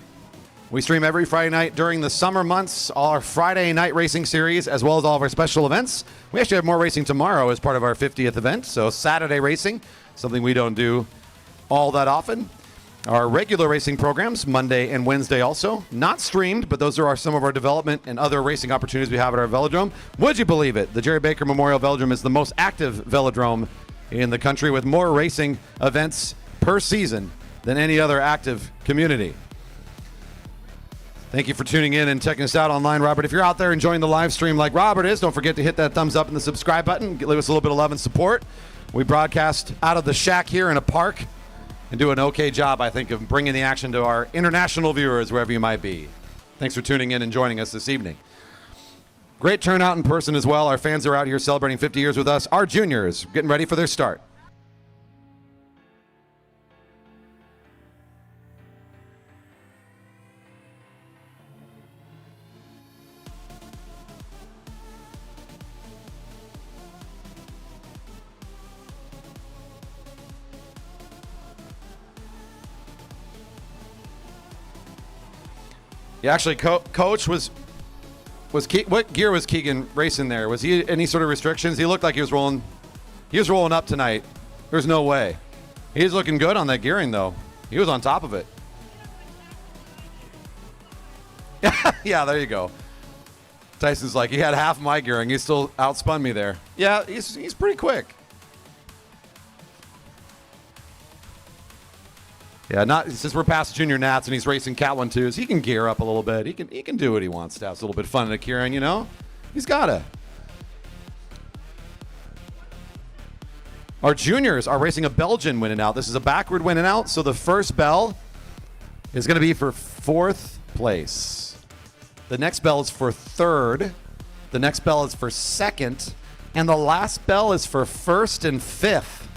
We stream every Friday night during the summer months, all our Friday night racing series, as well as all of our special events. We actually have more racing tomorrow as part of our 50th event, so Saturday racing, something we don't do all that often. Our regular racing programs, Monday and Wednesday also, not streamed, but those are some of our development and other racing opportunities we have at our Velodrome. Would you believe it? The Jerry Baker Memorial Velodrome is the most active velodrome in the country with more racing events per season than any other active community. Thank you for tuning in and checking us out online, Robert. If you're out there enjoying the live stream like Robert is, don't forget to hit that thumbs up and the subscribe button. Leave us a little bit of love and support. We broadcast out of the shack here in a park and do an okay job, I think, of bringing the action to our international viewers wherever you might be. Thanks for tuning in and joining us this evening. Great turnout in person as well. Our fans are out here celebrating 50 years with us. Our juniors getting ready for their start. Yeah, actually, Coach what gear was Keegan racing there? Was he any sort of restrictions? He looked like he was rolling up tonight. There's no way. He's looking good on that gearing, though. He was on top of it. Yeah, there you go. Tyson's like, he had half my gearing. He still outspun me there. Yeah, he's pretty quick. Yeah, not since we're past junior nats and he's racing Cat 1-2s, he can gear up a little bit. He can do what he wants to have a little bit of fun in a Keirin, you know? He's gotta. Our juniors are racing a Belgian win and out. This is a backward win and out, so the first bell is going to be for 4th place. The next bell is for 3rd. The next bell is for 2nd. And the last bell is for 1st and 5th.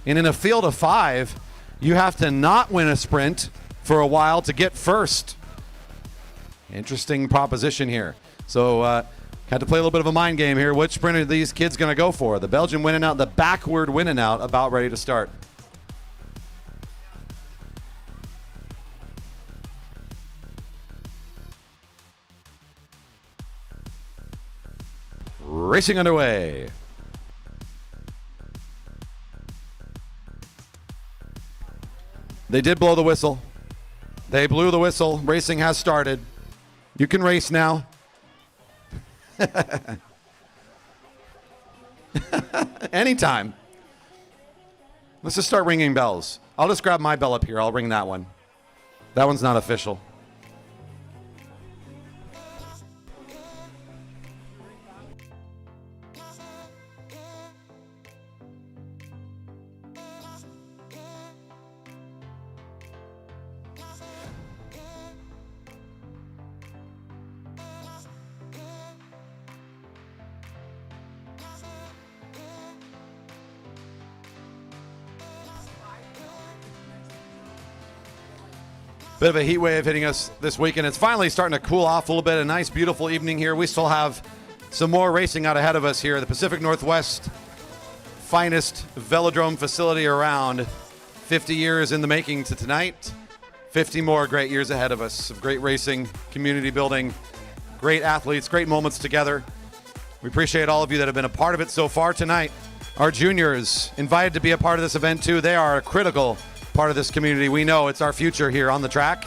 And in a field of 5, you have to not win a sprint for a while to get first. Interesting proposition here. So, had to play a little bit of a mind game here. Which sprint are these kids going to go for? The Belgian win and out, the backward win and out, about ready to start. Racing underway. They did blow the whistle. They blew the whistle. Racing has started. You can race now. Anytime. Let's just start ringing bells. I'll just grab my bell up here. I'll ring that one. That one's not official. Bit of a heat wave hitting us this weekend. It's finally starting to cool off a little bit. A nice, beautiful evening here. We still have some more racing out ahead of us here. The Pacific Northwest finest velodrome facility around. 50 years in the making to tonight. 50 more great years ahead of us of great racing, community building, great athletes, great moments together. We appreciate all of you that have been a part of it so far tonight. Our juniors invited to be a part of this event too. They are a critical part of this community. We know it's our future here on the track.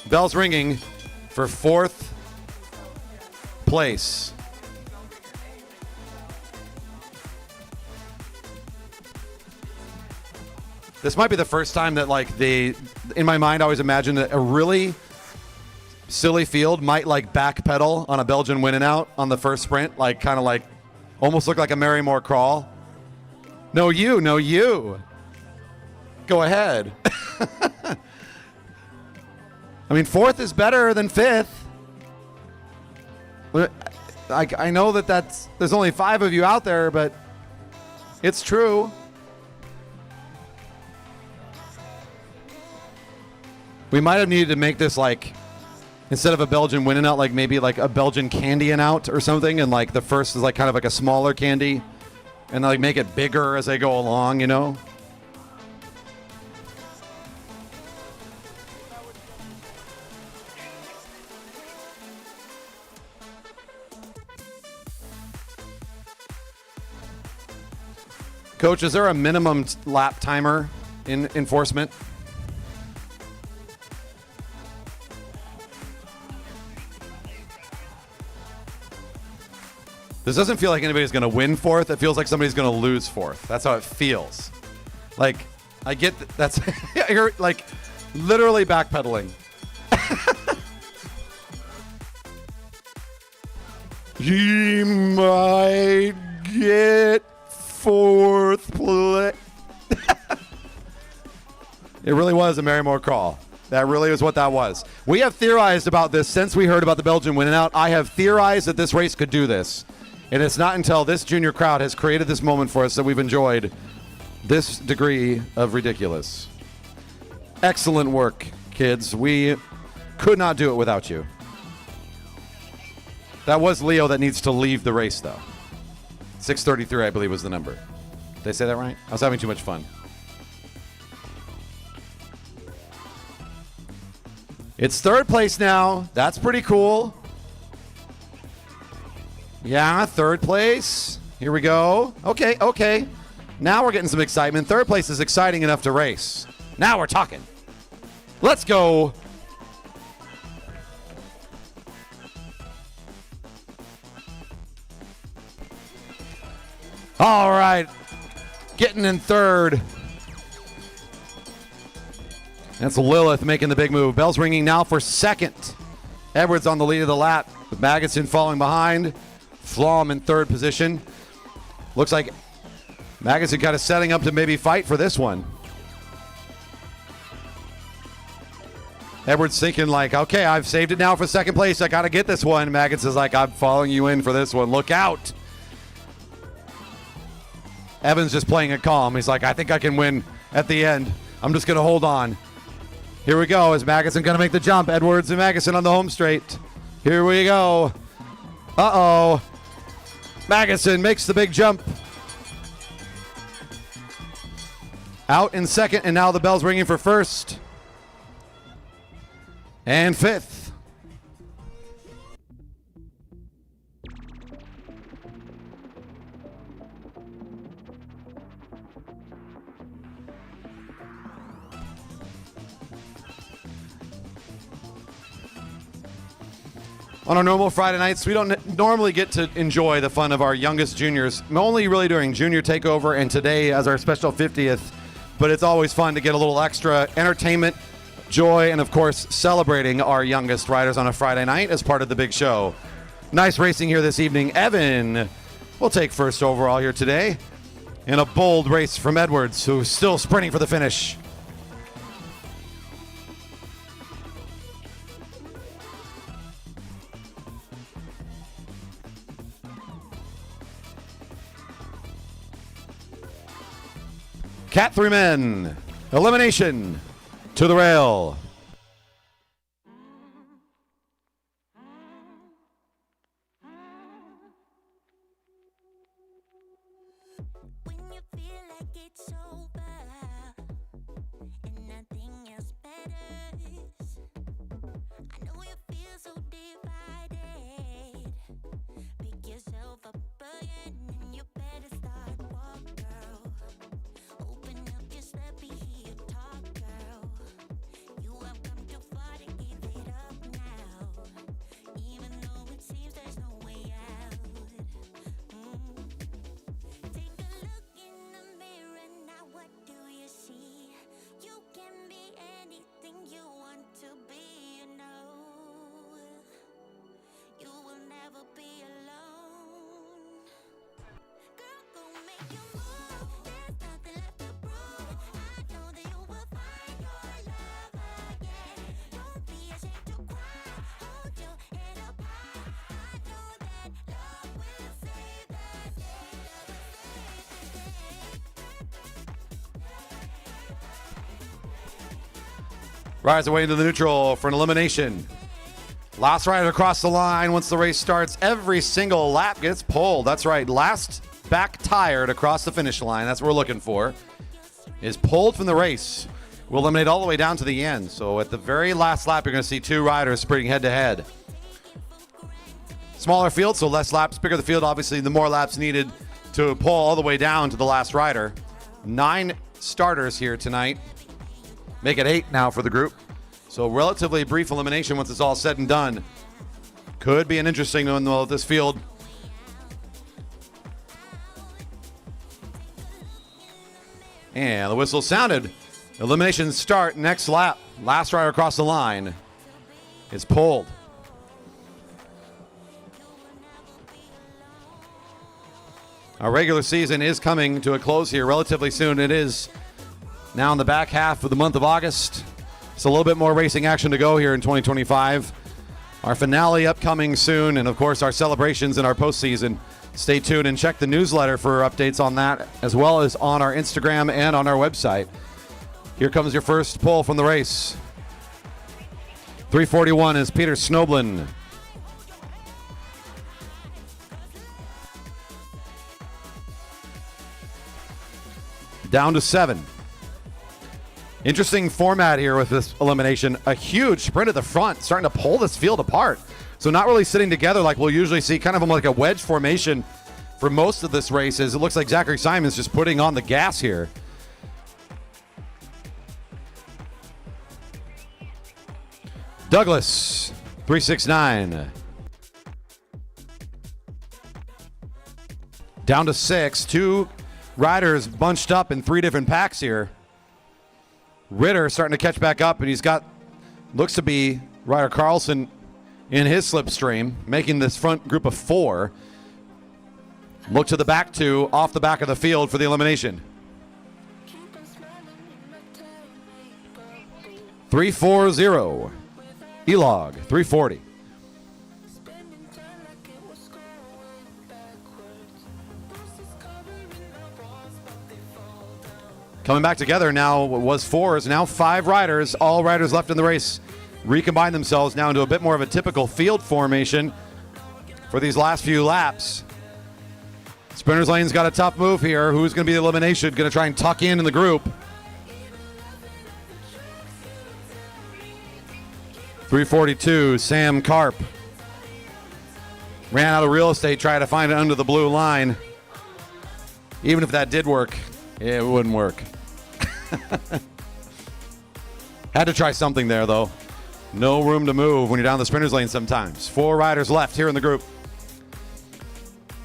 Bells ringing for 4th place. This might be the first time that in my mind I always imagine that a really silly field might backpedal on a Belgian win and out on the first sprint, almost look like a Marymoor Crawl. No, you. Go ahead. I mean, 4th is better than 5th. I know there's only 5 of you out there, but it's true. We might have needed to make this instead of a Belgian win and out, maybe a Belgian candy and out or something, and the first is kind of a smaller candy, and make it bigger as they go along, you know. Coach, is there a minimum lap timer in enforcement? This doesn't feel like anybody's going to win 4th. It feels like somebody's going to lose 4th. That's how it feels. I get that's you're literally backpedaling. He might get 4th place. It really was a Marymoor Crawl. That really was what that was. We have theorized about this since we heard about the Belgian win and out. I have theorized that this race could do this. And it's not until this junior crowd has created this moment for us that we've enjoyed this degree of ridiculous. Excellent work, kids. We could not do it without you. That was Leo that needs to leave the race, though. 633, I believe, was the number. Did I say that right? I was having too much fun. It's 3rd place now. That's pretty cool. Yeah, 3rd place. Here we go. Okay. Now we're getting some excitement. 3rd place is exciting enough to race. Now we're talking. Let's go. All right. Getting in third. That's Lilith making the big move. Bell's ringing now for second. Edwards on the lead of the lap, with Madison falling behind. Flom in third position. Looks like Madison kind of setting up to maybe fight for this one. Edwards thinking like, okay, I've saved it now for second place. I got to get this one. Madison's like, I'm following you in for this one. Look out. Evans just playing it calm. He's like, I think I can win at the end. I'm just going to hold on. Here we go. Is Madison going to make the jump? Edwards and Madison on the home straight. Here we go. Uh-oh. Madison makes the big jump. Out in second, and now the bell's ringing for first. And fifth. On our normal Friday nights, we don't normally get to enjoy the fun of our youngest juniors. Only really during junior takeover and today as our special 50th. But it's always fun to get a little extra entertainment, joy, and of course, celebrating our youngest riders on a Friday night as part of the big show. Nice racing here this evening. Evan will take first overall here today in a bold race from Edwards, who's still sprinting for the finish. Cat 3 men, elimination to the rail. When you feel like it's over and nothing else matters, I know you feel so divided. Pick yourself up again and you better start walk, girl. Open up, just let me hear you talk, girl. You have come too far to give it up now, even though it seems there's no way out. Take a look in the mirror now, what do you see? You can be anything you want to be, you know. You will never be alone. Girl, go make your move. There's nothing left to prove. I know that you will find your love again. Don't be ashamed to cry. Hold your head up high. I know that love will save the day. Rides away into the neutral for an elimination. Last rider across the line. Once the race starts, every single lap gets pulled. That's right. Last back tired across the finish line. That's what we're looking for. Is pulled from the race. We'll eliminate all the way down to the end. So at the very last lap, you're going to see two riders sprinting head to head. Smaller field, so less laps. Bigger the field, obviously, the more laps needed to pull all the way down to the last rider. 9 starters here tonight. Make it 8 now for the group. So relatively brief elimination once it's all said and done. Could be an interesting one, though, this field. And the whistle sounded. Elimination start, next lap. Last rider across the line is pulled. Our regular season is coming to a close here relatively soon. It is now in the back half of the month of August. It's a little bit more racing action to go here in 2025. Our finale upcoming soon, and of course our celebrations in our postseason. Stay tuned and check the newsletter for updates on that, as well as on our Instagram and on our website. Here comes your first pull from the race. 341 is Peter Snoblin. Down to 7. Interesting format here with this elimination. A huge sprint at the front, starting to pull this field apart. So not really sitting together like we'll usually see, kind of like a wedge formation for most of this race. As it looks like Zachary Simon's just putting on the gas here. Douglas, 369. Down to 6. 2 riders bunched up in 3 different packs here. Ritter starting to catch back up, and he's got, looks to be Ryder Carlson in his slipstream, making this front group of 4 look to the back 2 off the back of the field for the elimination. 340. E-log 340. Coming back together now, what was 4 is now 5 riders. All riders left in the race recombine themselves now into a bit more of a typical field formation for these last few laps. Sprinter's Lane's got a tough move here. Who's going to be the elimination? Going to try and tuck in the group. 342, Sam Karp. Ran out of real estate trying to find it under the blue line. Even if that did work, it wouldn't work. Had to try something there, though. No room to move when you're down the sprinter's lane sometimes. 4 riders left here in the group.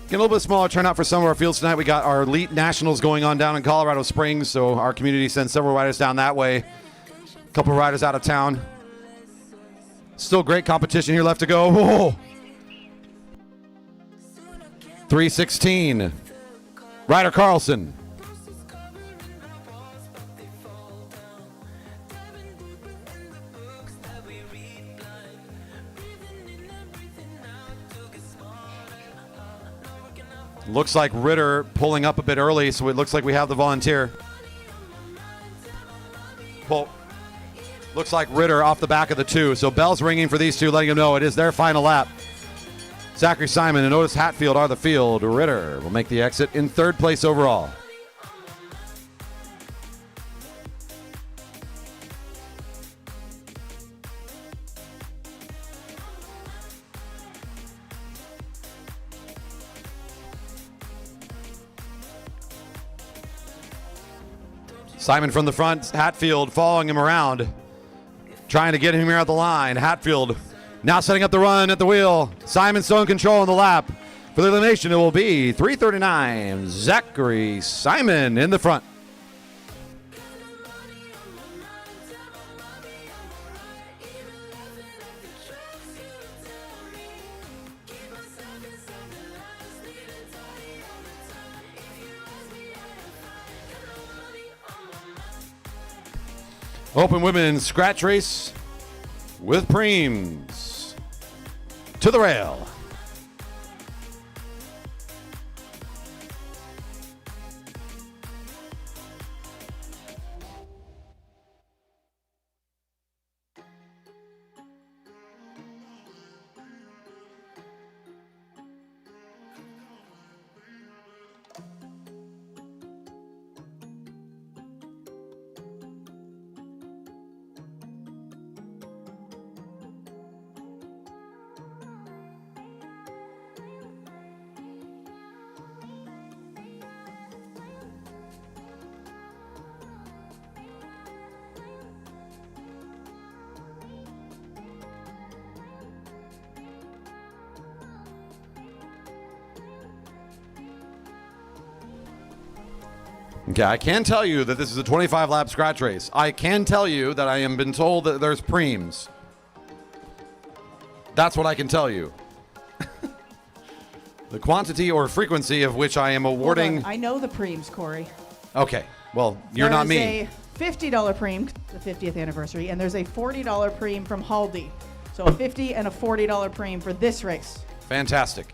Getting a little bit smaller turnout for some of our fields tonight. We got our elite nationals going on down in Colorado Springs, so our community sends several riders down that way. A couple of riders out of town. Still great competition here left to go. Whoa. 316. Ryder Carlson. Looks like Ritter pulling up a bit early, so it looks like we have the volunteer. Pull. Looks like Ritter off the back of the 2. So bell's ringing for these 2, letting them know it is their final lap. Zachary Simon and Otis Hatfield are the field. Ritter will make the exit in 3rd place overall. Simon from the front, Hatfield following him around, trying to get him here at the line. Hatfield now setting up the run at the wheel. Simon still in control on the lap. For the elimination, it will be 339. Zachary Simon in the front. Open women's scratch race with Preems. To the rail. Okay, I can tell you that this is a 25-lap scratch race. I can tell you that I am been told that there's preems. That's what I can tell you. The quantity or frequency of which I am awarding. Hold on. I know the preems, Corey. Okay, well, you're not me. There's a $50 preem, the 50th anniversary, and there's a $40 preem from Haldi. So a $50 and a $40 preem for this race. Fantastic.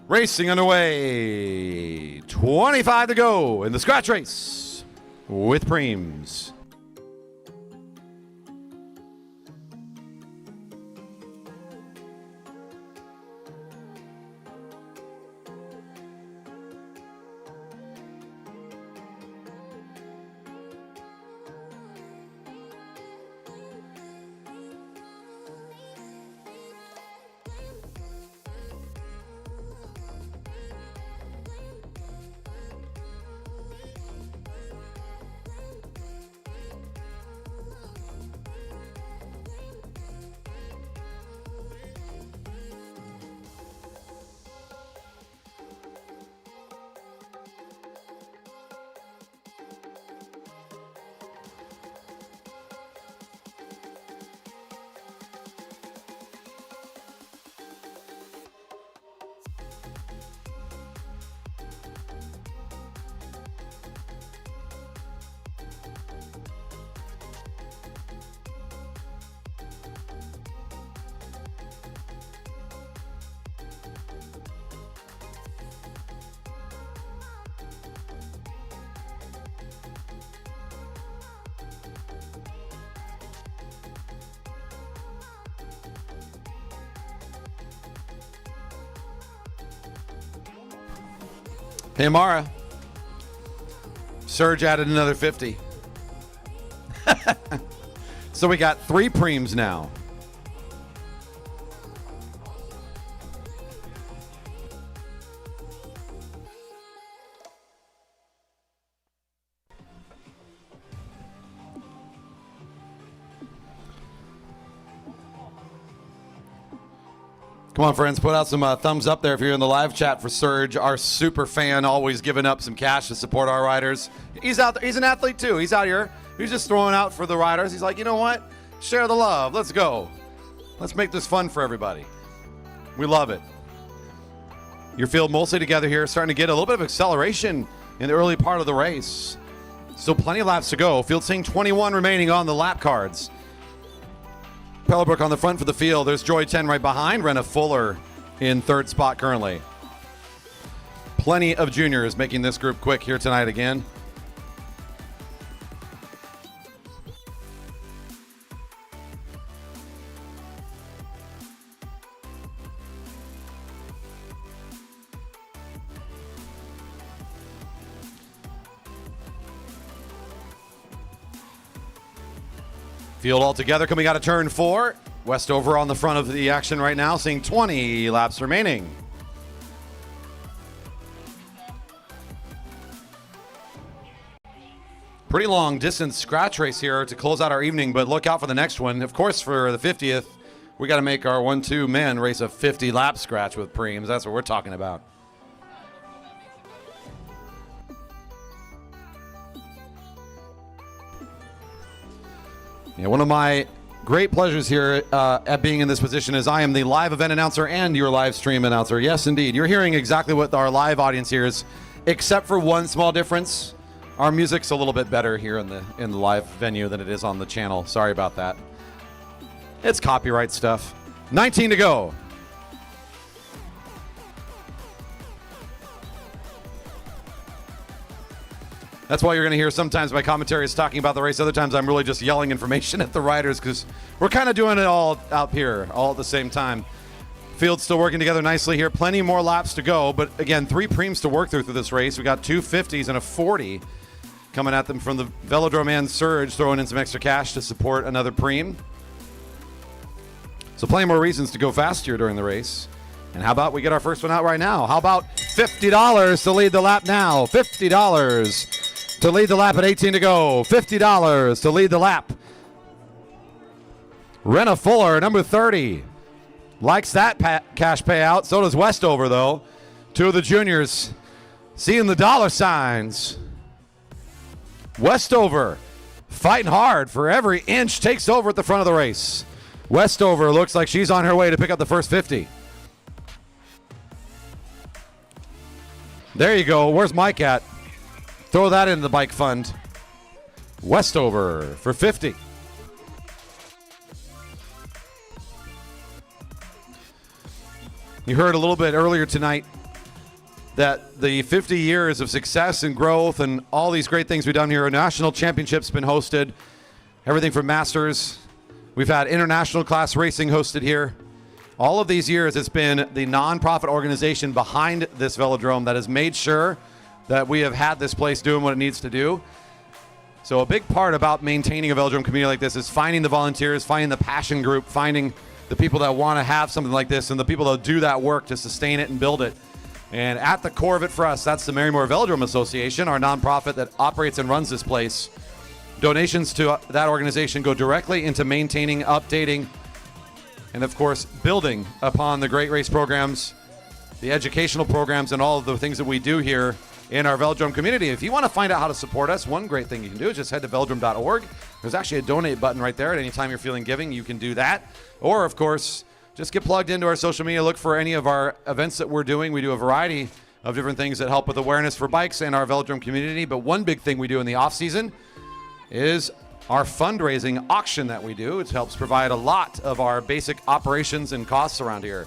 Racing underway. 25 to go in the scratch race with Preems. Hey, Mara. Surge added another 50. So we got 3 preems now. Come on, friends, put out some thumbs up there if you're in the live chat for Surge, our super fan, always giving up some cash to support our riders. He's out there. He's an athlete, too. He's out here. He's just throwing out for the riders. He's like, you know what? Share the love. Let's go. Let's make this fun for everybody. We love it. Your field mostly together here, starting to get a little bit of acceleration in the early part of the race. Still plenty of laps to go. Field seeing 21 remaining on the lap cards. Pellebrook on the front for the field. There's Joy 10 right behind. Renna Fuller in 3rd spot currently. Plenty of juniors making this group quick here tonight again. Field all together coming out of turn 4. Westover on the front of the action right now, seeing 20 laps remaining. Pretty long distance scratch race here to close out our evening, but look out for the next one. Of course, for the 50th, we got to make our 1-2 men race a 50 lap scratch with preems. That's what we're talking about. Yeah, one of my great pleasures here at being in this position is I am the live event announcer and your live stream announcer. Yes, indeed. You're hearing exactly what our live audience hears, except for one small difference. Our music's a little bit better here in the live venue than it is on the channel. Sorry about that. It's copyright stuff. 19 to go. That's why you're going to hear sometimes my commentary is talking about the race. Other times I'm really just yelling information at the riders because we're kind of doing it all out here, all at the same time. Field's still working together nicely here. Plenty more laps to go. But again, 3 preems to work through this race. We got 2 50s and a 40 coming at them from the Velodrome and Surge, throwing in some extra cash to support another preem. So plenty more reasons to go fast here during the race. And how about we get our first one out right now? How about $50 to lead the lap now? $50 to lead the lap at 18 to go. $50 to lead the lap. Renna Fuller, number 30. Likes that cash payout. So does Westover, though. 2 of the juniors seeing the dollar signs. Westover fighting hard for every inch. Takes over at the front of the race. Westover looks like she's on her way to pick up the first 50. There you go. Where's Mike at? Throw that in the bike fund. Westover for 50. You heard a little bit earlier tonight that the 50 years of success and growth and all these great things we've done here, a national championship's been hosted, everything from Masters. We've had international class racing hosted here. All of these years, it's been the nonprofit organization behind this velodrome that has made sure that we have had this place doing what it needs to do. So a big part about maintaining a velodrome community like this is finding the volunteers, finding the passion group, finding the people that want to have something like this and the people that do that work to sustain it and build it. And at the core of it for us, that's the Marymoor Velodrome Association, our nonprofit that operates and runs this place. Donations to that organization go directly into maintaining, updating, and of course, building upon the great race programs, the educational programs, and all of the things that we do here in our Velodrome community. If you want to find out how to support us, one great thing you can do is just head to velodrome.org. There's actually a donate button right there. At any time you're feeling giving, you can do that. Or, of course, just get plugged into our social media. Look for any of our events that we're doing. We do a variety of different things that help with awareness for bikes and our Velodrome community. But one big thing we do in the off-season is our fundraising auction that we do. It helps provide a lot of our basic operations and costs around here.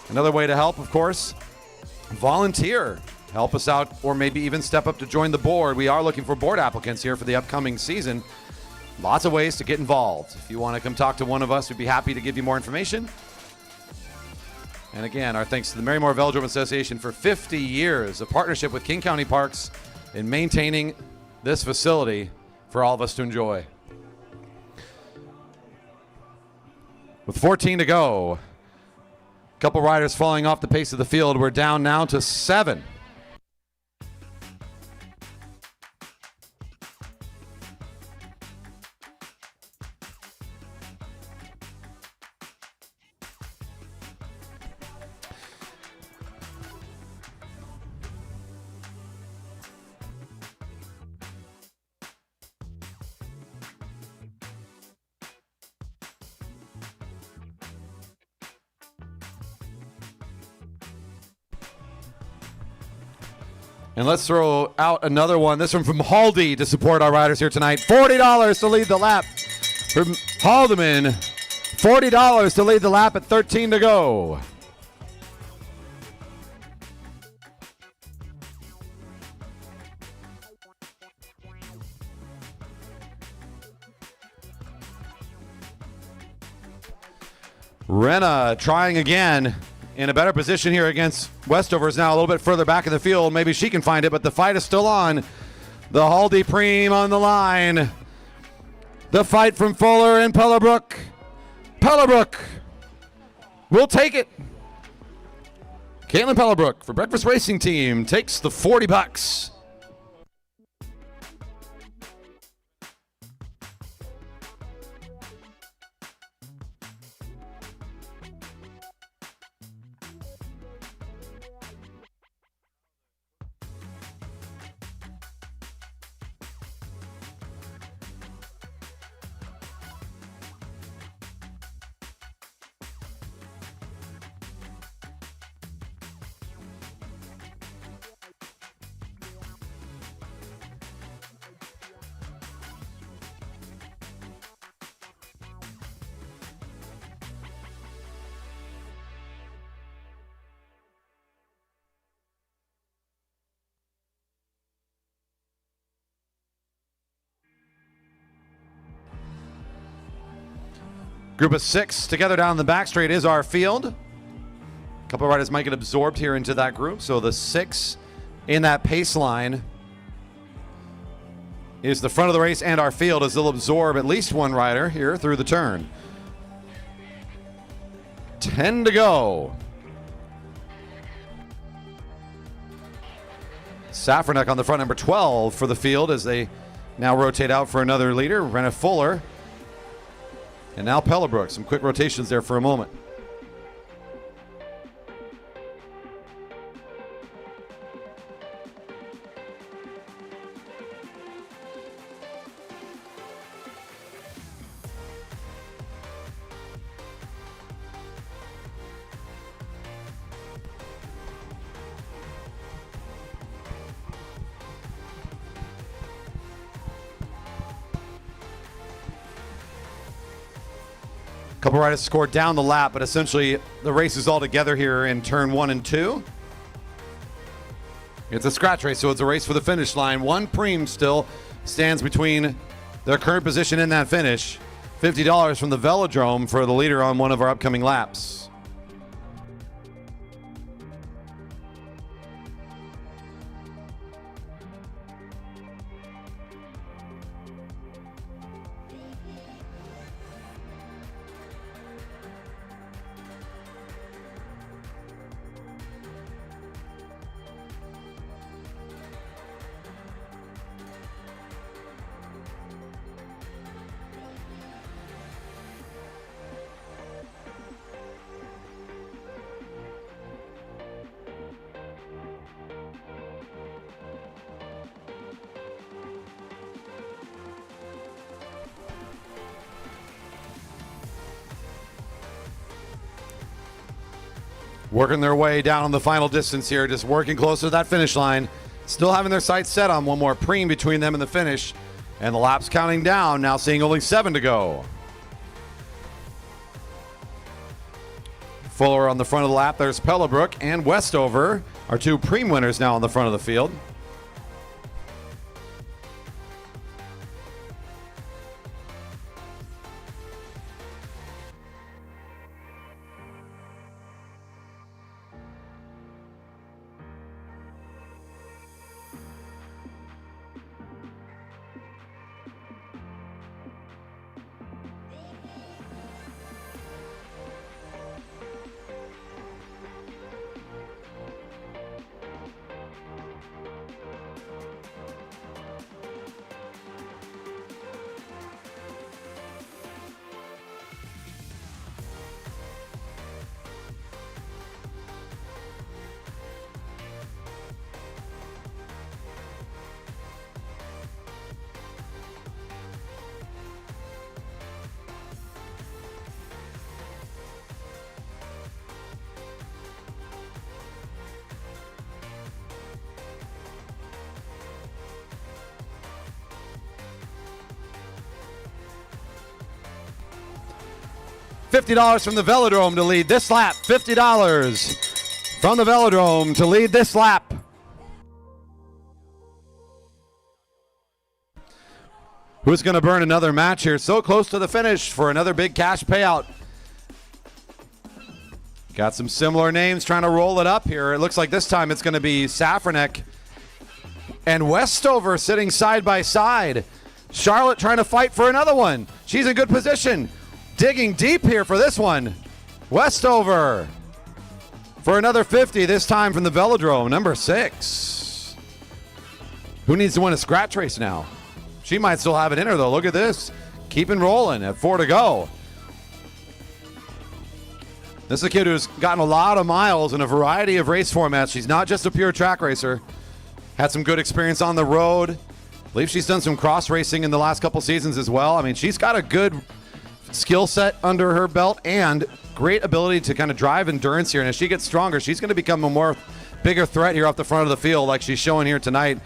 Another way to help, of course, volunteer. Help us out, or maybe even step up to join the board. We are looking for board applicants here for the upcoming season. Lots of ways to get involved. If you want to come talk to one of us, we'd be happy to give you more information. And again, our thanks to the Marymoor Velodrome Association for 50 years of partnership with King County Parks in maintaining this facility for all of us to enjoy. With 14 to go, a couple riders falling off the pace of the field. We're down now to 7. And let's throw out another one. This one from Haldy to support our riders here tonight. $40 to lead the lap from Haldeman. $40 to lead the lap at 13 to go. Renna trying again. In a better position here against Westover's now a little bit further back in the field. Maybe she can find it, but the fight is still on. The Haldy Preem on the line. The fight from Fuller and Pellebrook. Pellebrook will take it. Caitlin Pellebrook for Breakfast Racing Team takes the $40. Group of 6 together down the back straight is our field. A couple of riders might get absorbed here into that group. So the 6 in that pace line is the front of the race and our field as they'll absorb at least one rider here through the turn. 10 to go. Safranek on the front, number 12 for the field as they now rotate out for another leader, Renna Fuller. And now Pellebrook. Some quick rotations there for a moment. Couple riders scored down the lap, but essentially the race is all together here in turn 1 and 2. It's a scratch race, so it's a race for the finish line. One Preem still stands between their current position in that finish. $50 from the Velodrome for the leader on one of our upcoming laps. Working their way down on the final distance here, just working closer to that finish line. Still having their sights set on one more Preem between them and the finish. And the laps counting down, now seeing only 7 to go. Fuller on the front of the lap. There's Pellebrook and Westover, our 2 Preem winners now on the front of the field. $50 from the Velodrome to lead this lap. $50 from the Velodrome to lead this lap. Who's going to burn another match here? So close to the finish for another big cash payout. Got some similar names trying to roll it up here. It looks like this time it's going to be Safranek and Westover sitting side by side. Charlotte trying to fight for another one. She's in good position. Digging deep here for this one. Westover for another 50, this time from the Velodrome, number 6. Who needs to win a scratch race now? She might still have it in her, though. Look at this. Keeping rolling at 4 to go. This is a kid who's gotten a lot of miles in a variety of race formats. She's not just a pure track racer. Had some good experience on the road. I believe she's done some cross racing in the last couple seasons as well. I mean, she's got a good skill set under her belt and great ability to kind of drive endurance here. And as she gets stronger, she's going to become a bigger threat here off the front of the field like she's showing here tonight.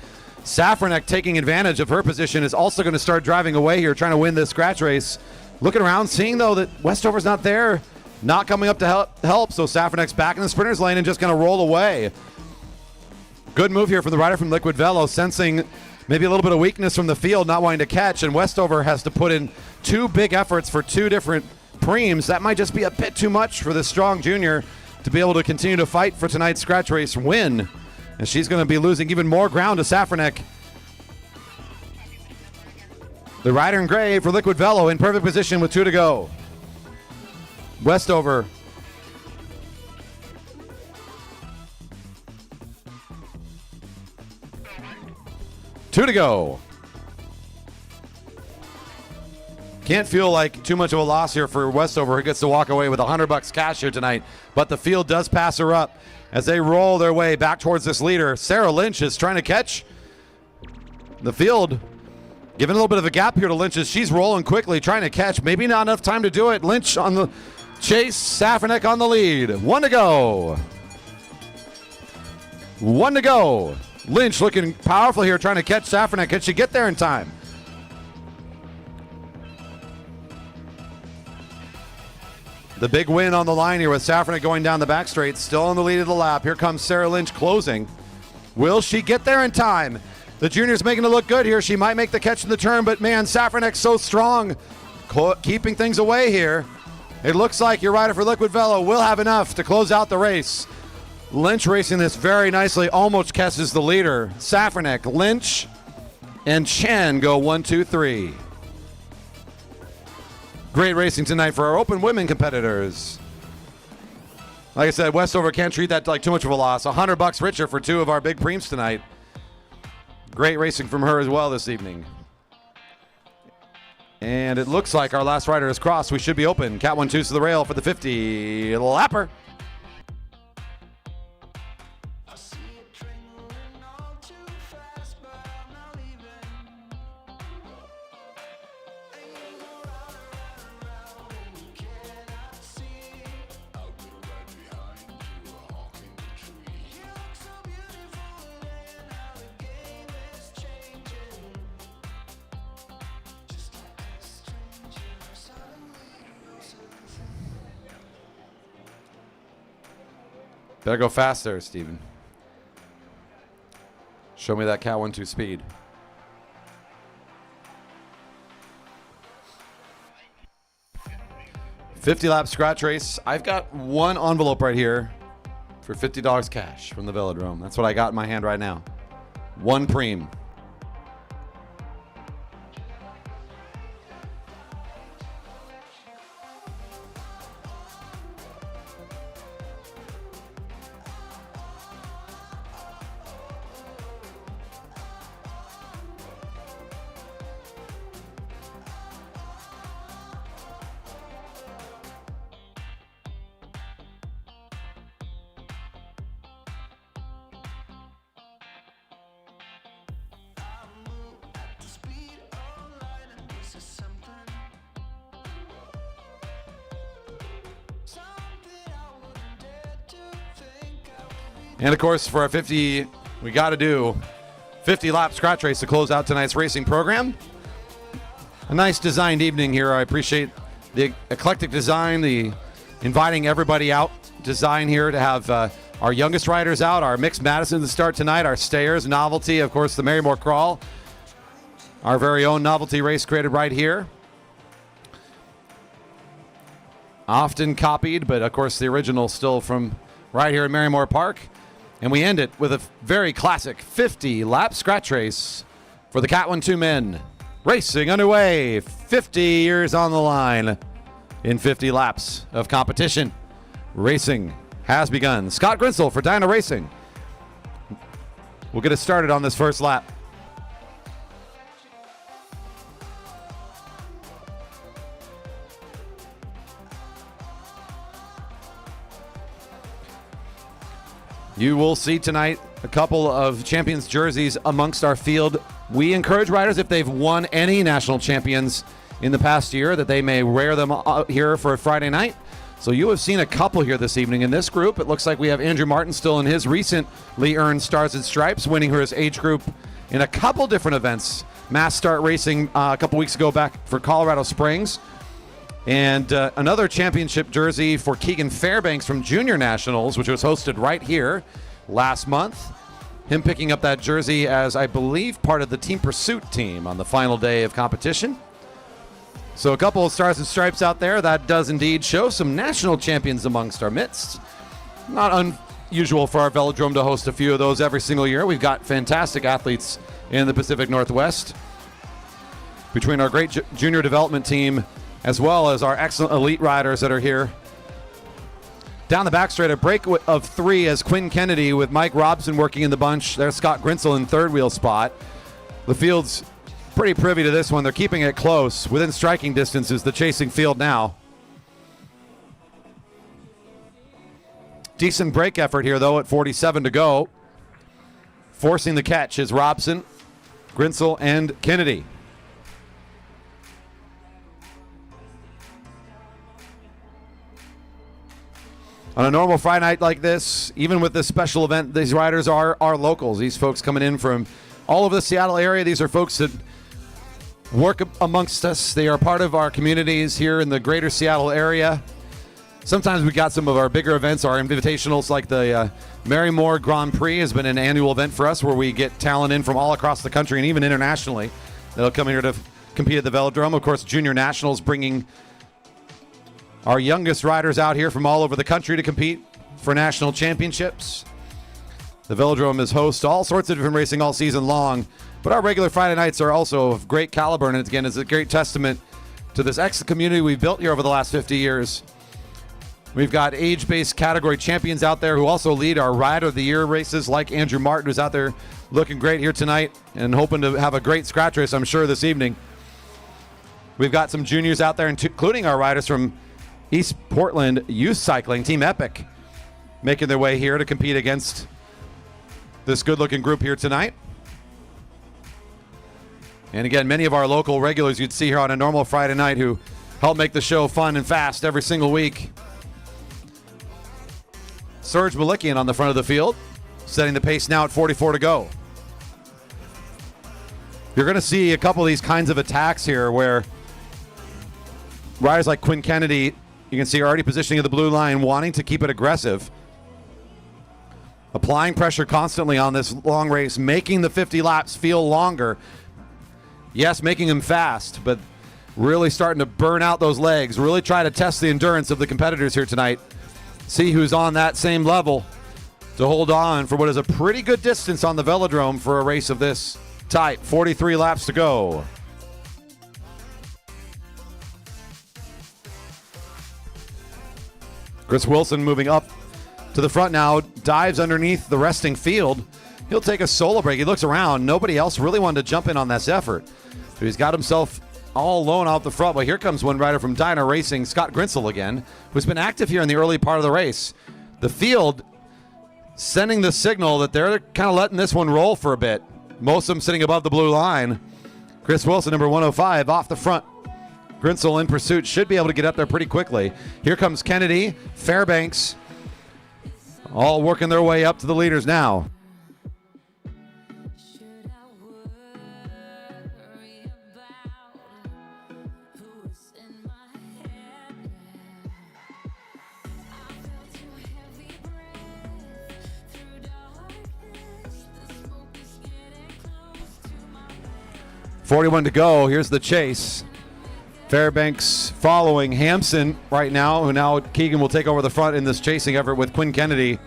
Safranek, taking advantage of her position, is also going to start driving away here, trying to win this scratch race. Looking around, seeing, though, that Westover's not there, not coming up to help. So Safranek's back in the sprinter's lane and just going to roll away. Good move here from the rider from Liquid Velo, sensing maybe a little bit of weakness from the field, not wanting to catch, and Westover has to put in 2 big efforts for 2 different preems. That might just be a bit too much for this strong junior to be able to continue to fight for tonight's scratch race win. And she's going to be losing even more ground to Safranek. The rider in gray for Liquid Velo in perfect position with 2 to go. Westover. Two to go. Can't feel like too much of a loss here for Westover, who gets to walk away with $100 cash here tonight. But the field does pass her up as they roll their way back towards this leader. Sarah Lynch is trying to catch. The field giving a little bit of a gap here to Lynch as she's rolling quickly, trying to catch. Maybe not enough time to do it. Lynch on the chase, Safranek on the lead. 1 to go. 1 to go. Lynch looking powerful here, trying to catch Safranek. Can she get there in time? The big win on the line here with Safranek going down the back straight, still on the lead of the lap. Here comes Sarah Lynch closing. Will she get there in time? The junior's making it look good here. She might make the catch in the turn, but man, Safranek's so strong, keeping things away here. It looks like your rider for Liquid Velo will have enough to close out the race. Lynch racing this very nicely, almost catches the leader. Safranek, Lynch, and Chen go 1, 2, 3. Great racing tonight for our open women competitors. Like I said, Westover can't treat that like too much of a loss. $100 richer for 2 of our big preems tonight. Great racing from her as well this evening. And it looks like our last rider is crossed. We should be open. Cat 1-2's to the rail for the 50 lapper. Better go fast there, Steven. Show me that Cat 1-2 speed. $50-lap scratch race. I've got 1 envelope right here for $50 cash from the Velodrome. That's what I got in my hand right now. 1 preem. And of course, for our 50, we got to do 50-lap scratch race to close out tonight's racing program. A nice designed evening here. I appreciate the eclectic design, the inviting everybody out design here to have our youngest riders out, our mixed Madison to start tonight, our stayers, novelty, of course, the Marymoor Crawl, our very own novelty race created right here. Often copied, but of course the original still from right here at Marymoor Park. And we end it with a very classic 50-lap scratch race for the Cat 1-2 men. Racing underway, 50 years on the line in 50 laps of competition. Racing has begun. Scott Grinsel for Dyna Racing. We'll get us started on this first lap. You will see tonight a couple of champions jerseys amongst our field. We encourage riders, if they've won any national champions in the past year, that they may wear them out here for a Friday night. So you have seen a couple here this evening. In this group, it looks like we have Andrew Martin still in his recently earned Stars and Stripes, winning his age group in a couple different events. Mass Start Racing a couple weeks ago back for Colorado Springs. And another championship jersey for Keegan Fairbanks from Junior Nationals, which was hosted right here last month. Him picking up that jersey as, I believe, part of the Team Pursuit team on the final day of competition. So a couple of Stars and Stripes out there. That does indeed show some national champions amongst our midst. Not unusual for our Velodrome to host a few of those every single year. We've got fantastic athletes in the Pacific Northwest. Between our great junior development team as well as our excellent elite riders that are here. Down the back straight, a break of 3 as Quinn Kennedy with Mike Robson working in the bunch. There's Scott Grinsel in third wheel spot. The field's pretty privy to this one. They're keeping it close. Within striking distance is the chasing field now. Decent break effort here, though, at 47 to go. Forcing the catch is Robson, Grinsel, and Kennedy. On a normal Friday night like this, even with this special event, these riders are locals. These folks coming in from all over the Seattle area. These are folks that work amongst us. They are part of our communities here in the greater Seattle area. Sometimes we got some of our bigger events, our invitationals, like the Marymoor Grand Prix has been an annual event for us where we get talent in from all across the country and even internationally. They'll come here to compete at the Velodrome. Of course, Junior Nationals bringing our youngest riders out here from all over the country to compete for national championships. The Velodrome is host to all sorts of different racing all season long, but our regular Friday nights are also of great caliber, and again, it's a great testament to this excellent community we've built here over the last 50 years. We've got age-based category champions out there who also lead our Rider of the Year races, like Andrew Martin, who's out there looking great here tonight and hoping to have a great scratch race, I'm sure, this evening. We've got some juniors out there, including our riders from East Portland Youth Cycling, Team Epic, making their way here to compete against this good-looking group here tonight. And again, many of our local regulars you'd see here on a normal Friday night who help make the show fun and fast every single week. Serge Malikian on the front of the field, setting the pace now at 44 to go. You're going to see a couple of these kinds of attacks here where riders like Quinn Kennedy, you can see already positioning at the blue line, wanting to keep it aggressive. Applying pressure constantly on this long race, making the 50 laps feel longer. Yes, making them fast, but really starting to burn out those legs. Really try to test the endurance of the competitors here tonight. See who's on that same level to hold on for what is a pretty good distance on the Velodrome for a race of this type. 43 laps to go. Chris Wilson moving up to the front now, dives underneath the resting field. He'll take a solo break. He looks around. Nobody else really wanted to jump in on this effort. So he's got himself all alone out the front. But here comes one rider from Dyna Racing, Scott Grinsel again, who's been active here in the early part of the race. The field sending the signal that they're kind of letting this one roll for a bit. Most of them sitting above the blue line. Chris Wilson, number 105, off the front. Grinsel in pursuit, should be able to get up there pretty quickly. Here comes Kennedy, Fairbanks, all working their way up to the leaders now. Should I worry about who's in my head? 41 to go. Here's the chase. Fairbanks following Hampson right now, who now Keegan will take over the front in this chasing effort with Quinn Kennedy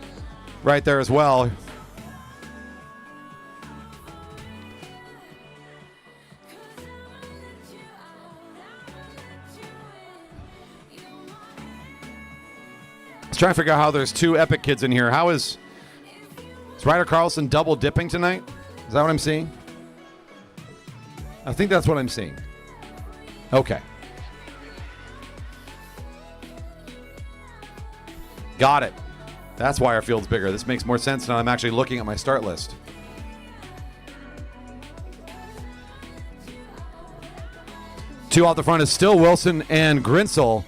right there as well. Let's try and figure out how there's two epic kids in here. How is Ryder Carlson double dipping tonight? Is that what I'm seeing? I think that's what I'm seeing. Okay. Got it. That's why our field's bigger. This makes more sense now I'm actually looking at my start list. Two out the front is still Wilson and Grinsel.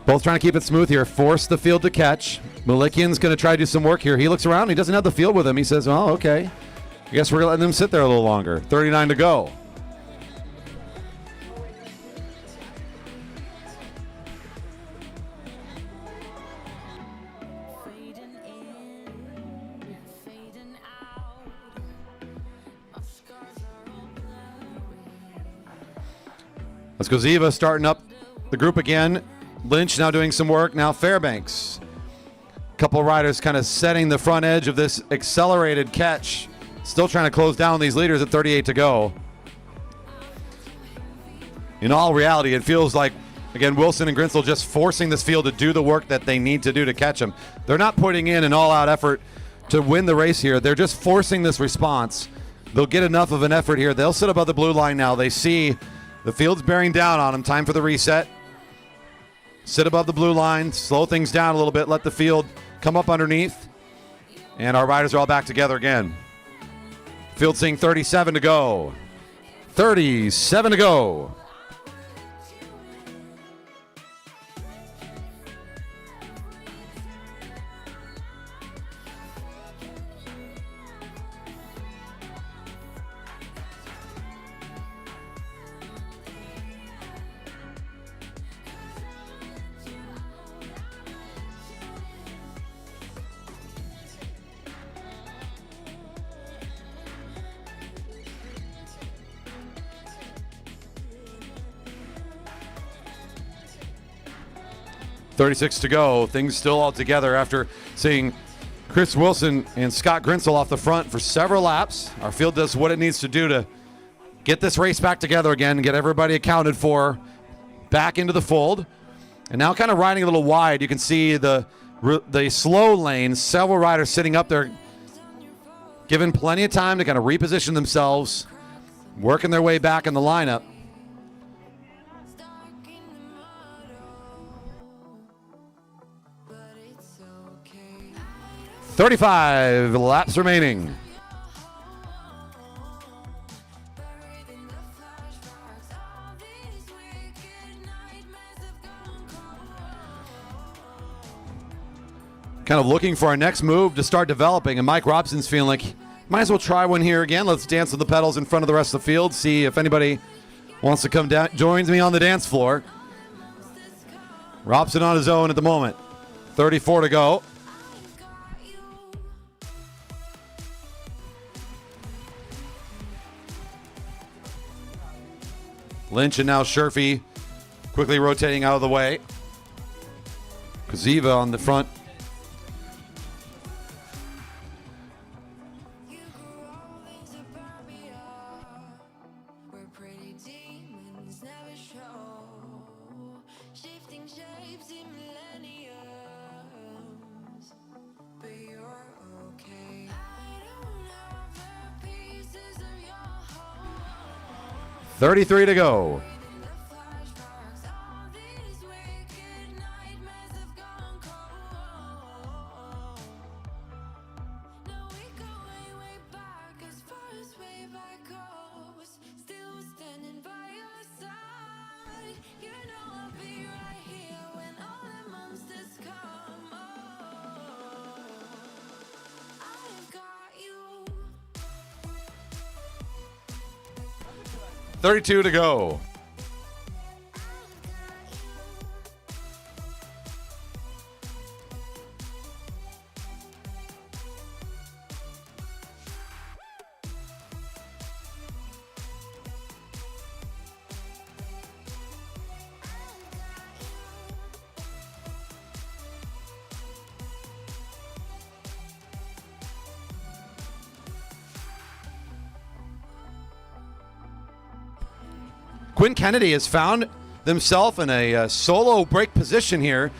Both trying to keep it smooth here. Force the field to catch. Malikian's going to try to do some work here. He looks around. He doesn't have the field with him. He says, well, okay. I guess we're letting them sit there a little longer. 39 to go. Let's go Ziva starting up the group again. Lynch now doing some work. Now Fairbanks. A couple of riders kind of setting the front edge of this accelerated catch. Still trying to close down these leaders at 38 to go. In all reality, it feels like, again, Wilson and Grinsel just forcing this field to do the work that they need to do to catch them. They're not putting in an all-out effort to win the race here. They're just forcing this response. They'll get enough of an effort here. They'll sit above the blue line now. They see the field's bearing down on them. Time for the reset. Sit above the blue line. Slow things down a little bit. Let the field come up underneath. And our riders are all back together again. Field seeing 37 to go. 37 to go. .36 to go. Things still all together after seeing Chris Wilson and Scott Grinsel off the front for several laps. Our field does what it needs to do to get this race back together again and get everybody accounted for back into the fold. And now kind of riding a little wide. You can see the slow lane, several riders sitting up there, given plenty of time to kind of reposition themselves, working their way back in the lineup. 35 laps remaining. Kind of looking for our next move to start developing, and Mike Robson's feeling like, might as well try one here again. Let's dance with the pedals in front of the rest of the field, see if anybody wants to come down, joins me on the dance floor. Robson on his own at the moment. 34 to go. Lynch and now Sherfy quickly rotating out of the way. Kaziva on the front. .33 to go. .32 to go. Quinn Kennedy has found himself in a solo break position here.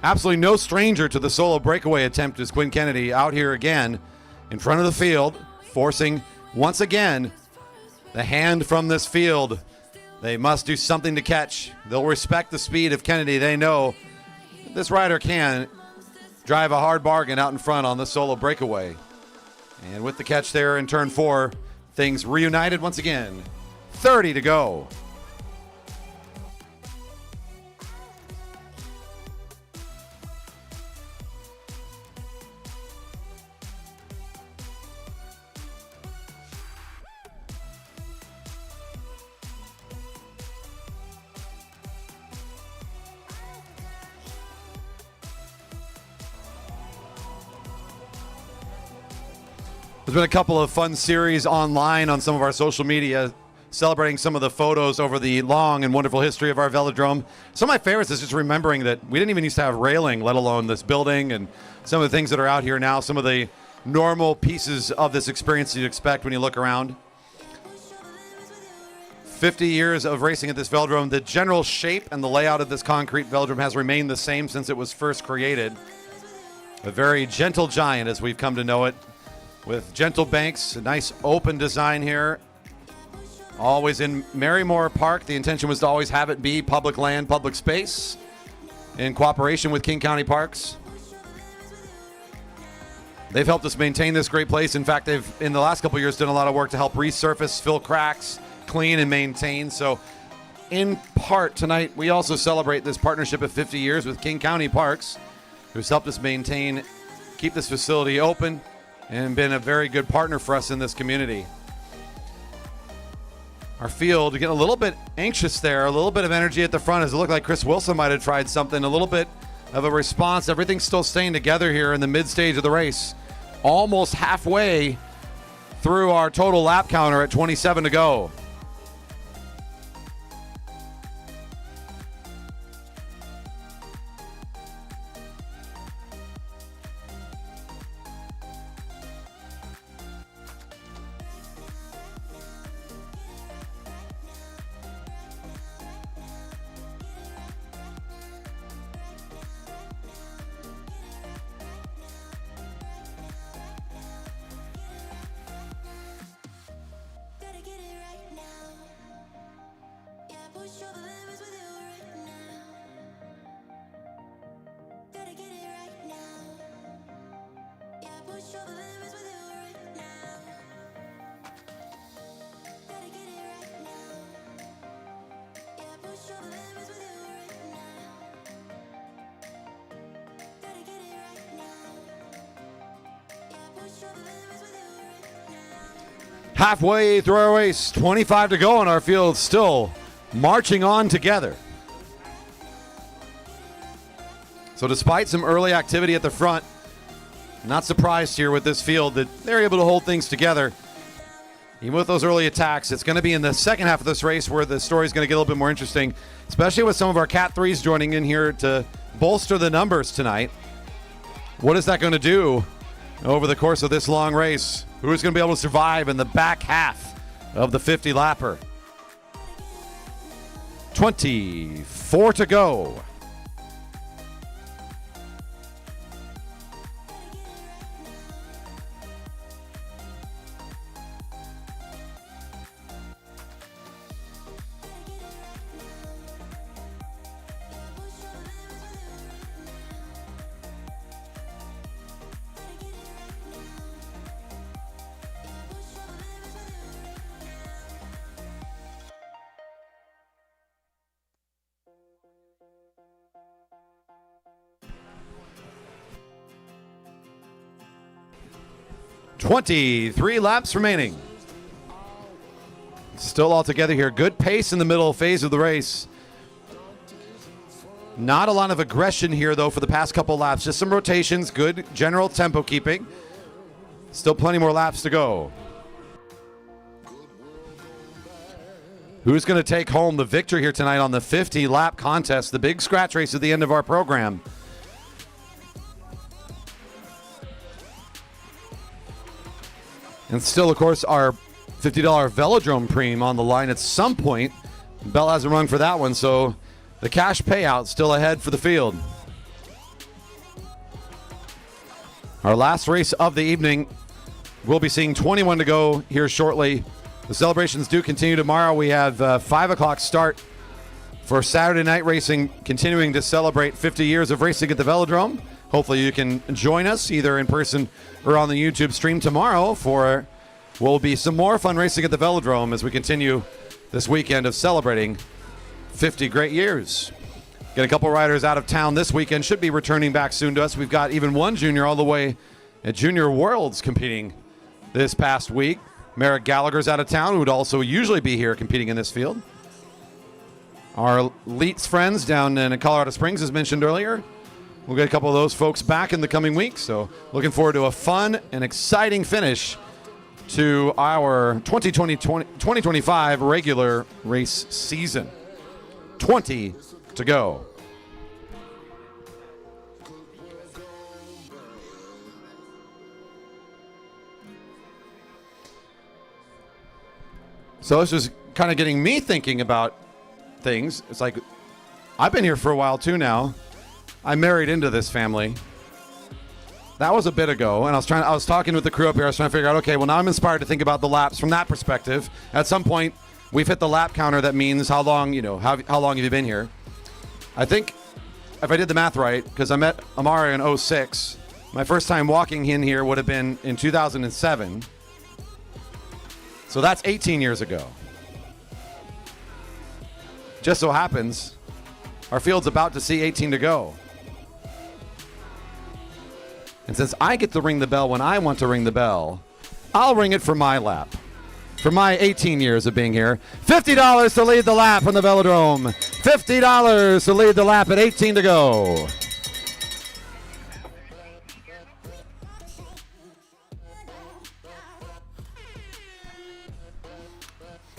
Absolutely no stranger to the solo breakaway attempt is Quinn Kennedy out here again in front of the field, forcing once again the hand from this field. They must do something to catch. They'll respect the speed of Kennedy. They know this rider can drive a hard bargain out in front on the solo breakaway. And with the catch there in turn 4, things reunited once again. 30 to go. There's been a couple of fun series online on some of our social media celebrating some of the photos over the long and wonderful history of our velodrome. Some of my favorites is just remembering that we didn't even used to have railing, let alone this building, and some of the things that are out here now, some of the normal pieces of this experience you'd expect when you look around. 50 years of racing at this velodrome. The general shape and the layout of this concrete velodrome has remained the same since it was first created. A very gentle giant as we've come to know it, with gentle banks, a nice open design here. Always in Marymoor Park. The intention was to always have it be public land, public space, in cooperation with King County Parks. They've helped us maintain this great place. In fact, they've, in the last couple of years, done a lot of work to help resurface, fill cracks, clean, and maintain. So, in part, tonight, we also celebrate this partnership of 50 years with King County Parks, who's helped us maintain, keep this facility open, and been a very good partner for us in this community. Our field getting a little bit anxious there, a little bit of energy at the front as it looked like Chris Wilson might have tried something, a little bit of a response. Everything's still staying together here in the mid stage of the race. Almost halfway through our total lap counter at 27 to go. Halfway through our race, 25 to go, and our field still marching on together. So despite some early activity at the front, not surprised here with this field that they're able to hold things together. Even with those early attacks, it's going to be in the second half of this race where the story is going to get a little bit more interesting, especially with some of our Cat 3s joining in here to bolster the numbers tonight. What is that going to do over the course of this long race? Who's going to be able to survive in the back half of the 50-lapper? 24 to go. Three laps remaining. Still all together here. Good pace in the middle phase of the race. Not a lot of aggression here, though, for the past couple laps. Just some rotations, good general tempo keeping. Still plenty more laps to go. Who's going to take home the victory here tonight on the 50-lap contest, the big scratch race at the end of our program? And still, of course, our $50 Velodrome Preem on the line at some point. Bell hasn't rung for that one, so the cash payout still ahead for the field. Our last race of the evening, we'll be seeing 21 to go here shortly. The celebrations do continue tomorrow. We have 5 o'clock start for Saturday night racing, continuing to celebrate 50 years of racing at the Velodrome. Hopefully you can join us either in person or on the YouTube stream tomorrow for will be some more fun racing at the Velodrome as we continue this weekend of celebrating 50 great years. Get a couple riders out of town this weekend, should be returning back soon to us. We've got even one junior all the way at Junior Worlds competing this past week. Merrick Gallagher's out of town, who would also usually be here competing in this field. Our Leets friends down in Colorado Springs, as mentioned earlier, we'll get a couple of those folks back in the coming weeks. So looking forward to a fun and exciting finish to our 2025 regular race season. 20 to go. So this is kind of getting me thinking about things. It's like, I've been here for a while too now. I married into this family. That was a bit ago, and I was talking with the crew up here. I was trying to figure out, okay, well now I'm inspired to think about the laps from that perspective. At some point, we've hit the lap counter. That means how long, how long have you been here? I think if I did the math right, because I met Amara in 06, my first time walking in here would have been in 2007. So that's 18 years ago. Just so happens, our field's about to see 18 to go. And since I get to ring the bell when I want to ring the bell, I'll ring it for my lap. For my 18 years of being here. $50 to lead the lap on the Velodrome. $50 to lead the lap at 18 to go.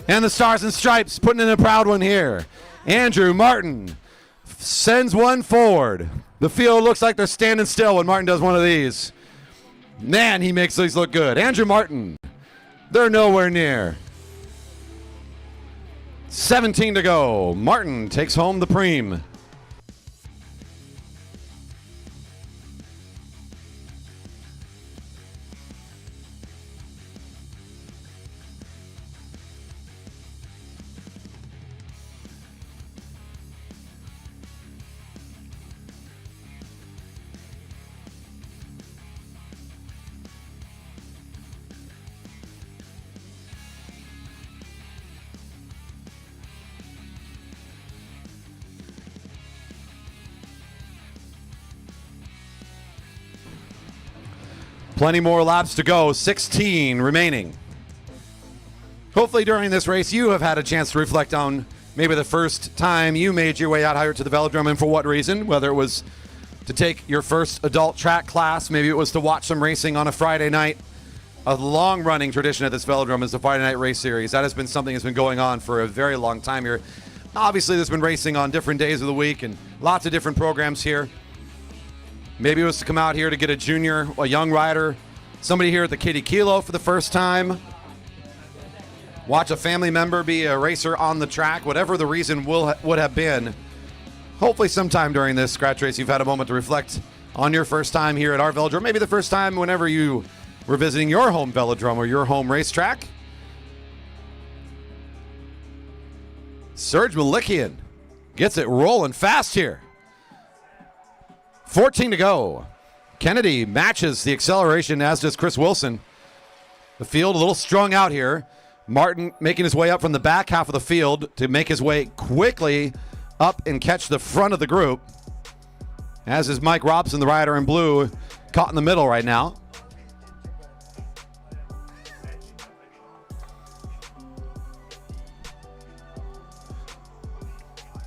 And the Stars and Stripes putting in a proud one here. Andrew Martin sends one forward. The field looks like they're standing still when Martin does one of these. Man, he makes these look good. Andrew Martin, they're nowhere near. 17 to go. Martin takes home the preem. Plenty more laps to go, 16 remaining. Hopefully during this race you have had a chance to reflect on maybe the first time you made your way out here to the Velodrome and for what reason, whether it was to take your first adult track class, maybe it was to watch some racing on a Friday night. A long-running tradition at this Velodrome is the Friday Night Race Series. That has been something that's been going on for a very long time here. Obviously there's been racing on different days of the week and lots of different programs here. Maybe it was to come out here to get a young rider, somebody here at the Kiddie Kilo for the first time. Watch a family member be a racer on the track, whatever the reason would have been. Hopefully sometime during this scratch race you've had a moment to reflect on your first time here at our Velodrome. Maybe the first time whenever you were visiting your home Velodrome or your home racetrack. Serge Malikian gets it rolling fast here. 14 to go. Kennedy matches the acceleration, as does Chris Wilson. The field a little strung out here. Martin making his way up from the back half of the field to make his way quickly up and catch the front of the group. As is Mike Robson, the rider in blue, caught in the middle right now.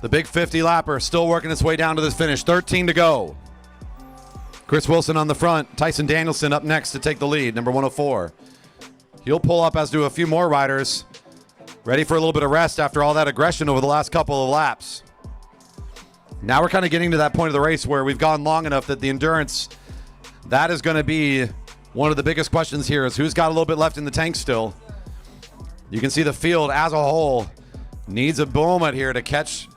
The big 50 lapper still working its way down to this finish. 13 to go. Chris Wilson on the front. Tyson Danielson up next to take the lead, number 104. He'll pull up, as do a few more riders. Ready for a little bit of rest after all that aggression over the last couple of laps. Now we're kind of getting to that point of the race where we've gone long enough that the endurance, that is going to be one of the biggest questions here, is who's got a little bit left in the tank still. You can see the field as a whole needs a moment here to catch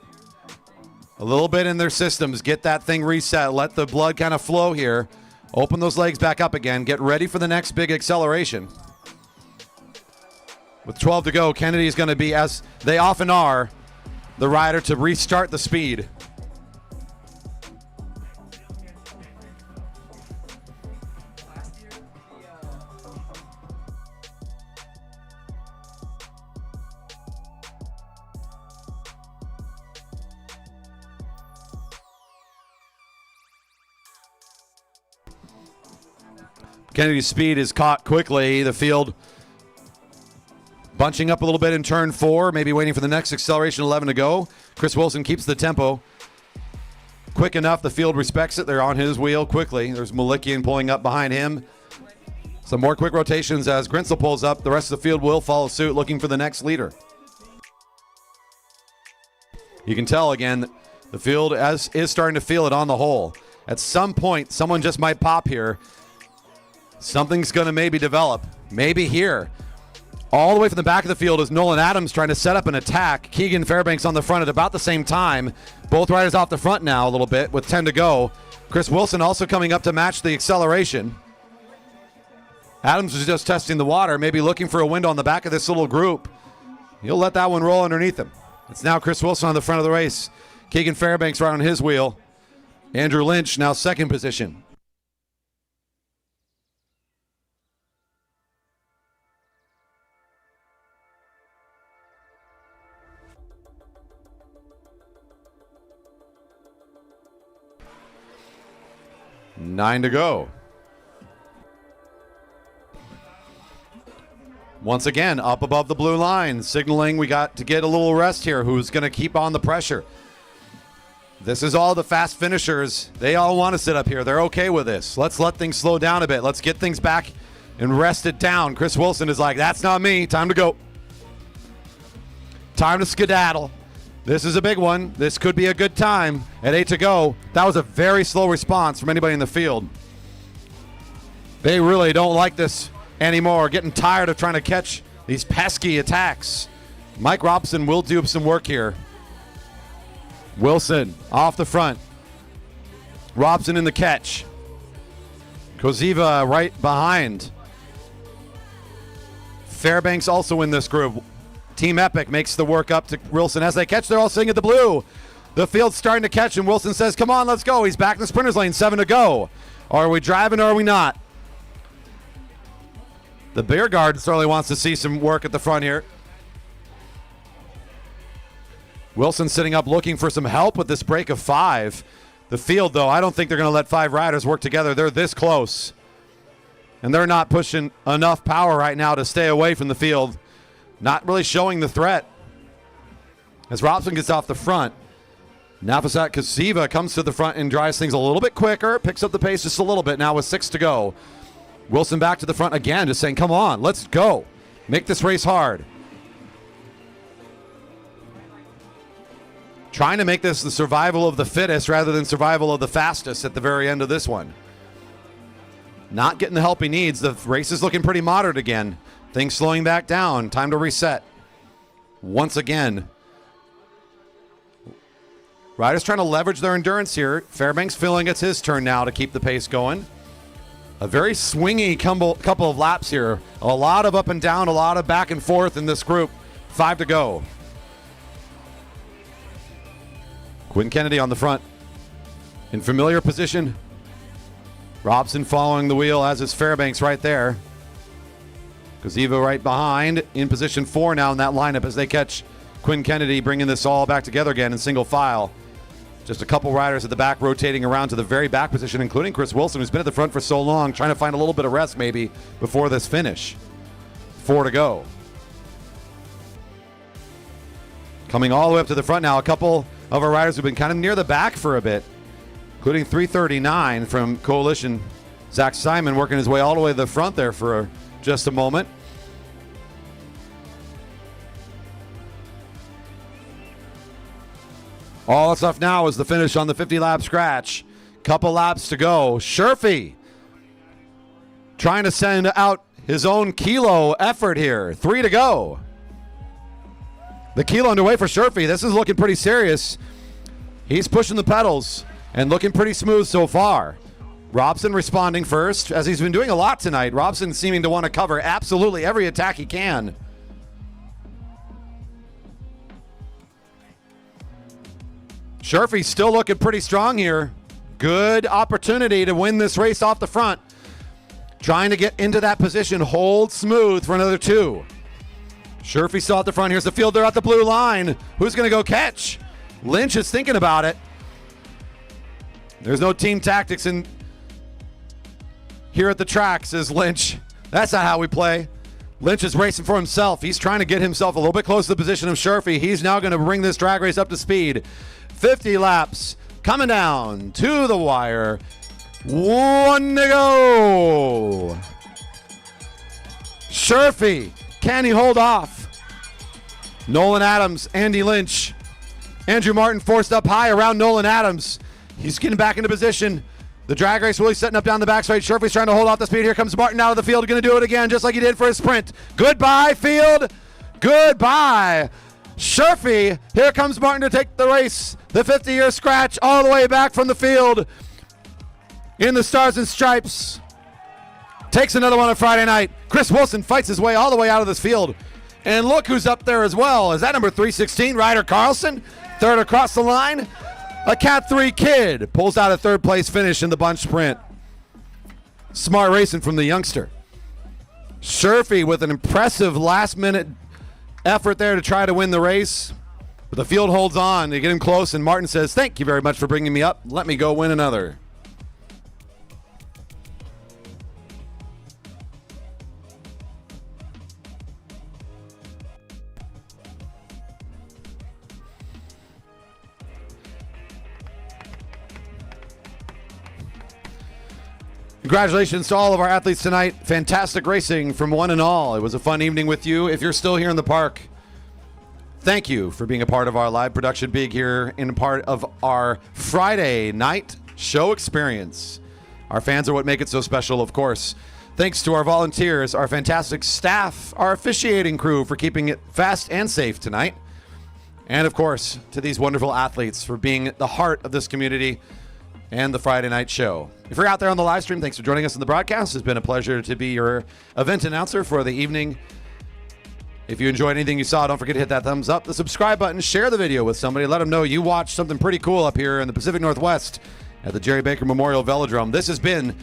a little bit in their systems, get that thing reset, let the blood kind of flow here, open those legs back up again, get ready for the next big acceleration. With 12 to go, Kennedy is going to be, as they often are, the rider to restart the speed. Kennedy's speed is caught quickly. The field bunching up a little bit in turn 4, maybe waiting for the next acceleration, 11 to go. Chris Wilson keeps the tempo quick enough. The field respects it. They're on his wheel quickly. There's Malikian pulling up behind him. Some more quick rotations as Grinsel pulls up. The rest of the field will follow suit, looking for the next leader. You can tell, again, the field is starting to feel it on the whole. At some point, someone just might pop here. Something's going to maybe develop. Maybe here. All the way from the back of the field is Nolan Adams trying to set up an attack. Keegan Fairbanks on the front at about the same time. Both riders off the front now a little bit with 10 to go. Chris Wilson also coming up to match the acceleration. Adams was just testing the water, maybe looking for a window on the back of this little group. He'll let that one roll underneath him. It's now Chris Wilson on the front of the race. Keegan Fairbanks right on his wheel. Andrew Lynch now second position. Nine to go. Once again, up above the blue line, signaling we got to get a little rest here. Who's going to keep on the pressure? This is all the fast finishers. They all want to sit up here. They're okay with this. Let's let things slow down a bit. Let's get things back and rest it down. Chris Wilson is like, that's not me. Time to go. Time to skedaddle. This is a big one. This could be a good time at 8 to go. That was a very slow response from anybody in the field. They really don't like this anymore. Getting tired of trying to catch these pesky attacks. Mike Robson will do some work here. Wilson off the front. Robson in the catch. Koziva right behind. Fairbanks also in this group. Team Epic makes the work up to Wilson. As they catch, they're all sitting at the blue. The field's starting to catch, and Wilson says, come on, let's go. He's back in the sprinter's lane, 7 to go. Are we driving or are we not? The beer garden certainly wants to see some work at the front here. Wilson sitting up looking for some help with this break of 5. The field, though, I don't think they're going to let 5 riders work together. They're this close. And they're not pushing enough power right now to stay away from the field. Not really showing the threat. As Robson gets off the front, Nafasat Kasiva comes to the front and drives things a little bit quicker, picks up the pace just a little bit now with 6 to go. Wilson back to the front again, just saying, come on, let's go. Make this race hard. Trying to make this the survival of the fittest rather than survival of the fastest at the very end of this one. Not getting the help he needs. The race is looking pretty moderate again. Things slowing back down. Time to reset. Once again. Riders trying to leverage their endurance here. Fairbanks feeling it's his turn now to keep the pace going. A very swingy couple of laps here. A lot of up and down, a lot of back and forth in this group. 5 to go. Quinn Kennedy on the front. In familiar position. Robson following the wheel, as is Fairbanks right there. Koziva right behind, in position 4 now in that lineup as they catch Quinn Kennedy, bringing this all back together again in single file. Just a couple riders at the back rotating around to the very back position, including Chris Wilson, who's been at the front for so long, trying to find a little bit of rest maybe before this finish. 4 to go. Coming all the way up to the front now, a couple of our riders who've been kind of near the back for a bit, including 339 from Coalition. Zach Simon working his way all the way to the front there for just a moment. All that's left now is the finish on the 50-lap scratch. Couple laps to go. Sherfy trying to send out his own kilo effort here. 3 to go. The kilo underway for Sherfy. This is looking pretty serious. He's pushing the pedals and looking pretty smooth so far. Robson responding first, as he's been doing a lot tonight. Robson seeming to want to cover absolutely every attack he can. Sherfy's still looking pretty strong here. Good opportunity to win this race off the front. Trying to get into that position. Hold smooth for another 2. Sherfy still at the front. Here's the fielder at the blue line. Who's going to go catch? Lynch is thinking about it. There's no team tactics in here at the track, says Lynch. That's not how we play. Lynch is racing for himself. He's trying to get himself a little bit close to the position of Sherfy. He's now going to bring this drag race up to speed. 50 laps coming down to the wire. 1 to go. Sherfy, can he hold off? Nolan Adams, Andy Lynch. Andrew Martin forced up high around Nolan Adams. He's getting back into position. The drag race really setting up down the back straight. Sherfy's trying to hold off the speed. Here comes Martin out of the field. Going to do it again, just like he did for his sprint. Goodbye, field. Goodbye. Sherfy. Here comes Martin to take the race. The 50-year scratch all the way back from the field. In the Stars and Stripes. Takes another one on Friday night. Chris Wilson fights his way all the way out of this field. And look who's up there as well. Is that number 316, Ryder Carlson? Third across the line. A Cat 3 kid pulls out a third place finish in the bunch sprint. Smart racing from the youngster. Sherfy with an impressive last minute effort there to try to win the race. But the field holds on. They get him close, and Martin says, "Thank you very much for bringing me up. Let me go win another." Congratulations to all of our athletes tonight. Fantastic racing from one and all. It was a fun evening with you. If you're still here in the park, thank you for being a part of our live production big here and a part of our Friday night show experience. Our fans are what make it so special, of course. Thanks to our volunteers, our fantastic staff, our officiating crew for keeping it fast and safe tonight. And of course, to these wonderful athletes for being at the heart of this community and the Friday night show. If you're out there on the live stream, thanks for joining us in the broadcast. It's been a pleasure to be your event announcer for the evening. If you enjoyed anything you saw, don't forget to hit that thumbs up, the subscribe button, share the video with somebody, let them know you watched something pretty cool up here in the Pacific Northwest at the Jerry Baker Memorial Velodrome. This has been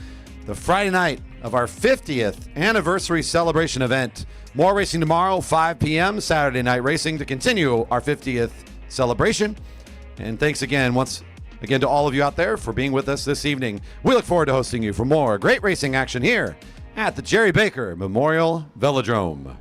the Friday night of our 50th anniversary celebration event. More racing tomorrow, 5 p.m., Saturday night racing to continue our 50th celebration. And thanks again to all of you out there for being with us this evening. We look forward to hosting you for more great racing action here at the Jerry Baker Memorial Velodrome.